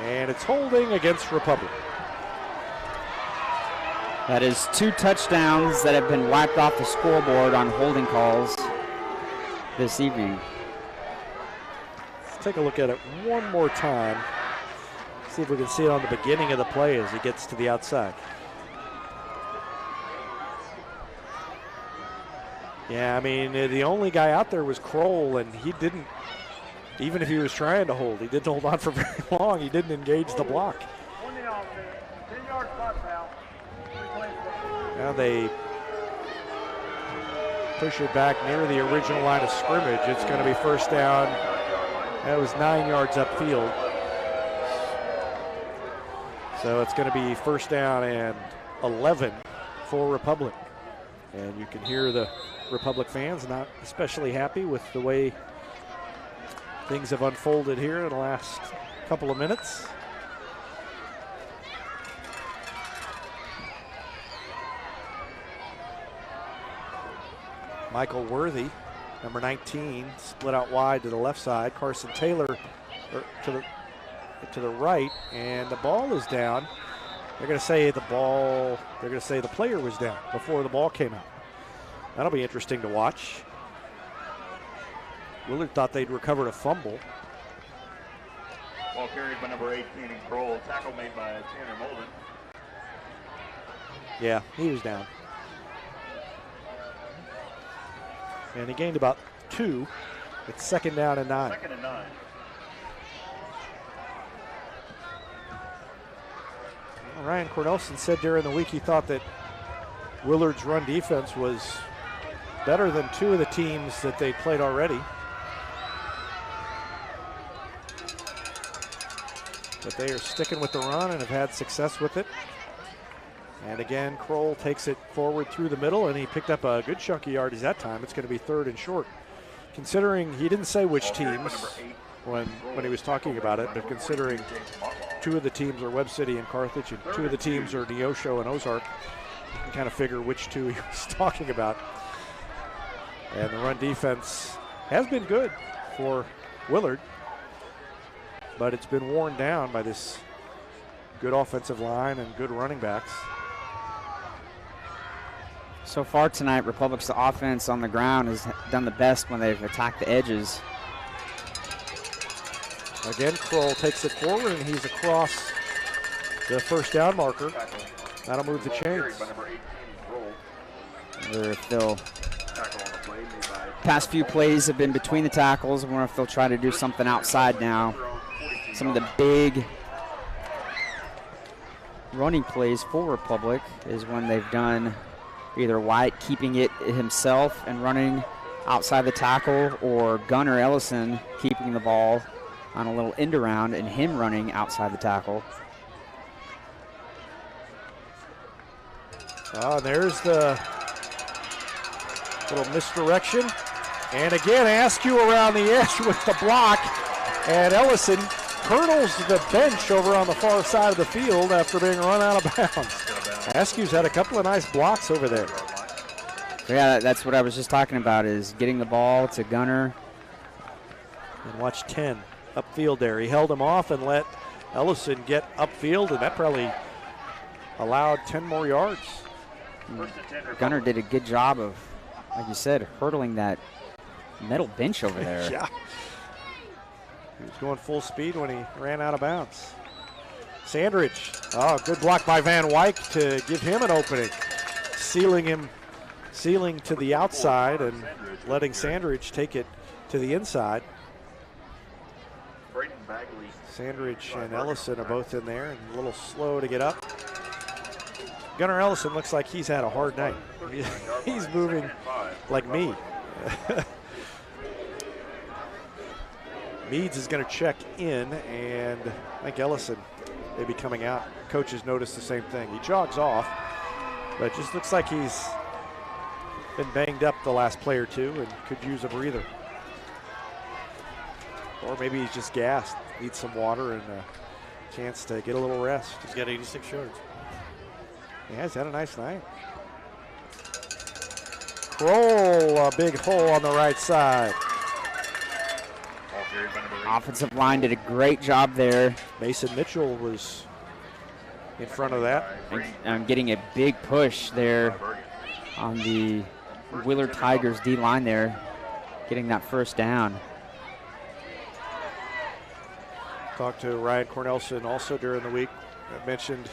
And it's holding against Republic. That is 2 touchdowns that have been wiped off the scoreboard on holding calls this evening. Let's take a look at it one more time. See if we can see it on the beginning of the play as he gets to the outside. Yeah, I mean, the only guy out there was Kroll, and he didn't, even if he was trying to hold, he didn't hold on for very long. He didn't engage the block. 10-yard spot foul. Now they push it back near the original line of scrimmage. It's going to be first down. That was 9 yards upfield. So it's going to be first down and 11 for Republic. And you can hear the Republic fans not especially happy with the way things have unfolded here in the last couple of minutes. Michael Worthy, number 19, split out wide to the left side. Carson Taylor to the right, and the ball is down. They're going to say the player was down before the ball came out. That'll be interesting to watch. Willard thought they'd recovered a fumble. Ball carried by number 18 in Kroll. Tackle made by Tanner Molden. Yeah, he was down. And he gained about 2. It's second down and 9. Second and 9. Well, Ryan Cornelson said during the week he thought that Willard's run defense was better than 2 of the teams that they played already. But they are sticking with the run and have had success with it. And again, Kroll takes it forward through the middle, and he picked up a good chunk of yardage that time. It's going to be 3rd and short. Considering he didn't say which teams when he was talking about it, but considering 2 of the teams are Webb City and Carthage, and 2 of the teams are Neosho and Ozark, you can kind of figure which 2 he was talking about. And the run defense has been good for Willard, but it's been worn down by this good offensive line and good running backs. So far tonight, Republic's offense on the ground has done the best when they've attacked the edges. Again, Kroll takes it forward, and he's across the first down marker. That'll move the chains. Past few plays have been between the tackles. I wonder if they'll try to do something outside now. Some of the big running plays for Republic is when they've done either White keeping it himself and running outside the tackle, or Gunnar Ellison keeping the ball on a little end around and him running outside the tackle. There's the little misdirection. And again, Askew around the edge with the block. And Ellison hurdles the bench over on the far side of the field after being run out of bounds. Askew's had a couple of nice blocks over there. Yeah, that's what I was just talking about, is getting the ball to Gunner. And watch 10 upfield there. He held him off and let Ellison get upfield, and that probably allowed 10 more yards. Gunner did a good job of, like you said, hurdling that metal bench over there. Yeah. He was going full speed when he ran out of bounds. Sandridge. Oh, good block by Van Wyk to give him an opening. Sealing to the outside and letting Sandridge take it to the inside. Sandridge and Ellison are both in there and a little slow to get up. Gunnar Ellison looks like he's had a hard night. He's moving like me. Meads is going to check in, and I think Ellison may be coming out. Coaches noticed the same thing. He jogs off, but it just looks like he's been banged up the last play or two and could use a breather. Or maybe he's just gassed, needs some water and a chance to get a little rest. He's got 86 yards. Yeah, he's had a nice night. Kroll, a big hole on the right side. Offensive line did a great job there. Mason Mitchell was in front of that. And getting a big push there on the Willard Tigers D-line there, getting that first down. Talked to Ryan Cornelson also during the week. I mentioned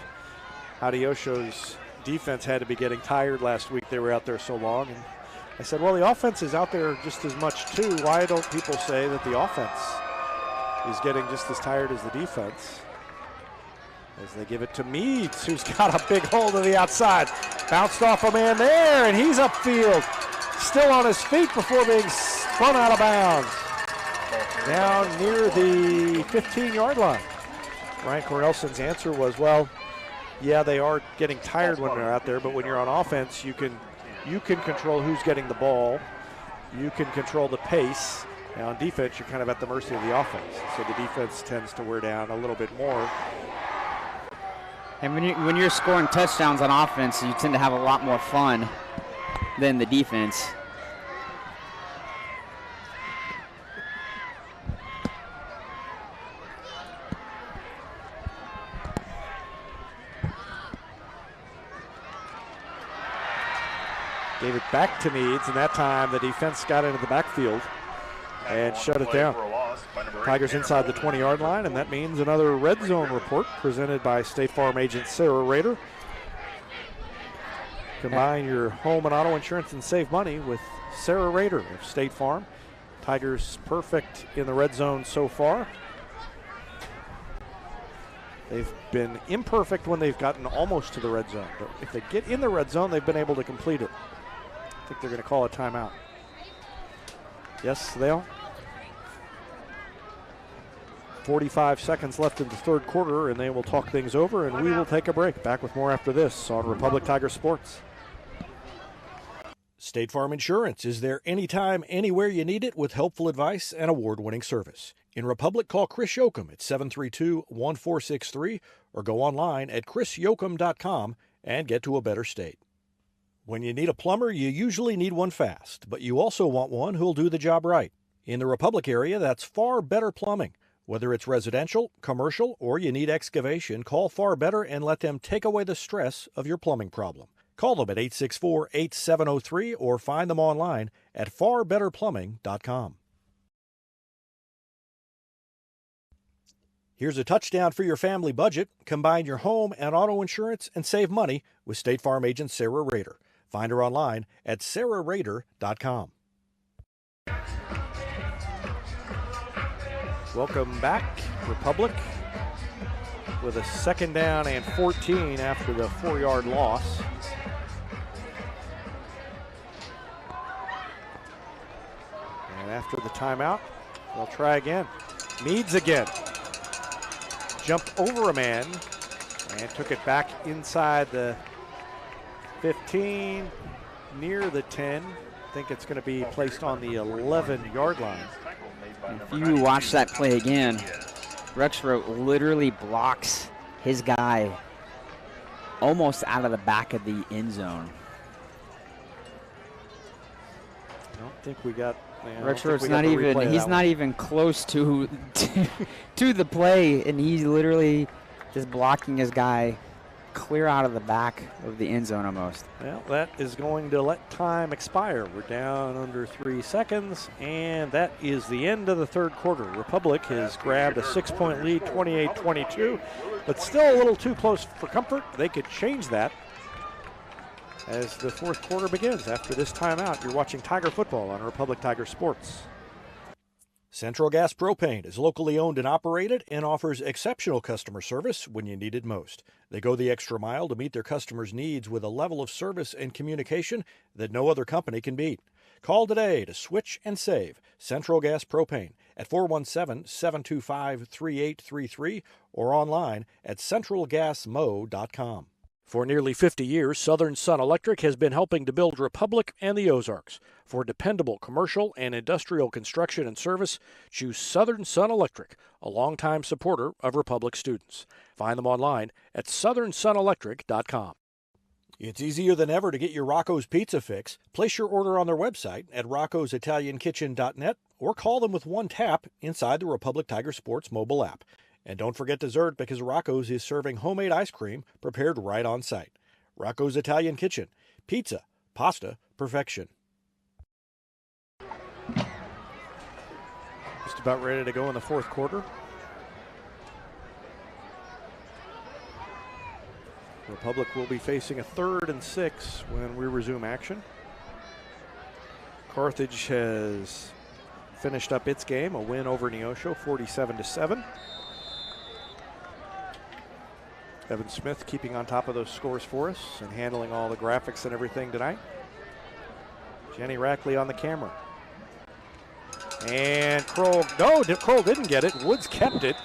Adiosho's defense had to be getting tired last week. They were out there so long. And I said, well, the offense is out there just as much too. Why don't people say that the offense is getting just as tired as the defense? As they give it to Meads, who's got a big hole to the outside. Bounced off a man there, and he's upfield. Still on his feet before being spun out of bounds. Down near the 15-yard line. Ryan Cornelson's answer was, well, yeah, they are getting tired when they're out there, but when you're on offense, you can control who's getting the ball. You can control the pace. Now on defense, you're kind of at the mercy of the offense. So the defense tends to wear down a little bit more. And when you're scoring touchdowns on offense, you tend to have a lot more fun than the defense. Gave it back to Meads, and that time the defense got into the backfield and shut it down. Tigers inside the 20-yard line, and that means another red zone report presented by State Farm agent Sarah Rader. Combine your home and auto insurance and save money with Sarah Rader of State Farm. Tigers perfect in the red zone so far. They've been imperfect when they've gotten almost to the red zone, but if they get in the red zone, they've been able to complete it. I think they're going to call a timeout. Yes, they are. 45 seconds left in the third quarter, and they will talk things over, and we will take a break. Back with more after this on Republic Tiger Sports. State Farm Insurance is there anytime, anywhere you need it with helpful advice and award-winning service. In Republic, call Chris Yoakum at 732-1463 or go online at chrisyoakum.com and get to a better state. When you need a plumber, you usually need one fast, but you also want one who'll do the job right. In the Republic area, that's Far Better Plumbing. Whether it's residential, commercial, or you need excavation, call Far Better and let them take away the stress of your plumbing problem. Call them at 864-8703 or find them online at farbetterplumbing.com. Here's a touchdown for your family budget. Combine your home and auto insurance and save money with State Farm agent Sarah Rader. Find her online at sarahrader.com. Welcome back, Republic, with a second down and 14 after the 4-yard loss. And after the timeout, they'll try again. Meads again. Jumped over a man and took it back inside the 15, near the 10. I think it's going to be placed on the 11-yard line. If you watch that play again, Rexroth literally blocks his guy almost out of the back of the end zone. I don't think we got. Rexroth's not even. He's not even close to the play, and he's literally just blocking his guy clear out of the back of the end zone almost. Well, that is going to let time expire. We're down under 3 seconds, and that is the end of the third quarter. Republic has grabbed a 6-point lead, 28-22, but still a little too close for comfort. They could change that as the fourth quarter begins. After this timeout, you're watching Tiger football on Republic Tiger Sports. Central Gas Propane is locally owned and operated and offers exceptional customer service when you need it most. They go the extra mile to meet their customers' needs with a level of service and communication that no other company can beat. Call today to switch and save Central Gas Propane at 417-725-3833 or online at centralgasmo.com. For nearly 50 years, Southern Sun Electric has been helping to build Republic and the Ozarks. For dependable commercial and industrial construction and service, choose Southern Sun Electric, a longtime supporter of Republic students. Find them online at southernsunelectric.com. It's easier than ever to get your Rocco's Pizza fix. Place your order on their website at roccositaliankitchen.net or call them with one tap inside the Republic Tiger Sports mobile app. And don't forget dessert, because Rocco's is serving homemade ice cream prepared right on site. Rocco's Italian Kitchen. Pizza, pasta, perfection. Just about ready to go in the fourth quarter. Republic will be facing a 3rd and 6 when we resume action. Carthage has finished up its game, a win over Neosho, 47-7. Evan Smith keeping on top of those scores for us and handling all the graphics and everything tonight. Jenny Rackley on the camera. And Kroll didn't get it. Woods kept it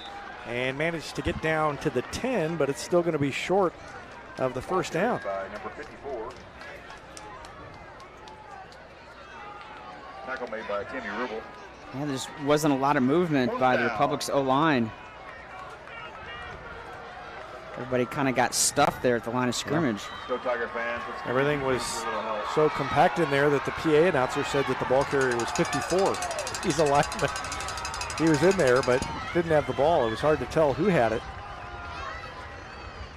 and managed to get down to the 10, but it's still going to be short of the first down. By number 54. Tackle made by Timmy Rubel. Yeah, there just wasn't a lot of movement by the Republic's O-line. Everybody kind of got stuffed there at the line of scrimmage. Go Tiger fans. Everything was so compact in there that the PA announcer said that the ball carrier was 54. He's a lineman. He was in there, but didn't have the ball. It was hard to tell who had it.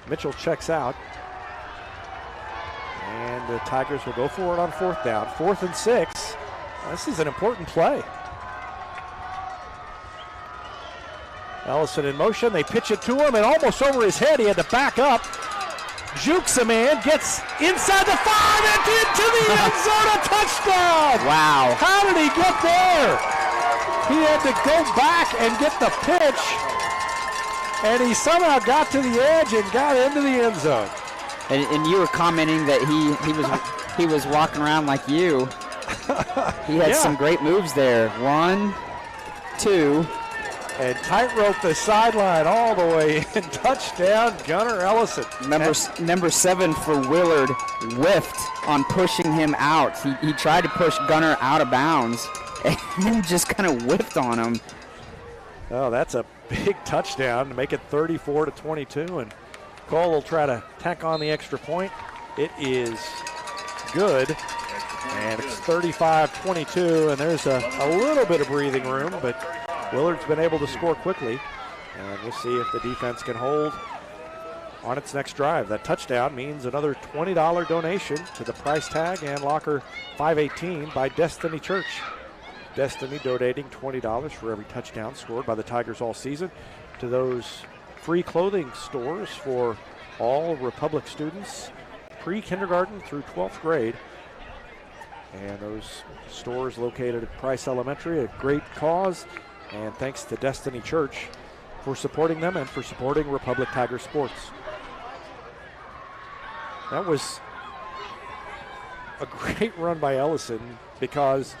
Mitchell checks out. And the Tigers will go for it on 4th down. 4th and 6. This is an important play. Ellison in motion. They pitch it to him, and almost over his head. He had to back up. Jukes a man, gets inside the 5 and into the end zone. A touchdown! Wow. How did he get there? He had to go back and get the pitch, and he somehow got to the edge and got into the end zone. And you were commenting that he was walking around like you. He had some great moves there. 1, 2. And tightrope the sideline all the way in. Touchdown, Gunnar Ellison. Number 7 for Willard whiffed on pushing him out. He tried to push Gunnar out of bounds and just kind of whiffed on him. Oh, that's a big touchdown to make it 34-22. And Cole will try to tack on the extra point. It is good. And it's 35-22, and there's a little bit of breathing room, but Willard's been able to score quickly, and we'll see if the defense can hold on its next drive. That touchdown means another $20 donation to the price tag and locker 518 by Destiny Church. Destiny donating $20 for every touchdown scored by the Tigers all season to those free clothing stores for all Republic students, pre-kindergarten through 12th grade. And those stores located at Price Elementary, a great cause. And thanks to Destiny Church for supporting them and for supporting Republic Tiger Sports. That was a great run by Ellison, because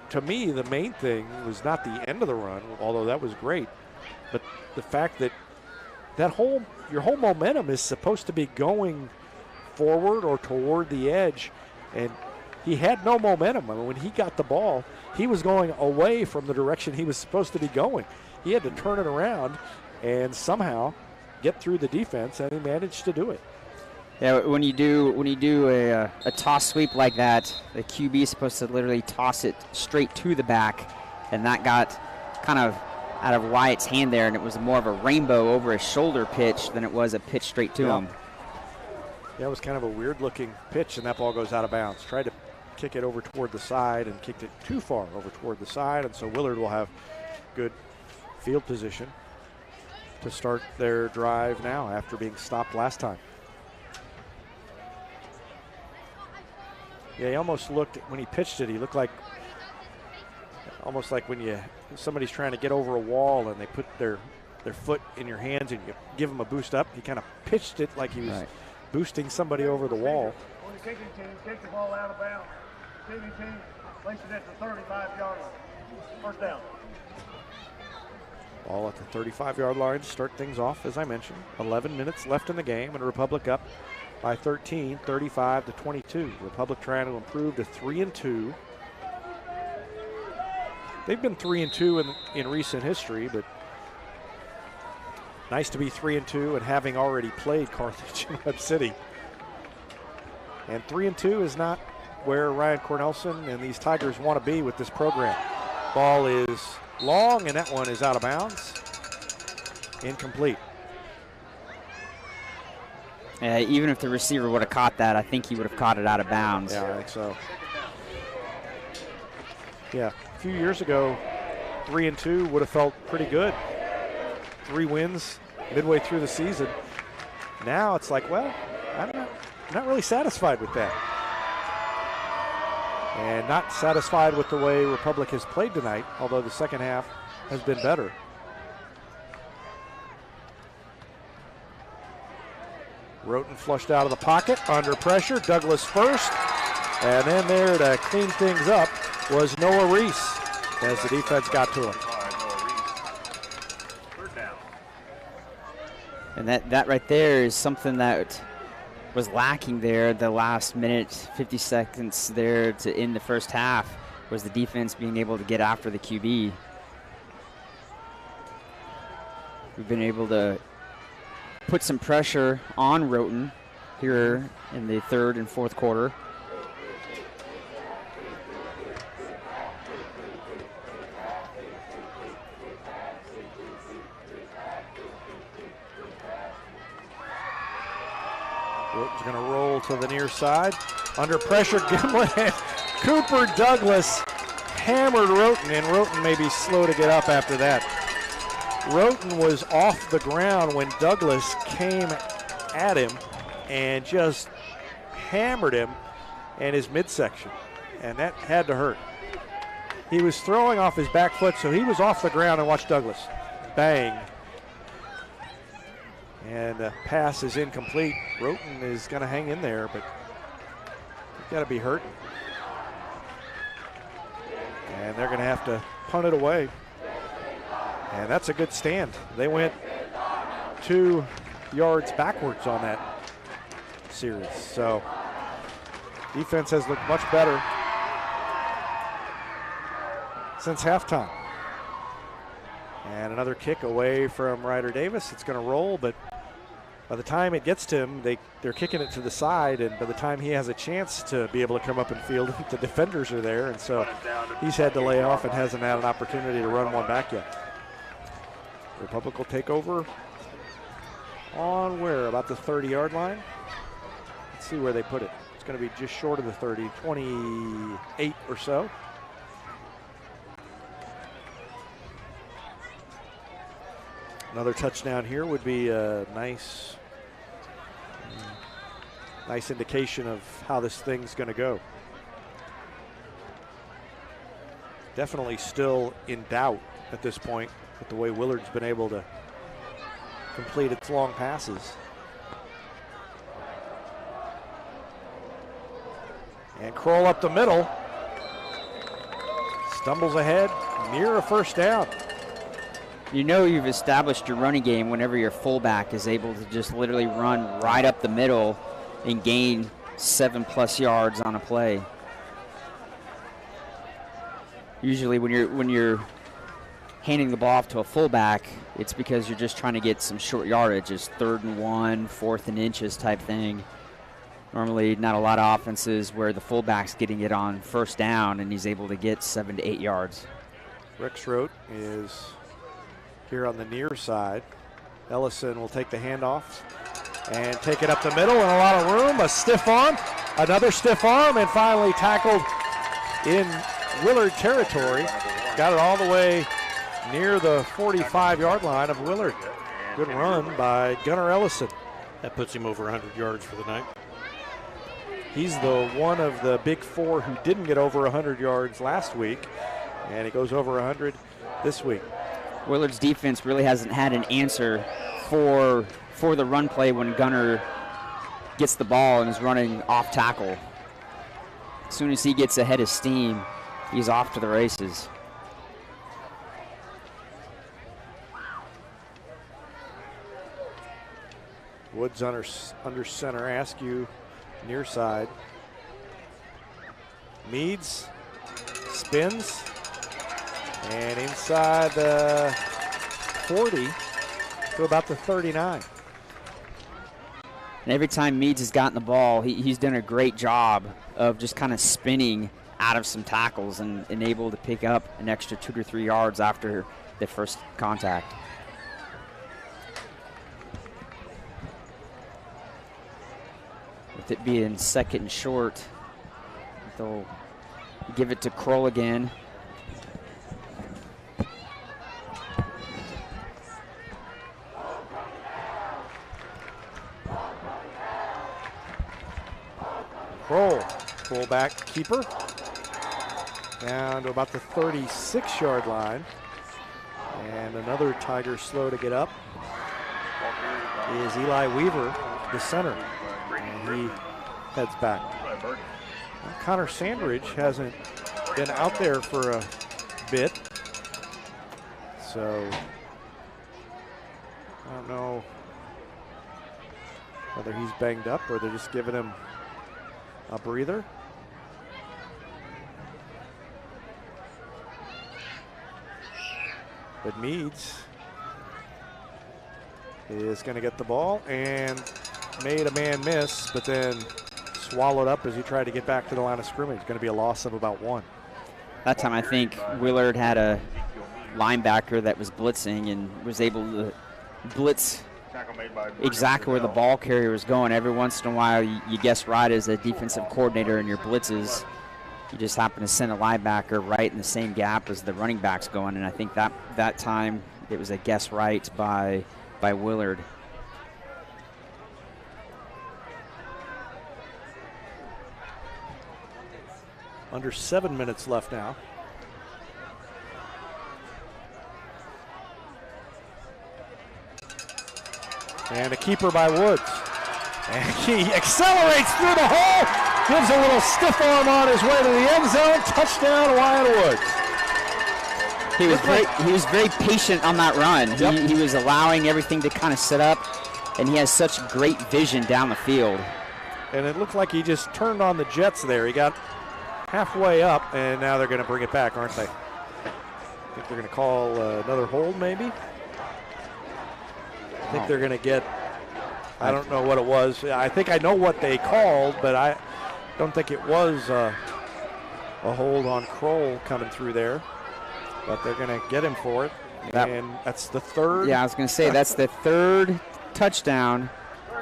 to me the main thing was not the end of the run, although that was great, but the fact that your whole momentum is supposed to be going forward or toward the edge, and he had no momentum. I mean, when he got the ball, he was going away from the direction he was supposed to be going. he had to turn it around and somehow get through the defense, and he managed to do it. Yeah, when you do a toss sweep like that, the QB is supposed to literally toss it straight to the back, and that got kind of out of Wyatt's hand there, and it was more of a rainbow over his shoulder pitch than it was a pitch straight to him. Yeah, it was kind of a weird-looking pitch, and that ball goes out of bounds. Tried to kick it over toward the side and kicked it too far over toward the side, and so Willard will have good field position to start their drive now after being stopped last time. Yeah, he almost looked, when he pitched it, he looked like, almost like when somebody's trying to get over a wall and they put their foot in your hands and you give them a boost up. He kind of pitched it like he was boosting somebody over the wall. When the kicking team kick the ball out of bounds, kicking team places it at the 35-yard line. First down. Ball at the 35-yard line to start things off, as I mentioned. 11 minutes left in the game, and Republic up by 13, 35-22. Republic trying to improve to 3-2. They've been 3-2 in recent history, but nice to be 3-2 and having already played Carthage and Webb City. And 3-2 is not where Ryan Cornelson and these Tigers want to be with this program. Ball is long, and that one is out of bounds. Incomplete. Even if the receiver would have caught that, I think he would have caught it out of bounds. Yeah, I think so. Yeah, a few years ago, 3-2 would have felt pretty good. 3 wins midway through the season. Now it's like, well, I'm not really satisfied with that. And not satisfied with the way Republic has played tonight, although the second half has been better. Roten flushed out of the pocket, under pressure. Douglas first, and then there to clean things up was Noah Reese as the defense got to him. And that right there is something that was lacking there the last minute, 50 seconds there to end the first half, was the defense being able to get after the QB. We've been able to put some pressure on Roten here in the third and fourth quarter. Roten's going to roll to the near side. Under pressure, Gimlet and Cooper Douglas hammered Roten, and Roten may be slow to get up after that. Roten was off the ground when Douglas came at him and just hammered him in his midsection, and that had to hurt. He was throwing off his back foot, so he was off the ground, and watch Douglas. Bang. And the pass is incomplete. Roten is going to hang in there, but he's got to be hurt. And they're going to have to punt it away. And that's a good stand. They went 2 yards backwards on that series. So defense has looked much better since halftime. And another kick away from Ryder Davis. It's going to roll, but by the time it gets to him, they're kicking it to the side, and by the time he has a chance to be able to come up and field, the defenders are there, and so he's had to lay off and hasn't had an opportunity to run one back yet. Republic will take over on where? About the 30-yard line? Let's see where they put it. It's going to be just short of the 30, 28 or so. Another touchdown here would be a nice indication of how this thing's going to go. Definitely still in doubt at this point with the way Willard's been able to complete its long passes. And Kroll up the middle. Stumbles ahead, near a first down. You know you've established your running game whenever your fullback is able to just literally run right up the middle and gain 7+ yards on a play. Usually when you're handing the ball off to a fullback, it's because you're just trying to get some short yardage, just 3rd and 1, 4th and inches type thing. Normally not a lot of offenses where the fullback's getting it on 1st down and he's able to get 7 to 8 yards. Rexroth is here on the near side. Ellison will take the handoff and take it up the middle and a lot of room. A stiff arm, another stiff arm, and finally tackled in Willard territory. Got it all the way near the 45-yard line of Willard. Good run by Gunnar Ellison. That puts him over 100 yards for the night. He's the one of the big 4 who didn't get over 100 yards last week, and he goes over 100 this week. Willard's defense really hasn't had an answer for the run play when Gunnar gets the ball and is running off tackle. As soon as he gets ahead of steam, he's off to the races. Woods under center, Askew near side. Meads spins and inside the 40 to about the 39. And every time Meads has gotten the ball, he's done a great job of just kind of spinning out of some tackles and able to pick up an extra 2 to 3 yards after the first contact. With it being 2nd and short, they'll give it to Kroll again. Kroll, fullback keeper, down to about the 36-yard line. And another Tiger slow to get up is Eli Weaver, the center. And he heads back. And Connor Sandridge hasn't been out there for a bit. So I don't know whether he's banged up or they're just giving him a breather. But Meads is going to get the ball and made a man miss, but then swallowed up as he tried to get back to the line of scrimmage. Going to be a loss of about 1. That time I think Willard had a linebacker that was blitzing and was able to blitz exactly where the ball carrier was going. Every once in a while you guess right as a defensive coordinator in your blitzes. You just happen to send a linebacker right in the same gap as the running back's going, and I think that time it was a guess right by Willard. Under 7 minutes left now. And a keeper by Woods. And he accelerates through the hole, gives a little stiff arm on his way to the end zone. Touchdown, Wyatt Woods. He was very patient on that run. Yep. He was allowing everything to kind of set up, and he has such great vision down the field. And it looked like he just turned on the jets there. He got halfway up, and now they're going to bring it back, aren't they? I think they're going to call another hold, maybe. I think they're going to get, I don't know what it was. I think I know what they called, but I don't think it was a hold on Kroll coming through there. But they're going to get him for it. And that's the 3rd. Yeah, I was going to say that's the 3rd touchdown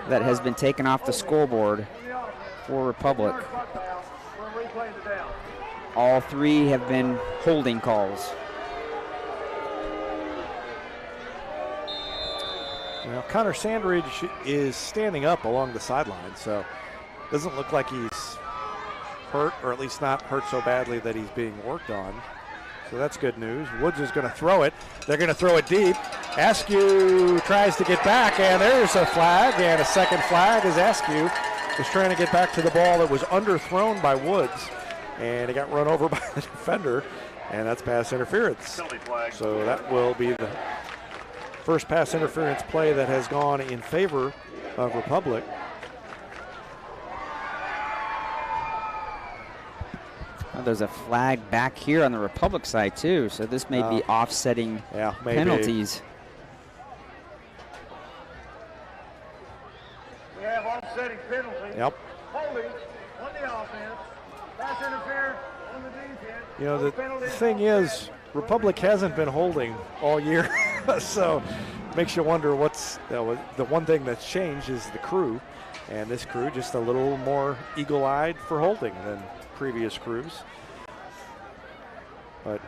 that has been taken off the scoreboard for Republic. All 3 have been holding calls. Now, Connor Sandridge is standing up along the sideline, so it doesn't look like he's hurt, or at least not hurt so badly that he's being worked on. So that's good news. Woods is going to throw it. They're going to throw it deep. Askew tries to get back, and there's a flag, and a second flag as Askew was trying to get back to the ball that was underthrown by Woods, and he got run over by the defender, and that's pass interference. So that will be the first pass interference play that has gone in favor of Republic. there's a flag back here on the Republic side too, so this may be offsetting penalties. We have offsetting penalties. Yep. Holding on the offense. Pass interference on the defense. You know, the thing is, Republic hasn't been holding all year, so makes you wonder what's the one thing that's changed is the crew, and this crew just a little more eagle-eyed for holding than previous crews. But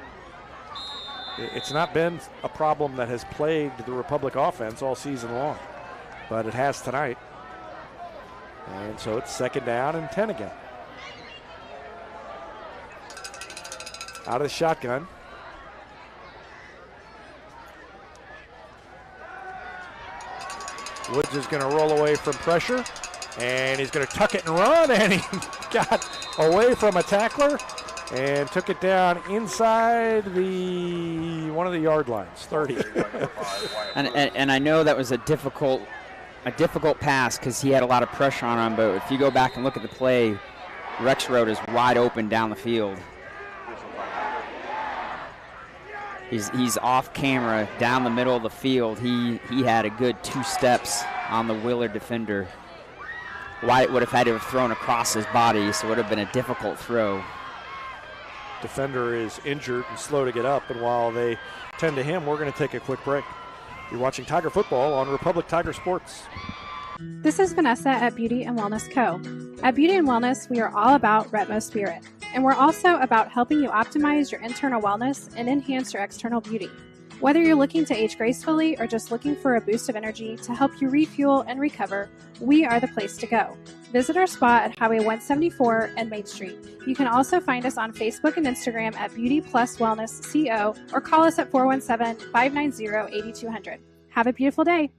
it's not been a problem that has plagued the Republic offense all season long, but it has tonight. And so it's 2nd down and 10 again. Out of the shotgun. Woods is going to roll away from pressure, and he's going to tuck it and run, and he got away from a tackler and took it down inside one of the yard lines, 30. and I know that was a difficult pass because he had a lot of pressure on him, but if you go back and look at the play, Rexroad is wide open down the field. He's off camera down the middle of the field. He had a good 2 steps on the Willard defender. Wyatt would have had to have thrown across his body, so it would have been a difficult throw. Defender is injured and slow to get up, and while they tend to him, we're going to take a quick break. You're watching Tiger Football on Republic Tiger Sports. This is Vanessa at Beauty and Wellness Co. At Beauty and Wellness, we are all about Retmo Spirit, and we're also about helping you optimize your internal wellness and enhance your external beauty. Whether you're looking to age gracefully or just looking for a boost of energy to help you refuel and recover, we are the place to go. Visit our spot at Highway 174 and Main Street. You can also find us on Facebook and Instagram at Beauty Plus Wellness CO or call us at 417-590-8200. Have a beautiful day.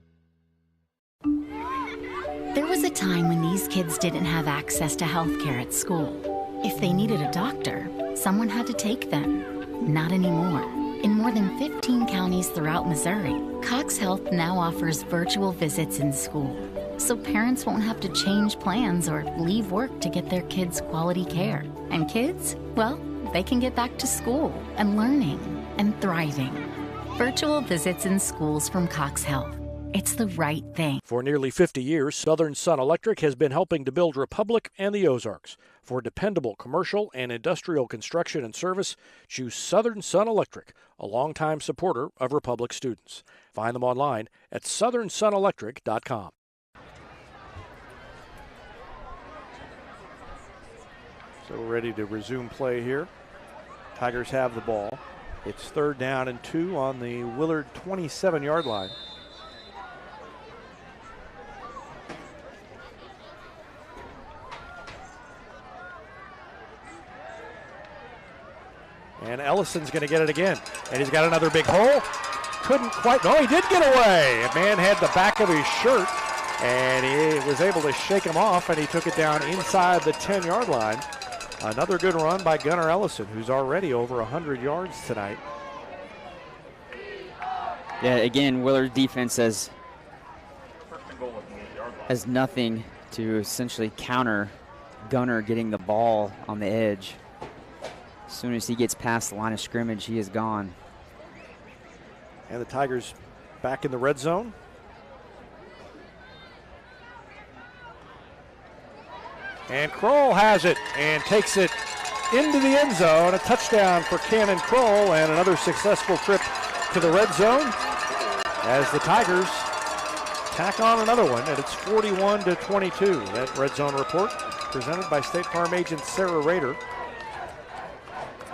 There was a time when these kids didn't have access to health care at school. If they needed a doctor, someone had to take them. Not anymore. In more than 15 counties throughout Missouri, Cox Health now offers virtual visits in school, so parents won't have to change plans or leave work to get their kids quality care. And kids, well, they can get back to school and learning and thriving. Virtual visits in schools from Cox Health. It's the right thing. For nearly 50 years, Southern Sun Electric has been helping to build Republic and the Ozarks. For dependable commercial and industrial construction and service, choose Southern Sun Electric, a longtime supporter of Republic students. Find them online at southernsunelectric.com. So we're ready to resume play here. Tigers have the ball. It's 3rd down and 2 on the Willard 27-yard line. And Ellison's going to get it again. And he's got another big hole. Couldn't quite. No, he did get away. A man had the back of his shirt, and he was able to shake him off, and he took it down inside the 10-yard line. Another good run by Gunnar Ellison, who's already over 100 yards tonight. Yeah, again, Willard defense has nothing to essentially counter Gunnar getting the ball on the edge. As soon as he gets past the line of scrimmage, he is gone. And the Tigers back in the red zone. And Kroll has it and takes it into the end zone. A touchdown for Cannon Kroll and another successful trip to the red zone as the Tigers tack on another one, and it's 41-22. That red zone report presented by State Farm agent Sarah Rader.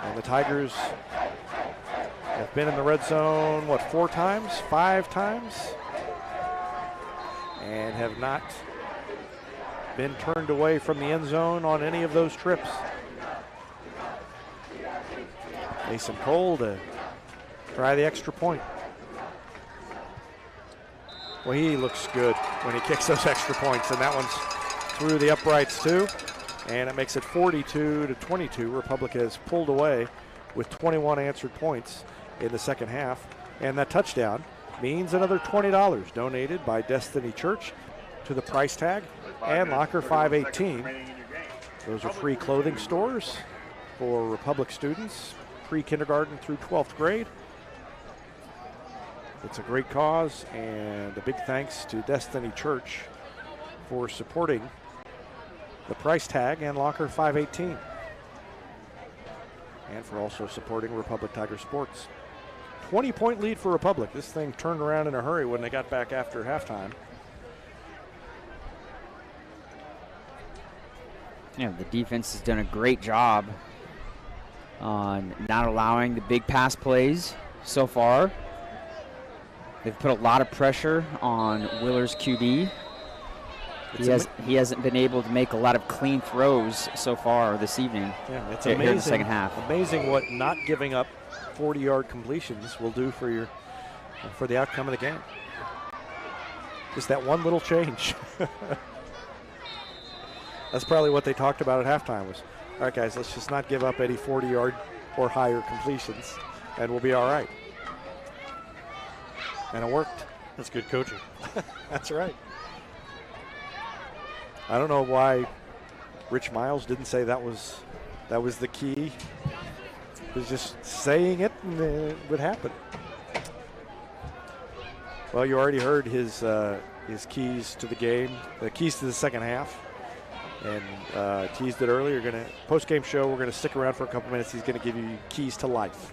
And the Tigers have been in the red zone, 4 times? 5 times? And have not been turned away from the end zone on any of those trips. Mason Cole to try the extra point. Well, he looks good when he kicks those extra points, and that one's through the uprights too. And it makes it 42-22. Republic has pulled away with 21 answered points in the second half. And that touchdown means another $20 donated by Destiny Church to the price tag and Locker 518. Those are free clothing stores for Republic students, pre-kindergarten through 12th grade. It's a great cause, and a big thanks to Destiny Church for supporting the price tag and Locker 518, and for also supporting Republic Tiger Sports. 20-point lead for Republic. This thing turned around in a hurry when they got back after halftime. Yeah, the defense has done a great job on not allowing the big pass plays so far. They've put a lot of pressure on Willard's QB. He hasn't been able to make a lot of clean throws so far this evening. Yeah, it's here amazing. In the second half. Amazing what not giving up 40-yard completions will do for the outcome of the game. Just that one little change. That's probably what they talked about at halftime was, all right, guys, let's just not give up any 40-yard or higher completions, and we'll be all right. And it worked. That's good coaching. That's right. I don't know why Rich Miles didn't say that was the key. He was just saying it and it would happen. Well, you already heard his keys to the game, the keys to the second half. And teased it earlier. Post-game show, we're going to stick around for a couple minutes. He's going to give you keys to life.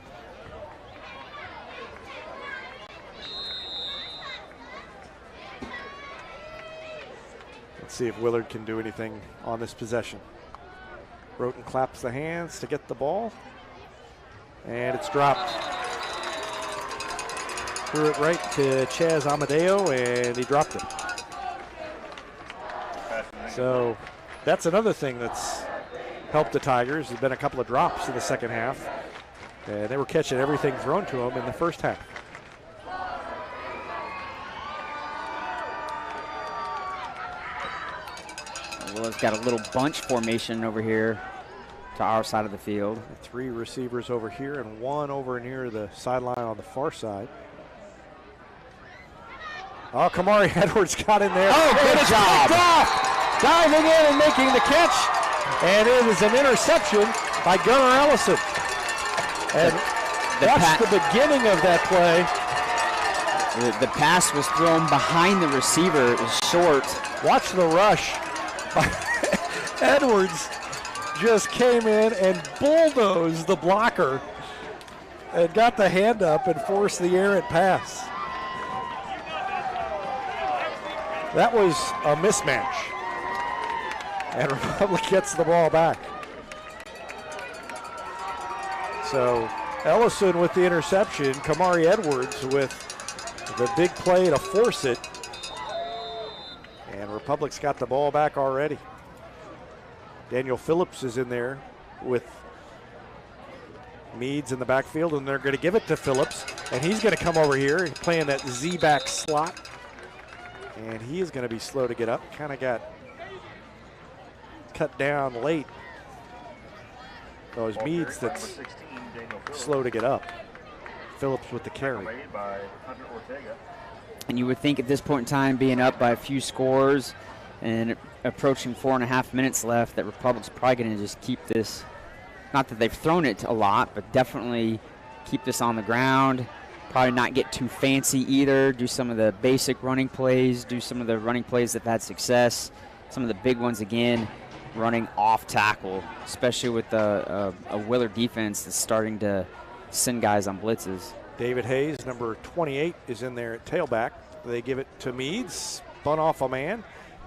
Let's see if Willard can do anything on this possession. Broughton claps the hands to get the ball. And it's dropped. Threw it right to Chaz Amadeo, and he dropped it. So that's another thing that's helped the Tigers. There's been a couple of drops in the second half. And they were catching everything thrown to them in the first half. Willard's got a little bunch formation over here to our side of the field. 3 receivers over here and 1 over near the sideline on the far side. Oh, Kamari Edwards got in there. Oh, good job. Diving in and making the catch. And it is an interception by Gunnar Ellison. And that's the beginning of that play. The pass was thrown behind the receiver. It was short. Watch the rush. Edwards just came in and bulldozed the blocker and got the hand up and forced the errant pass. That was a mismatch. And Republic gets the ball back. So Ellison with the interception, Kamari Edwards with the big play to force it. And Republic's got the ball back already. Daniel Phillips is in there with Meads in the backfield, and they're going to give it to Phillips. And he's going to come over here playing that Z-back slot. And he is going to be slow to get up. Kind of got cut down late. So it's Meads that's slow to get up. Phillips with the carry. And you would think at this point in time, being up by a few scores and approaching 4.5 minutes left, that Republic's probably going to just keep this. Not that they've thrown it a lot, but definitely keep this on the ground. Probably not get too fancy either. Do some of the basic running plays. Do some of the running plays that have had success. Some of the big ones again, running off tackle, especially with a Willard defense that's starting to send guys on blitzes. David Hayes, number 28, is in there at tailback. They give it to Meads, spun off a man,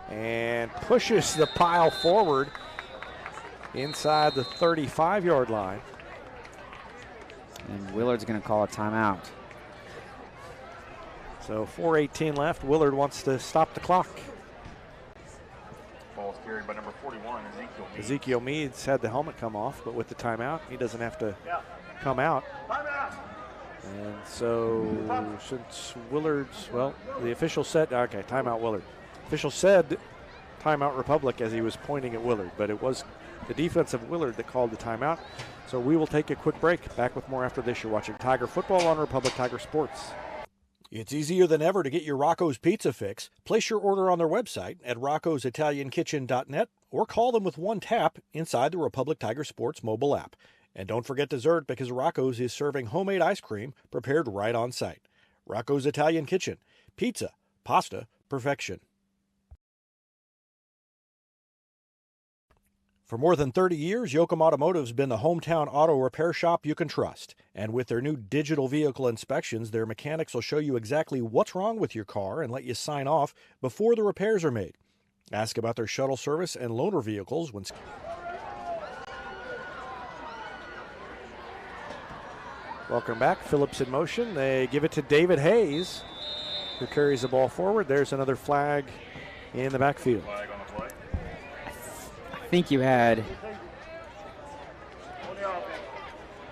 and pushes the pile forward inside the 35-yard line. And Willard's going to call a timeout. So 4:18 left. Willard wants to stop the clock. Ball's carried by number 41, Ezekiel Meads. Ezekiel Meads had the helmet come off, but with the timeout, he doesn't have to come out. And so since Willard's, well, the official said, okay, timeout Willard. Official said timeout Republic as he was pointing at Willard, but it was the defense of Willard that called the timeout. So we will take a quick break. Back with more after this. You're watching Tiger Football on Republic Tiger Sports. It's easier than ever to get your Rocco's Pizza fix. Place your order on their website at roccositaliankitchen.net or call them with one tap inside the Republic Tiger Sports mobile app. And don't forget dessert, because Rocco's is serving homemade ice cream prepared right on site. Rocco's Italian Kitchen. Pizza, pasta, perfection. For more than 30 years, Yoakum Automotive's been the hometown auto repair shop you can trust. And with their new digital vehicle inspections, their mechanics will show you exactly what's wrong with your car and let you sign off before the repairs are made. Ask about their shuttle service and loaner vehicles when... Welcome back. Phillips in motion. They give it to David Hayes, who carries the ball forward. There's another flag in the backfield. Flag on the play. I think you had. On the offense.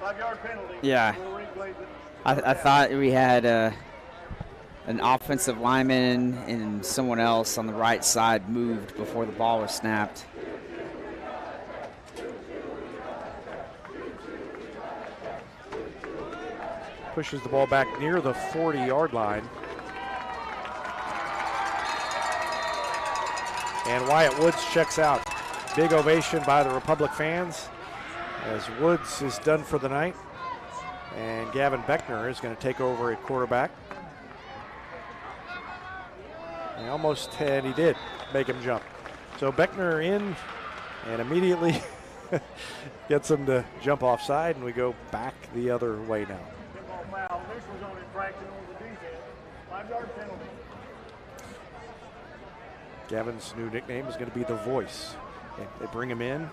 5-yard penalty. Yeah. We'll replace it. I thought we had an offensive lineman and someone else on the right side moved before the ball was snapped. Pushes the ball back near the 40-yard line. And Wyatt Woods checks out. Big ovation by the Republic fans as Woods is done for the night. And Gavin Beckner is going to take over at quarterback. And he did make him jump. So Beckner in and immediately gets him to jump offside, and we go back the other way now. Foul. This was on infraction on the defense. 5-yard penalty. Gavin's new nickname is going to be The Voice. They bring him in,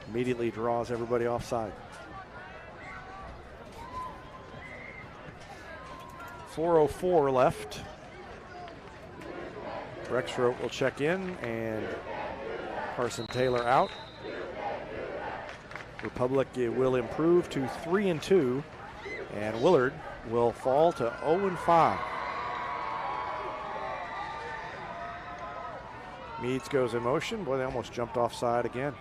immediately draws everybody offside. 4:04 left. Rexroth will check in, and Carson Taylor out. Republic will improve to 3-2, and Willard will fall to 0-5. Meads goes in motion. Boy, they almost jumped offside again.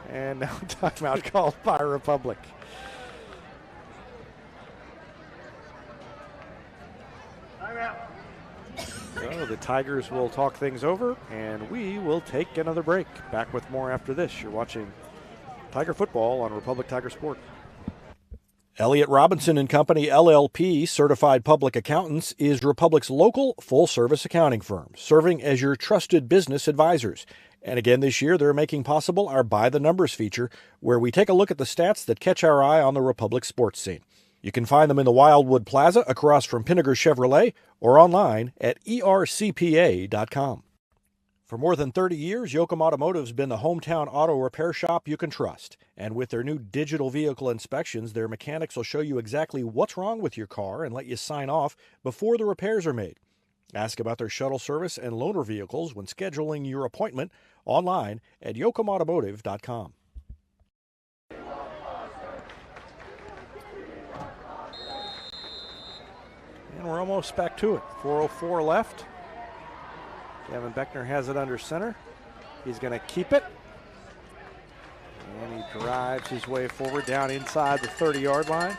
And now timeout called by Republic. So the Tigers will talk things over, and we will take another break. Back with more after this. You're watching Tiger Football on Republic Tiger Sport. Elliott Robinson and Company, LLP, Certified Public Accountants, is Republic's local full-service accounting firm, serving as your trusted business advisors. And again this year, they're making possible our By the Numbers feature, where we take a look at the stats that catch our eye on the Republic sports scene. You can find them in the Wildwood Plaza across from Pinnager Chevrolet or online at ercpa.com. For more than 30 years, Yoakum Automotive's been the hometown auto repair shop you can trust. And with their new digital vehicle inspections, their mechanics will show you exactly what's wrong with your car and let you sign off before the repairs are made. Ask about their shuttle service and loaner vehicles when scheduling your appointment online at yoakumautomotive.com. And we're almost back to it. 4:04 left. Gavin Beckner has it under center. He's going to keep it. And he drives his way forward down inside the 30-yard line.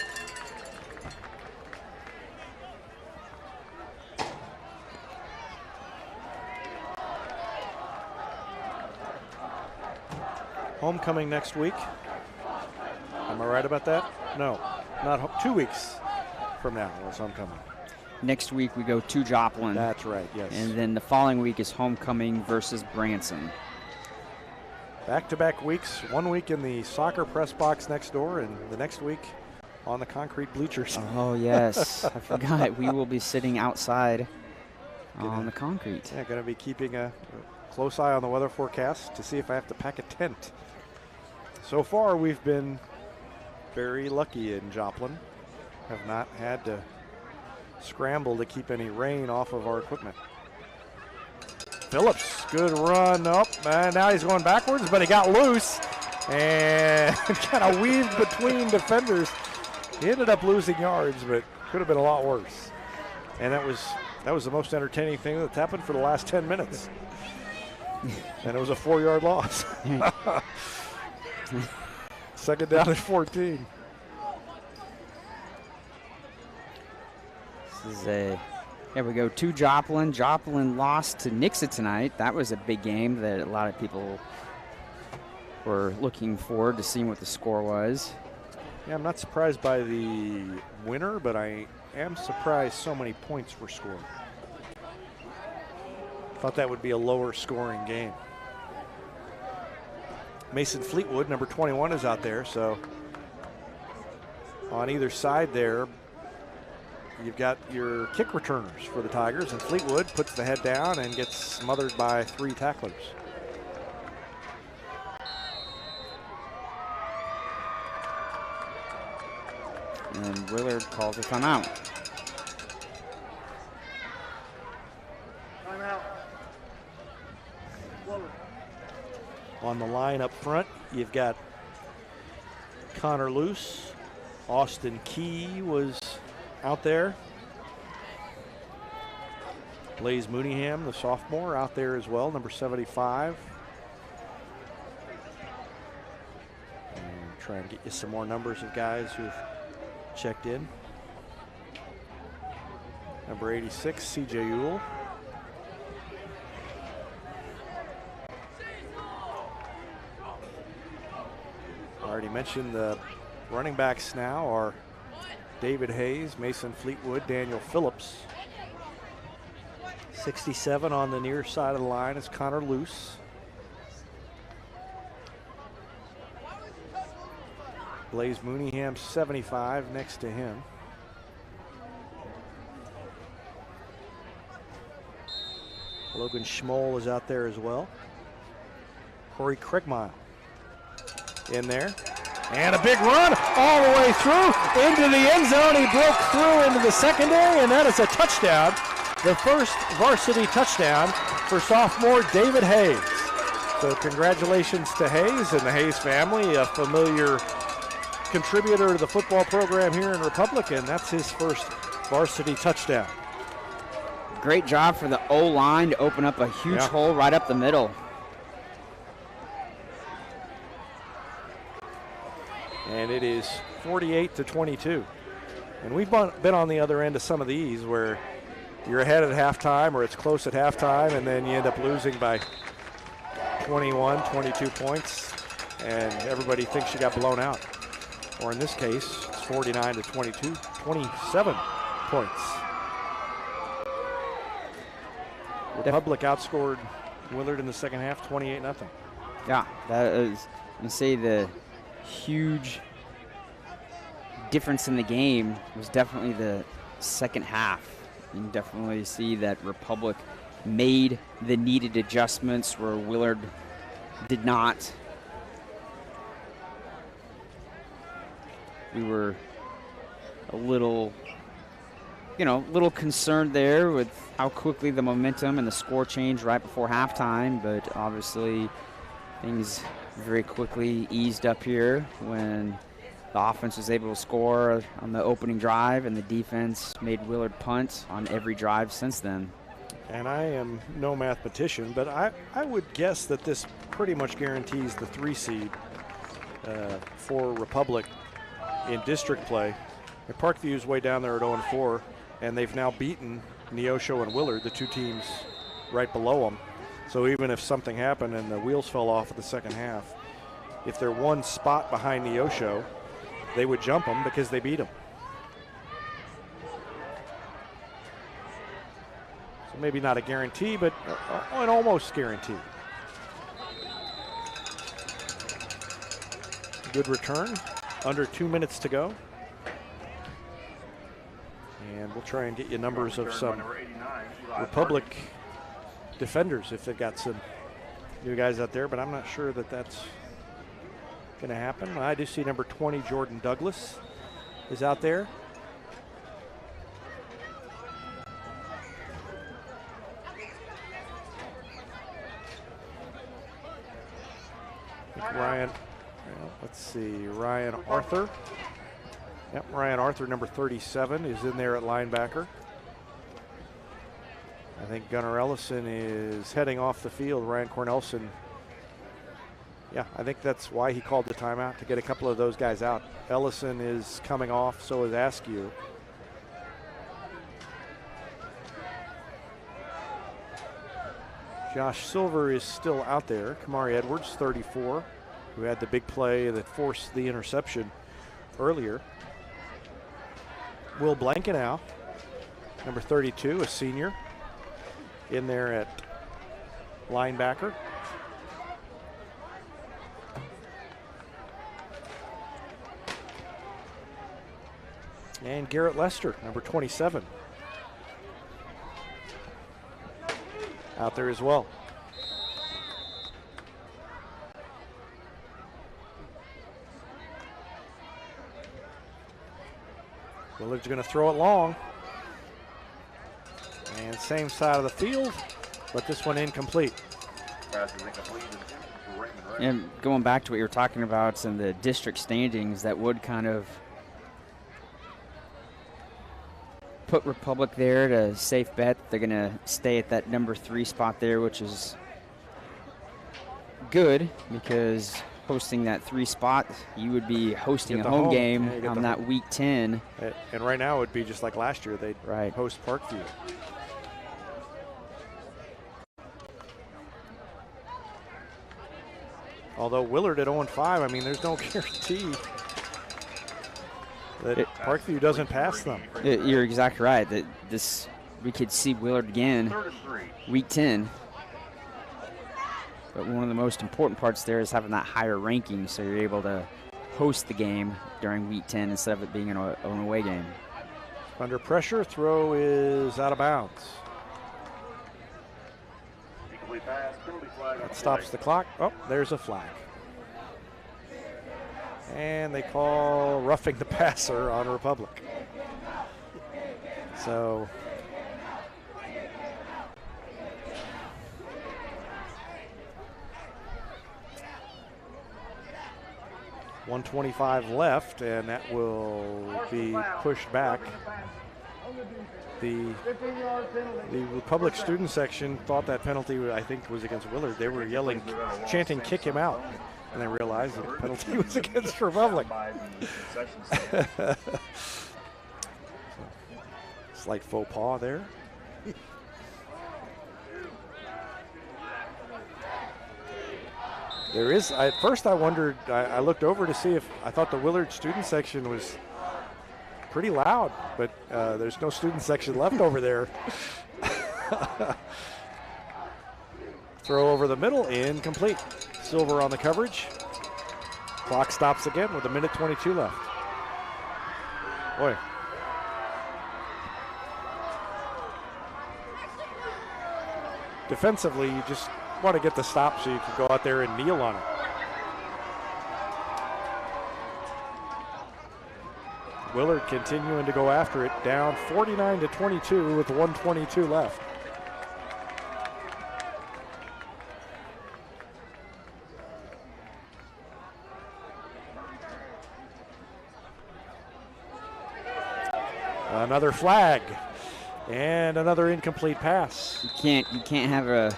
Homecoming next week. Am I right about that? No, not 2 weeks from now is homecoming. Next week we go to Joplin. That's right, yes. And then the following week is homecoming versus Branson. Back-to-back weeks. 1 week in the soccer press box next door, and the next week on the concrete bleachers. Oh, yes. I forgot. We will be sitting outside on the concrete. Yeah, going to be keeping a close eye on the weather forecast to see if I have to pack a tent. So far, we've been very lucky in Joplin. Have not had to scramble to keep any rain off of our equipment. Phillips, good run up, and now he's going backwards, but he got loose and kind of weaved between defenders. He ended up losing yards, but could have been a lot worse. And that was the most entertaining thing that's happened for the last 10 minutes. And it was a 4-yard loss. Second down at 14. This is a Here we go to Joplin. Joplin lost to Nixa tonight. That was a big game that a lot of people were looking forward to seeing what the score was. Yeah, I'm not surprised by the winner, but I am surprised so many points were scored. Thought that would be a lower scoring game. Mason Fleetwood, number 21, is out there, so on either side there, you've got your kick returners for the Tigers, and Fleetwood puts the head down and gets smothered by 3 tacklers. And Willard calls a timeout. Timeout. Willard. On the line up front, you've got Connor Luce. Austin Key was out there. Blaze Mooneyham, the sophomore, out there as well, number 75. And try and get you some more numbers of guys who've checked in. Number 86, CJ Ewell. Already mentioned the running backs now are David Hayes, Mason Fleetwood, Daniel Phillips. 67 on the near side of the line is Connor Luce. Blaze Mooneyham, 75 next to him. Logan Schmoll is out there as well. Corey Craigmile in there. And a big run all the way through into the end zone. He broke through into the secondary, and that is a touchdown. The first varsity touchdown for sophomore David Hayes. So congratulations to Hayes and the Hayes family, a familiar contributor to the football program here in Republic, and that's his first varsity touchdown. Great job for the O-line to open up a huge hole right up the middle. And it is 48-22. And we've been on the other end of some of these where you're ahead at halftime or it's close at halftime, and then you end up losing by 21, 22 points, and everybody thinks you got blown out. Or in this case, it's 49-22, 27 points. Republic outscored Willard in the second half, 28-0. Yeah, that is, you see the huge difference in the game was definitely the second half. You can definitely see that Republic made the needed adjustments where Willard did not. We were a little, little concerned there with how quickly the momentum and the score changed right before halftime, but obviously things very quickly eased up here when the offense was able to score on the opening drive and the defense made Willard punt on every drive since then. And I am no mathematician, but I would guess that this pretty much guarantees the 3 seed for Republic in district play. And Parkview's way down there at 0-4, and they've now beaten Neosho and Willard, the 2 teams right below them. So even if something happened and the wheels fell off at the second half, if they're 1 spot behind Neosho, they would jump them because they beat them. So maybe not a guarantee, but an almost guarantee. Good return, under 2 minutes to go. And we'll try and get you numbers of some Republic defenders if they've got some new guys out there, but I'm not sure that that's going to happen. I do see number 20, Jordan Douglas, is out there. Ryan, well, let's see, Ryan Arthur. Yep, Ryan Arthur, number 37, is in there at linebacker. I think Gunnar Ellison is heading off the field. Ryan Cornelson, yeah, I think that's why he called the timeout, to get a couple of those guys out. Ellison is coming off, so is Askew. Josh Silver is still out there. Kamari Edwards, 34, who had the big play that forced the interception earlier. Will Blankenau, number 32, a senior, in there at linebacker. And Garrett Lester, number 27, out there as well. Willard's going to throw it long. And same side of the field, but this one incomplete. And going back to what you were talking about in the district standings, that would kind of put Republic there to safe bet. They're going to stay at that number 3 spot there, which is good because hosting that 3 spot, you would be hosting a home game on that week 10. And right now it would be just like last year. They'd host Parkview. Although Willard at 0-5, I mean, there's no guarantee that Parkview doesn't pass them. You're exactly right. That we could see Willard again, week 10. But one of the most important parts there is having that higher ranking, so you're able to host the game during week 10 instead of it being an away game. Under pressure, throw is out of bounds. That stops the clock. Oh, there's a flag. And they call roughing the passer on Republic. So .125 left, and that will be pushed back. The Republic student section thought that penalty, I think, was against Willard. They were yelling, chanting, "Kick him out," and they realized that the penalty was against Republic. Slight faux pas there. There is, at first I wondered, I looked over to see if, I thought the Willard student section was pretty loud, but there's no student section left over there. Throw over the middle, incomplete. Silver on the coverage. Clock stops again with 1:22 left. Boy. Defensively, you just want to get the stop so you can go out there and kneel on it. Willard continuing to go after it, down 49-22 with 1:22 left. Another flag and another incomplete pass. You can't have a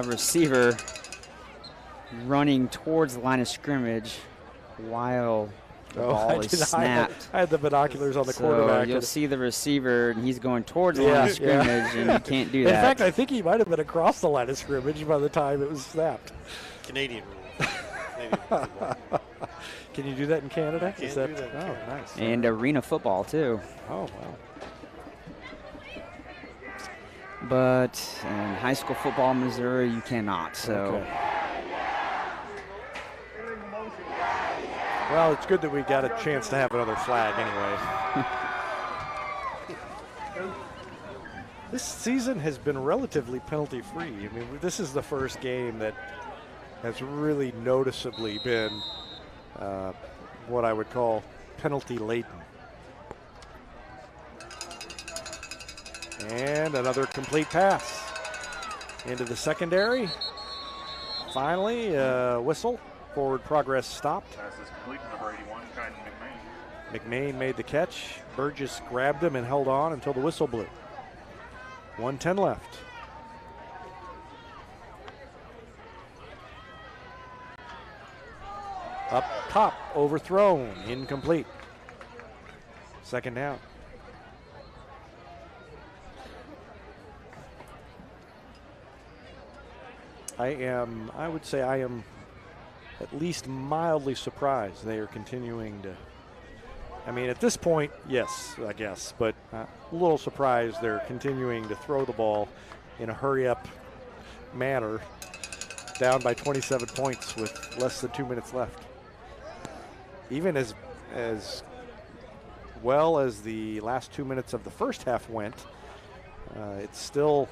receiver running towards the line of scrimmage while the ball is snapped. I had the binoculars on the quarterback. You'll see the receiver, and he's going towards the line of scrimmage, and you can't do that. In fact, I think he might have been across the line of scrimmage by the time it was snapped. Canadian rule. Can you do that in Canada? Can do that in Canada. Nice. And arena football, too. Oh, wow. But in high school football in Missouri, you cannot. So. Okay. Well, it's good that we got a chance to have another flag anyway. This season has been relatively penalty-free. I mean, this is the first game that has really noticeably been what I would call penalty-laden. And another complete pass into the secondary. Finally, whistle. Forward progress stopped. Pass is complete to number 81, Kynan McMahon. McMahon made the catch. Burgess grabbed him and held on until the whistle blew. 1:10 left. Up top, overthrown, incomplete. Second down. I would say I am at least mildly surprised they are continuing to. I mean, at this point, yes, I guess, but a little surprised they're continuing to throw the ball in a hurry-up manner, down by 27 points with less than 2 minutes left. Even as well as the last 2 minutes of the first half went, it still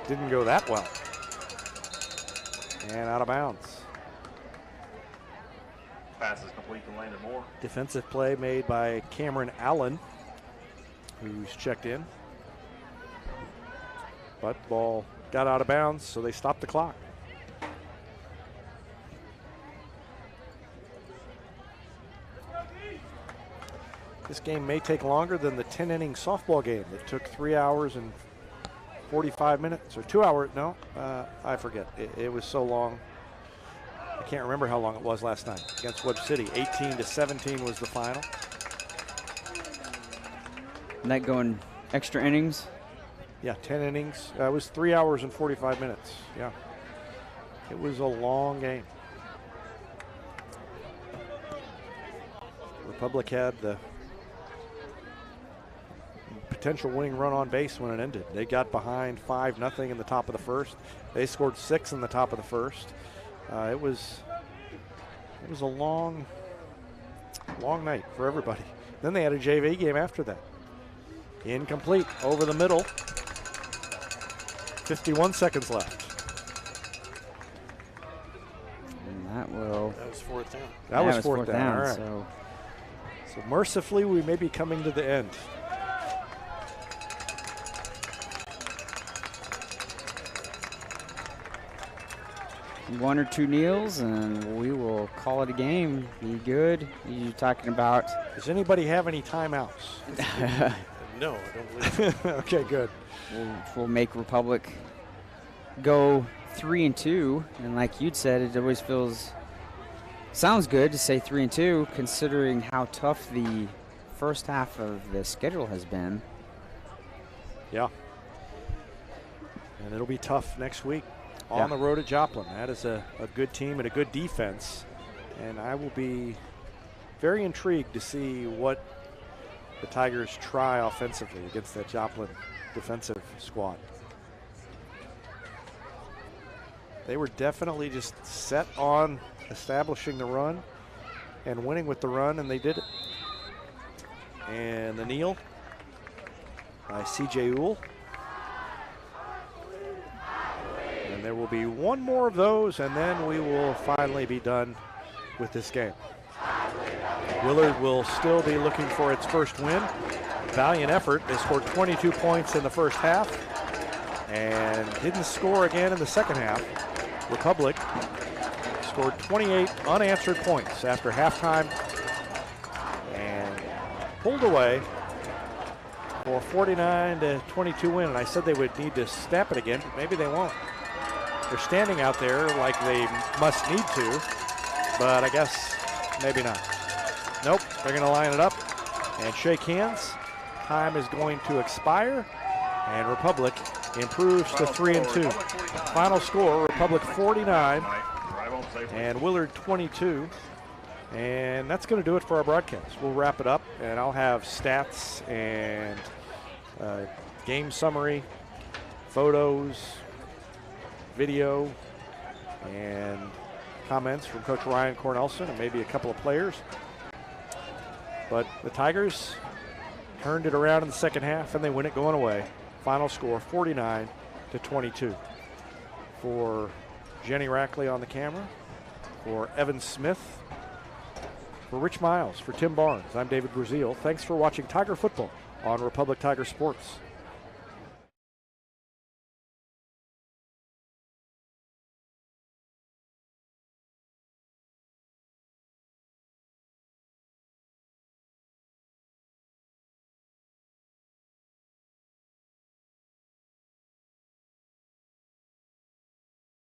didn't go that well. And out of bounds. Pass is complete to Landon Moore. Defensive play made by Cameron Allen, who's checked in. But the ball got out of bounds, so they stopped the clock. This game may take longer than the 10-inning softball game that took 3 hours and 45 minutes, or 2 hours. No, I forget. It was so long. I can't remember how long it was last night against Webb City. 18-17 was the final. And that going extra innings? Yeah, 10 innings. It was 3 hours and 45 minutes. Yeah. It was a long game. Republic had the potential winning run on base when it ended. They got behind 5-0 in the top of the first. They scored 6 in the top of the first. It was a long night for everybody. Then they had a JV game after that. Incomplete over the middle. 51 seconds left. And that was fourth down. That was fourth down. All right. So mercifully, we may be coming to the end. one or two kneels, and we will call it a game. Be good. You're talking about. Does anybody have any timeouts? No, I don't believe so. Okay, good. We'll make Republic go 3-2, and like you'd said, it always sounds good to say 3-2, considering how tough the first half of the schedule has been. Yeah. And it'll be tough next week on the road at Joplin. That is a good team and a good defense. And I will be very intrigued to see what the Tigers try offensively against that Joplin defensive squad. They were definitely just set on establishing the run and winning with the run, and they did it. And the kneel by C.J. Uhl. And there will be one more of those, and then we will finally be done with this game. Willard will still be looking for its first win. Valiant effort. They scored 22 points in the first half and didn't score again in the second half. Republic scored 28 unanswered points after halftime and pulled away for a 49-22 win. And I said they would need to snap it again, but maybe they won't. They're standing out there like they must need to, but I guess maybe not. Nope, they're going to line it up and shake hands. Time is going to expire, and Republic improves to 3-2. Final score, Republic 49 and Willard 22. And that's going to do it for our broadcast. We'll wrap it up, and I'll have stats and game summary, photos, video, and comments from Coach Ryan Cornelson and maybe a couple of players. But the Tigers turned it around in the second half, and they win it going away. Final score, 49-22. For Jenny Rackley on the camera, for Evan Smith, for Rich Miles, for Tim Barnes, I'm David Brazil. Thanks for watching Tiger Football on Republic Tiger Sports.